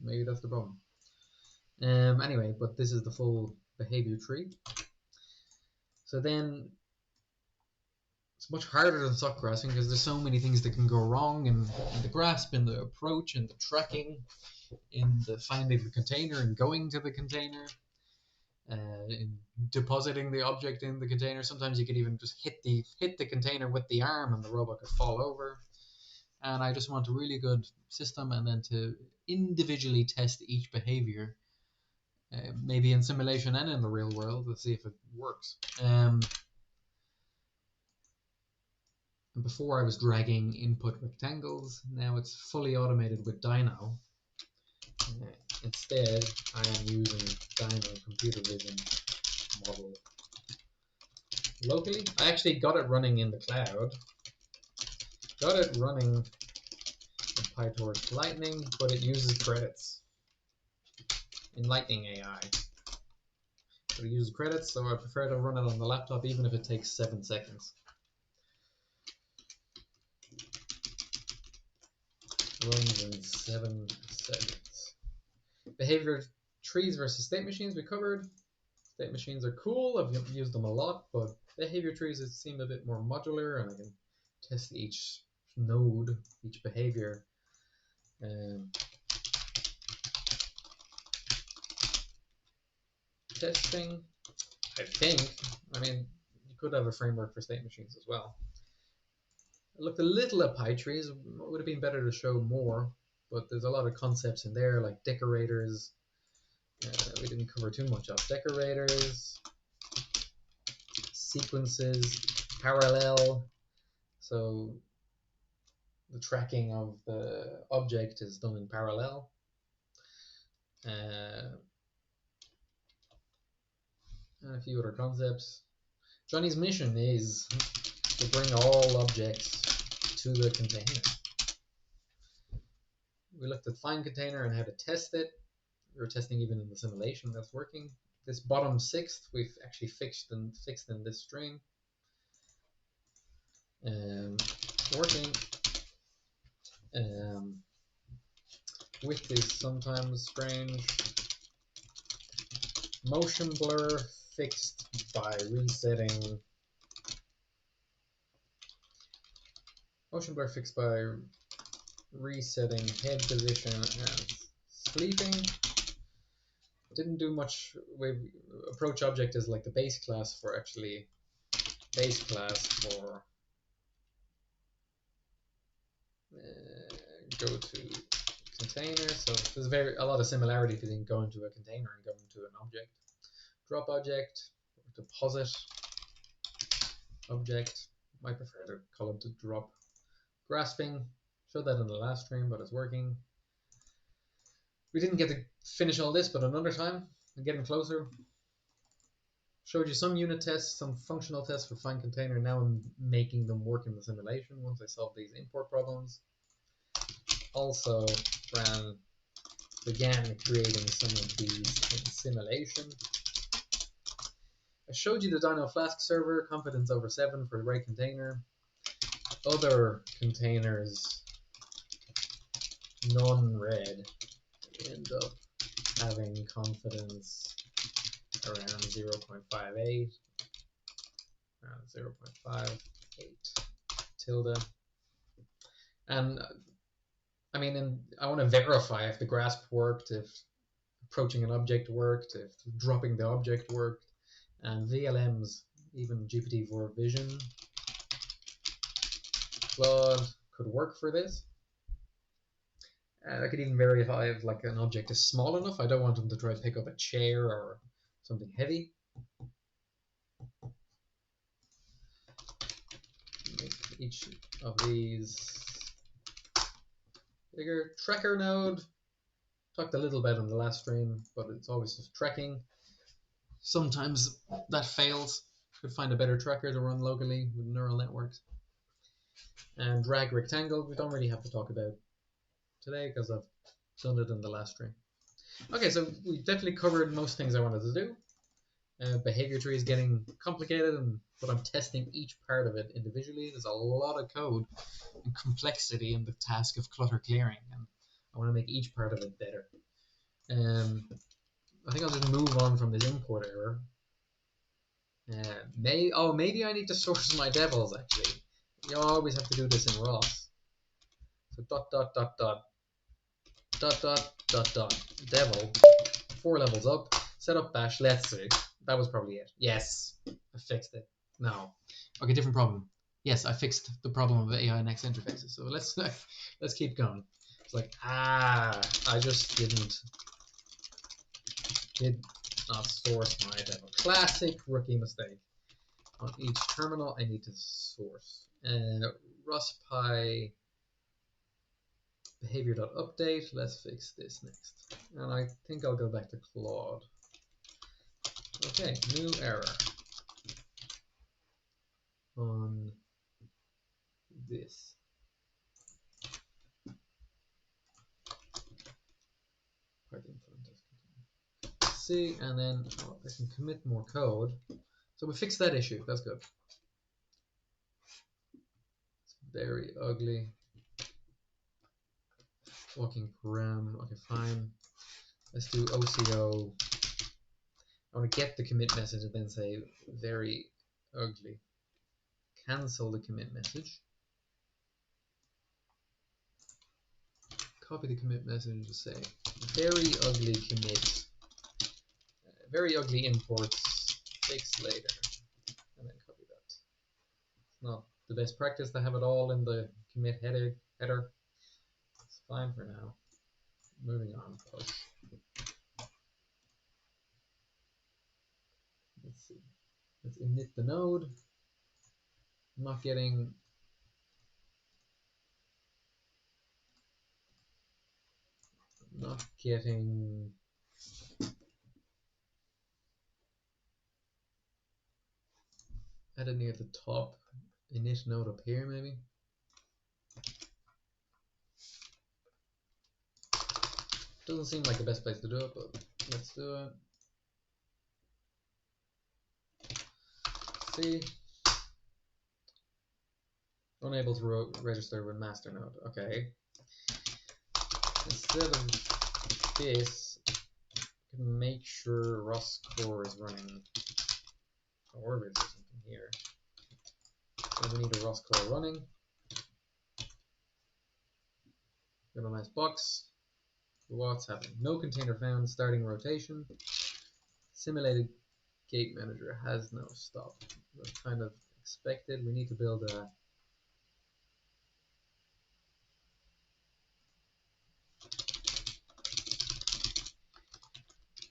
Maybe that's the problem. Anyway, but this is the full behavior tree. So then it's much harder than sock grasping because there's so many things that can go wrong in the grasp, in the approach, in the tracking, in the finding the container and going to the container, in depositing the object in the container. Sometimes you could even just hit the container with the arm and the robot could fall over. And I just want a really good system and then to individually test each behavior, maybe in simulation and in the real world, to see if it works. And before I was dragging input rectangles, now it's fully automated with Dino. Instead, I am using Dino computer vision model locally. I actually got it running in the cloud. Got it running in PyTorch Lightning, but it uses credits in Lightning AI. But it uses credits, so I prefer to run it on the laptop, even if it takes 7 seconds. Runs in 7 seconds. Behavior trees versus state machines we covered. State machines are cool, I've used them a lot, but behavior trees seem a bit more modular and I can test each node, each behavior. Testing, I think, I mean, you could have a framework for state machines as well. I looked a little at PyTrees, it would have been better to show more, but there's a lot of concepts in there like decorators. We didn't cover too much of decorators, sequences, parallel. So the tracking of the object is done in parallel. And a few other concepts. Johnny's mission is to bring all objects to the container. We looked at find container and how to test it. We were testing even in the simulation that's working. This bottom 6th we've actually fixed in this stream. Working. Width is sometimes strange. Motion blur fixed by resetting. Motion blur fixed by resetting head position and sleeping. Didn't do much. Approach object is like the base class for actually base class for go to container. So there's a lot of similarity between going to a container and going to an object. Drop object, deposit object. Might prefer to call it to drop. Grasping, showed that in the last stream, but it's working. We didn't get to finish all this, but another time, I'm getting closer. Showed you some unit tests, some functional tests for find container. Now I'm making them work in the simulation once I solve these import problems. Also began creating some of these in simulation. I showed you the Dino Flask server, confidence over 7 for the right container. Other containers, non-red, end up having confidence around 0.58, around 0.58 tilde. And I mean, I want to verify if the grasp worked, if approaching an object worked, if dropping the object worked, and VLMs, even GPT-4 Vision, Claude could work for this. And I could even verify if like an object is small enough. I don't want them to try to pick up a chair or something heavy. Make each of these bigger. Tracker node. Talked a little bit on the last stream, but it's always just tracking. Sometimes that fails. Could find a better tracker to run locally with neural networks. And drag rectangle, we don't really have to talk about today because I've done it in the last stream. Okay, so we definitely covered most things I wanted to do. Behavior tree is getting complicated, but I'm testing each part of it individually. There's a lot of code and complexity in the task of clutter clearing, and I want to make each part of it better. I think I'll just move on from this import error. Maybe I need to source my devels actually. You always have to do this in ROS. So devil, 4 levels up, set up bash, let's see. That was probably it. Yes, I fixed it. No. Okay, different problem. Yes, I fixed the problem of AI next interfaces. So let's keep going. It's like, I just did not source my devil. Classic rookie mistake. On each terminal, I need to source. ROS-py behavior.update. Let's fix this next. And I think I'll go back to Claude. Okay, new error on this. See, and then I can commit more code. So we fixed that issue. That's good. It's very ugly. Walking param. Okay, fine. Let's do OCO. I want to get the commit message and then say very ugly. Cancel the commit message. Copy the commit message and say very ugly commit. Very ugly imports. Fix later. And then copy that. It's not the best practice to have it all in the commit header. It's fine for now. Moving on. Push. Let's see. Let's init the node. I'm not getting added near the top init node up here maybe. Doesn't seem like the best place to do it, but let's do it. See, unable to register with master node. Okay. Instead of this, I can make sure ROS core is running orbits or something here. So we need a ROS core running. Got a nice box. What's happening? No container found. Starting rotation. Simulated gate manager has no stop. That's kind of expected. We need to build a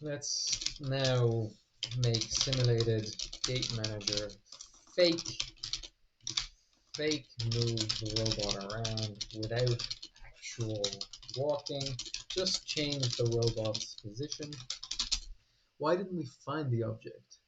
let's now make simulated gate manager fake move the robot around without actual walking. Just change the robot's position. Why didn't we find the object?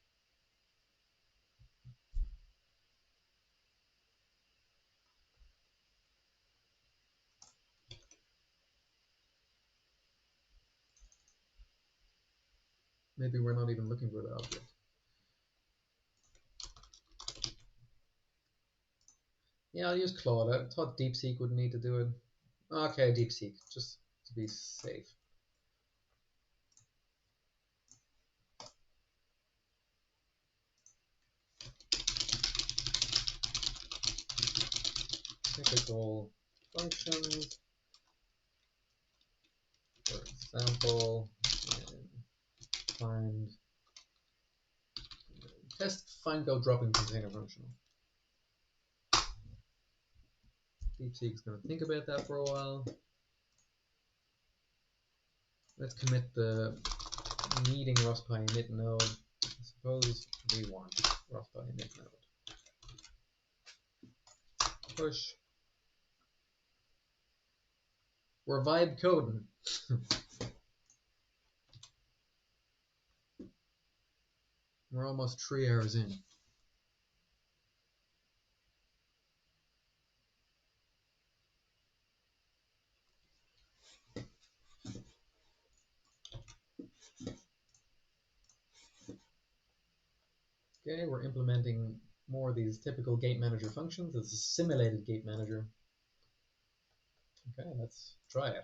Maybe we're not even looking for the object. Yeah, I'll use Claude. I thought DeepSeek would need to do it. Okay, DeepSeek, just to be safe. Typical functions, for example, find test find go dropping container functional. DeepSeek's going to think about that for a while. Let's commit the needing RustPy init node. I suppose we want RustPy init node. Push. We're vibe coding. We're almost 3 hours in. Okay, we're implementing more of these typical gate manager functions. It's a simulated gate manager. Okay, let's try it.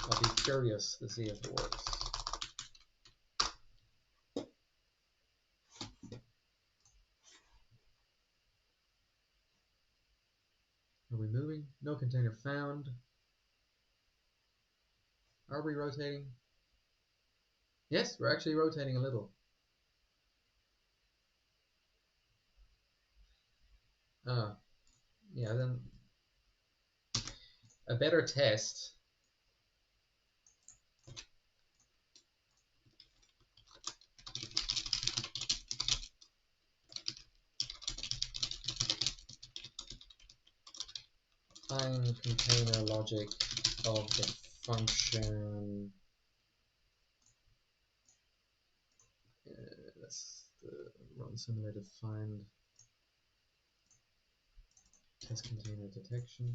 I'll be curious to see if it works. Are we moving? No container found. Are we rotating? Yes, we're actually rotating a little. Yeah, then a better test. Find container logic of the function. That's the run simulated find test container detection.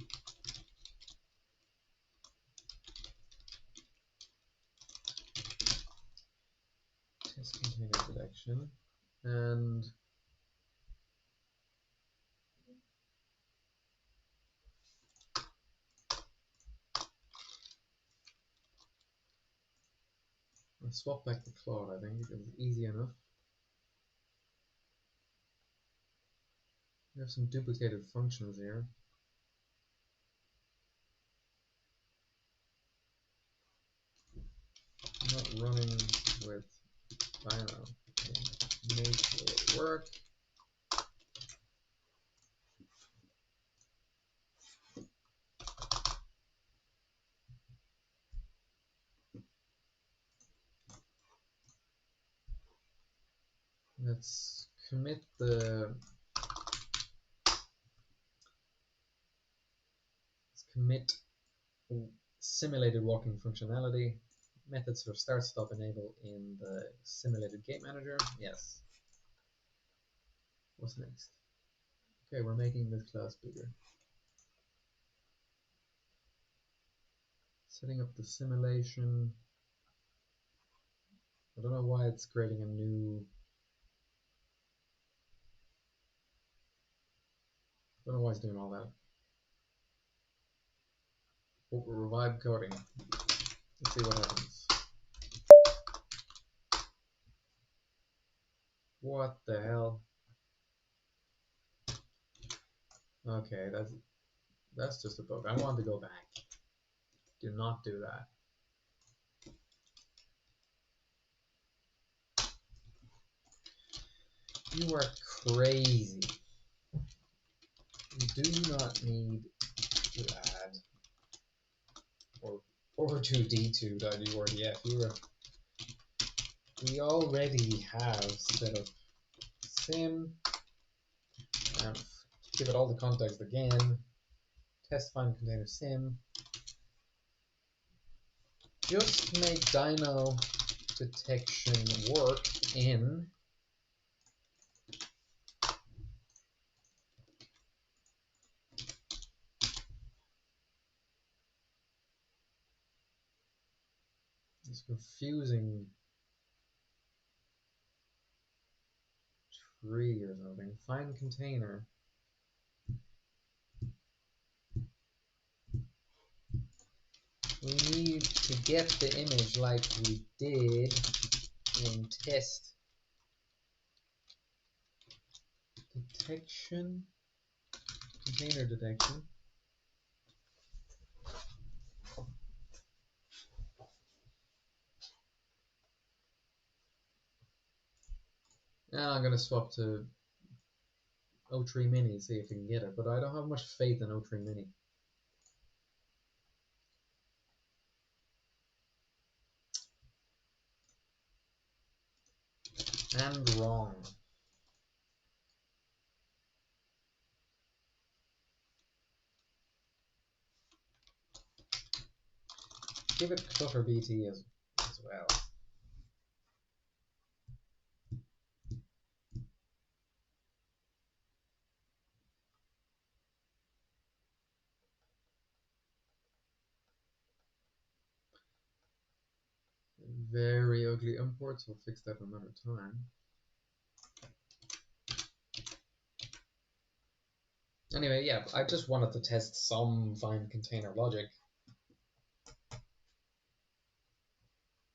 Test container detection and I'll swap back to Claude, I think, because it's easy enough. We have some duplicated functions here. I'm not running with Dino. Make it work. Let's commit the simulated walking functionality. Methods for start, stop, enable in the simulated gate manager. Yes. What's next? Okay, we're making this class bigger. Setting up the simulation. I don't know why it's creating a new. I don't know why it's doing all that. But we're revive coding. Let's see what happens. What the hell? Okay, that's That's just a bug. I want to go back. Do not do that. You are crazy. You do not need to add or to d2.urdf. We already have set up sim and give it all the context again. Test find container sim. Just make dyno detection work in this confusing tree or something. Find container. We need to get the image like we did in test detection, container detection. And I'm going to swap to O3 Mini and see if we can get it, but I don't have much faith in O3 Mini. And wrong. Give it Clutter BT as well. Very ugly imports, we'll fix that another time. Anyway, yeah, I just wanted to test some find container logic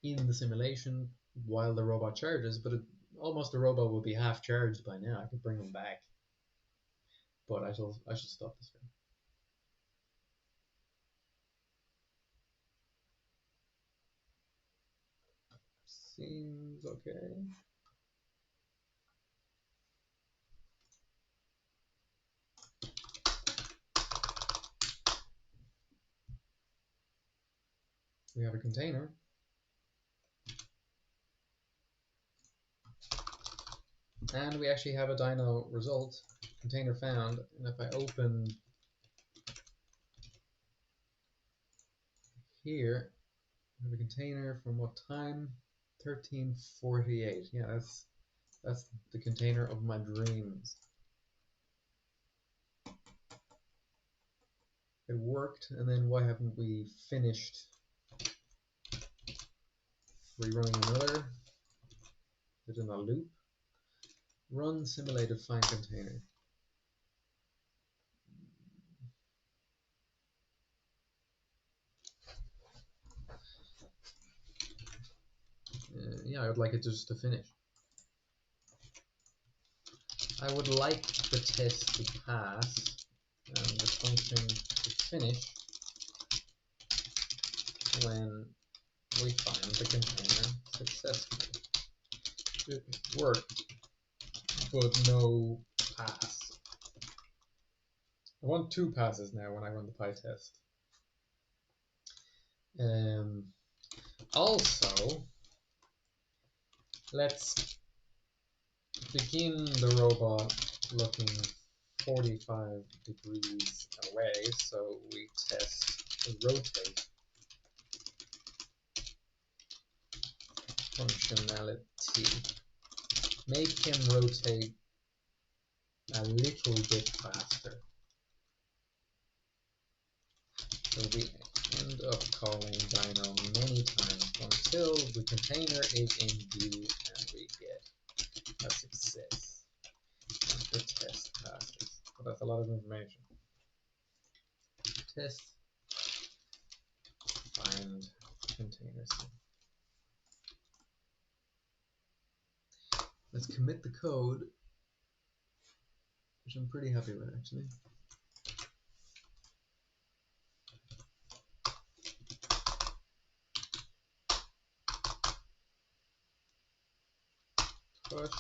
in the simulation while the robot charges, but almost the robot will be half charged by now. I could bring him back, but I should stop this video. Seems okay. We have a container. And we actually have a dyno result, container found, and if I open here, we have a container from what time? 1348. Yeah, that's the container of my dreams. It worked, and then why haven't we finished rerunning another? Put in a loop. Run simulated find container. Yeah, I would like it just to finish. I would like the test to pass and the function to finish when we find the container successfully. It worked, but no pass. I want 2 passes now when I run the PyTest. Also, let's begin the robot looking 45 degrees away, so we test the rotate functionality. Make him rotate a little bit faster. So we end up calling dyno many times until the container is in view and we get a success. And the test passes. But that's a lot of information. Test find containers. Let's commit the code, which I'm pretty happy with actually. push.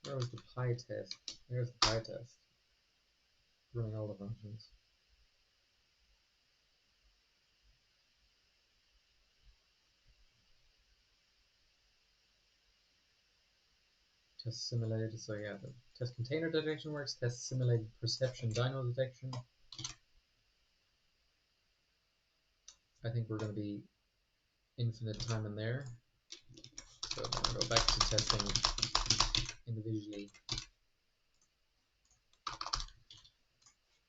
Where was the py test? There's the py test. Running all the functions. Test simulated, so yeah, the test container detection works, test simulated perception dyno detection. I think we're going to be infinite time in there. So I'm going to go back to testing individually.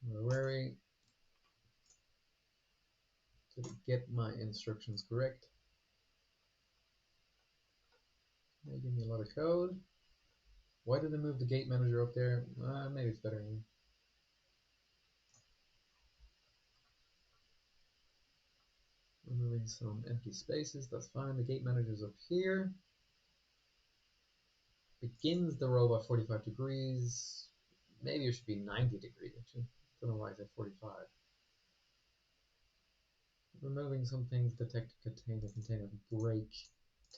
Where are we? To get my instructions correct. They give me a lot of code. Why did they move the gate manager up there? Maybe it's better. Removing some empty spaces, that's fine. The gate manager's up here. Begins the row by 45 degrees. Maybe it should be 90 degrees actually. Don't know why I said 45. Removing some things, detect container break,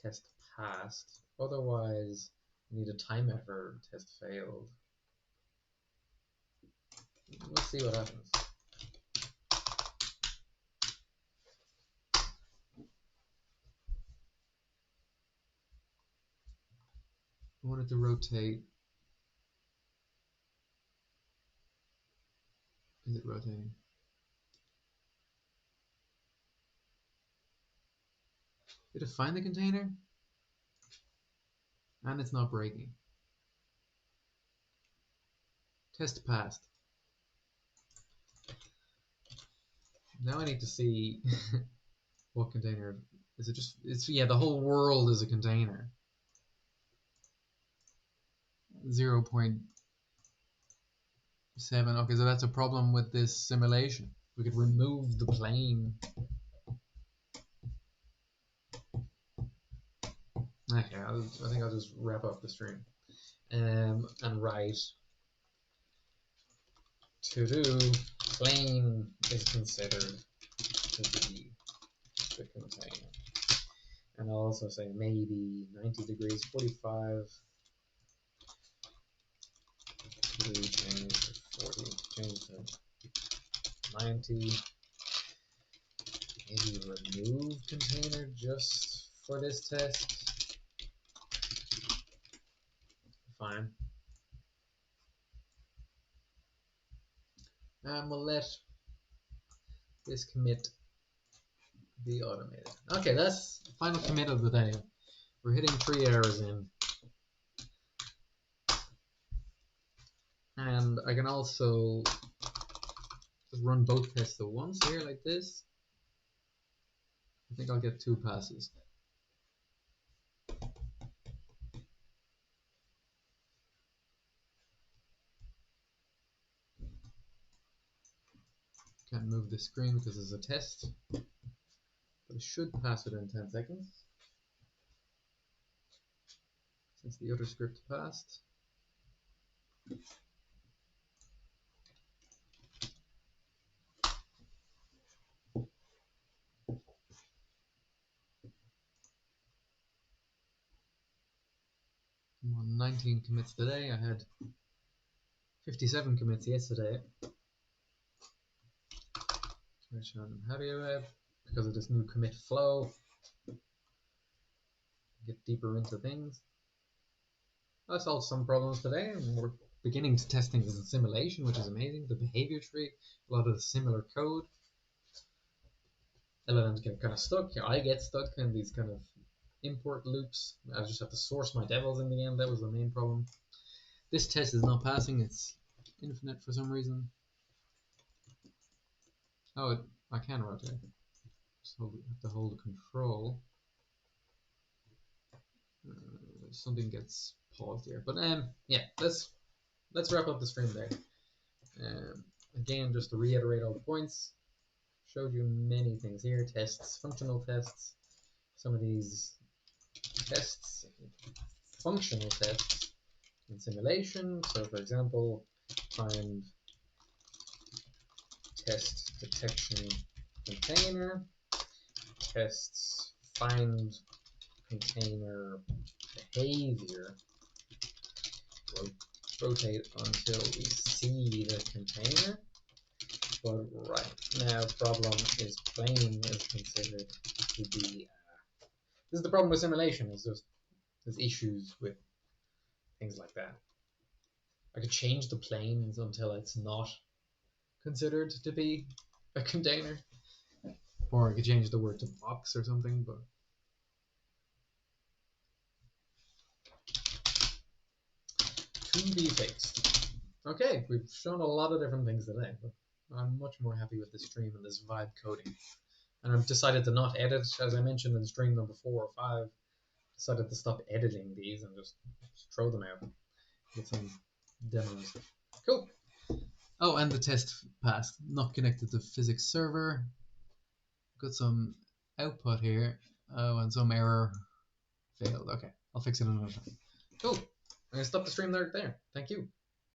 test passed. Otherwise, we need a time effort, test failed. We'll see what happens. I wanted to rotate. Is it rotating? Did it find the container? And it's not breaking. Test passed. Now I need to see what container. Is it just, it's, yeah, the whole world is a container. 0.7. Okay, so that's a problem with this simulation. We could remove the plane. Okay, I think I'll just wrap up the stream and write to do plane is considered to be the container. And I'll also say maybe 90 degrees, 45 degrees, change to 40, change to 90. Maybe remove container just for this test. Fine. And we'll let this commit be automated. Okay, that's the final commit of the day. We're hitting 3 errors in. And I can also just run both tests at once here like this. I think I'll get 2 passes. Can't move the screen because it's a test. But it should pass within 10 seconds. Since the other script passed. I'm on 19 commits today. I had 57 commits yesterday. Which I'm happy about because of this new commit flow. Get deeper into things. I solved some problems today, and we're beginning to test things in simulation, which is amazing. The behavior tree, a lot of the similar code. LLMs get kind of stuck. I get stuck in these kind of import loops. I just have to source my devils in the end. That was the main problem. This test is not passing. It's infinite for some reason. Oh, I can rotate. So we have to hold the control. Something gets paused here, but yeah, let's wrap up the stream there. Again, just to reiterate all the points, showed you many things here: tests, functional tests. Some of these tests, functional tests in simulation. So, for example, find test detection container, tests find container behavior rotate until we see the container. But right now, problem is plane is considered to be. This is the problem with simulation. Is just there's issues with things like that. I could change the planes until it's not considered to be a container, or I could change the word to box or something. But to be fixed. Okay, we've shown a lot of different things today, but I'm much more happy with this stream and this vibe coding. And I've decided to not edit, as I mentioned in stream number 4 or 5. Decided to stop editing these and just throw them out with some demos. Cool. Oh, and the test passed. Not connected to physics server. Got some output here. Oh, and some error failed. Okay, I'll fix it another time. Cool. I'm gonna stop the stream there. Thank you.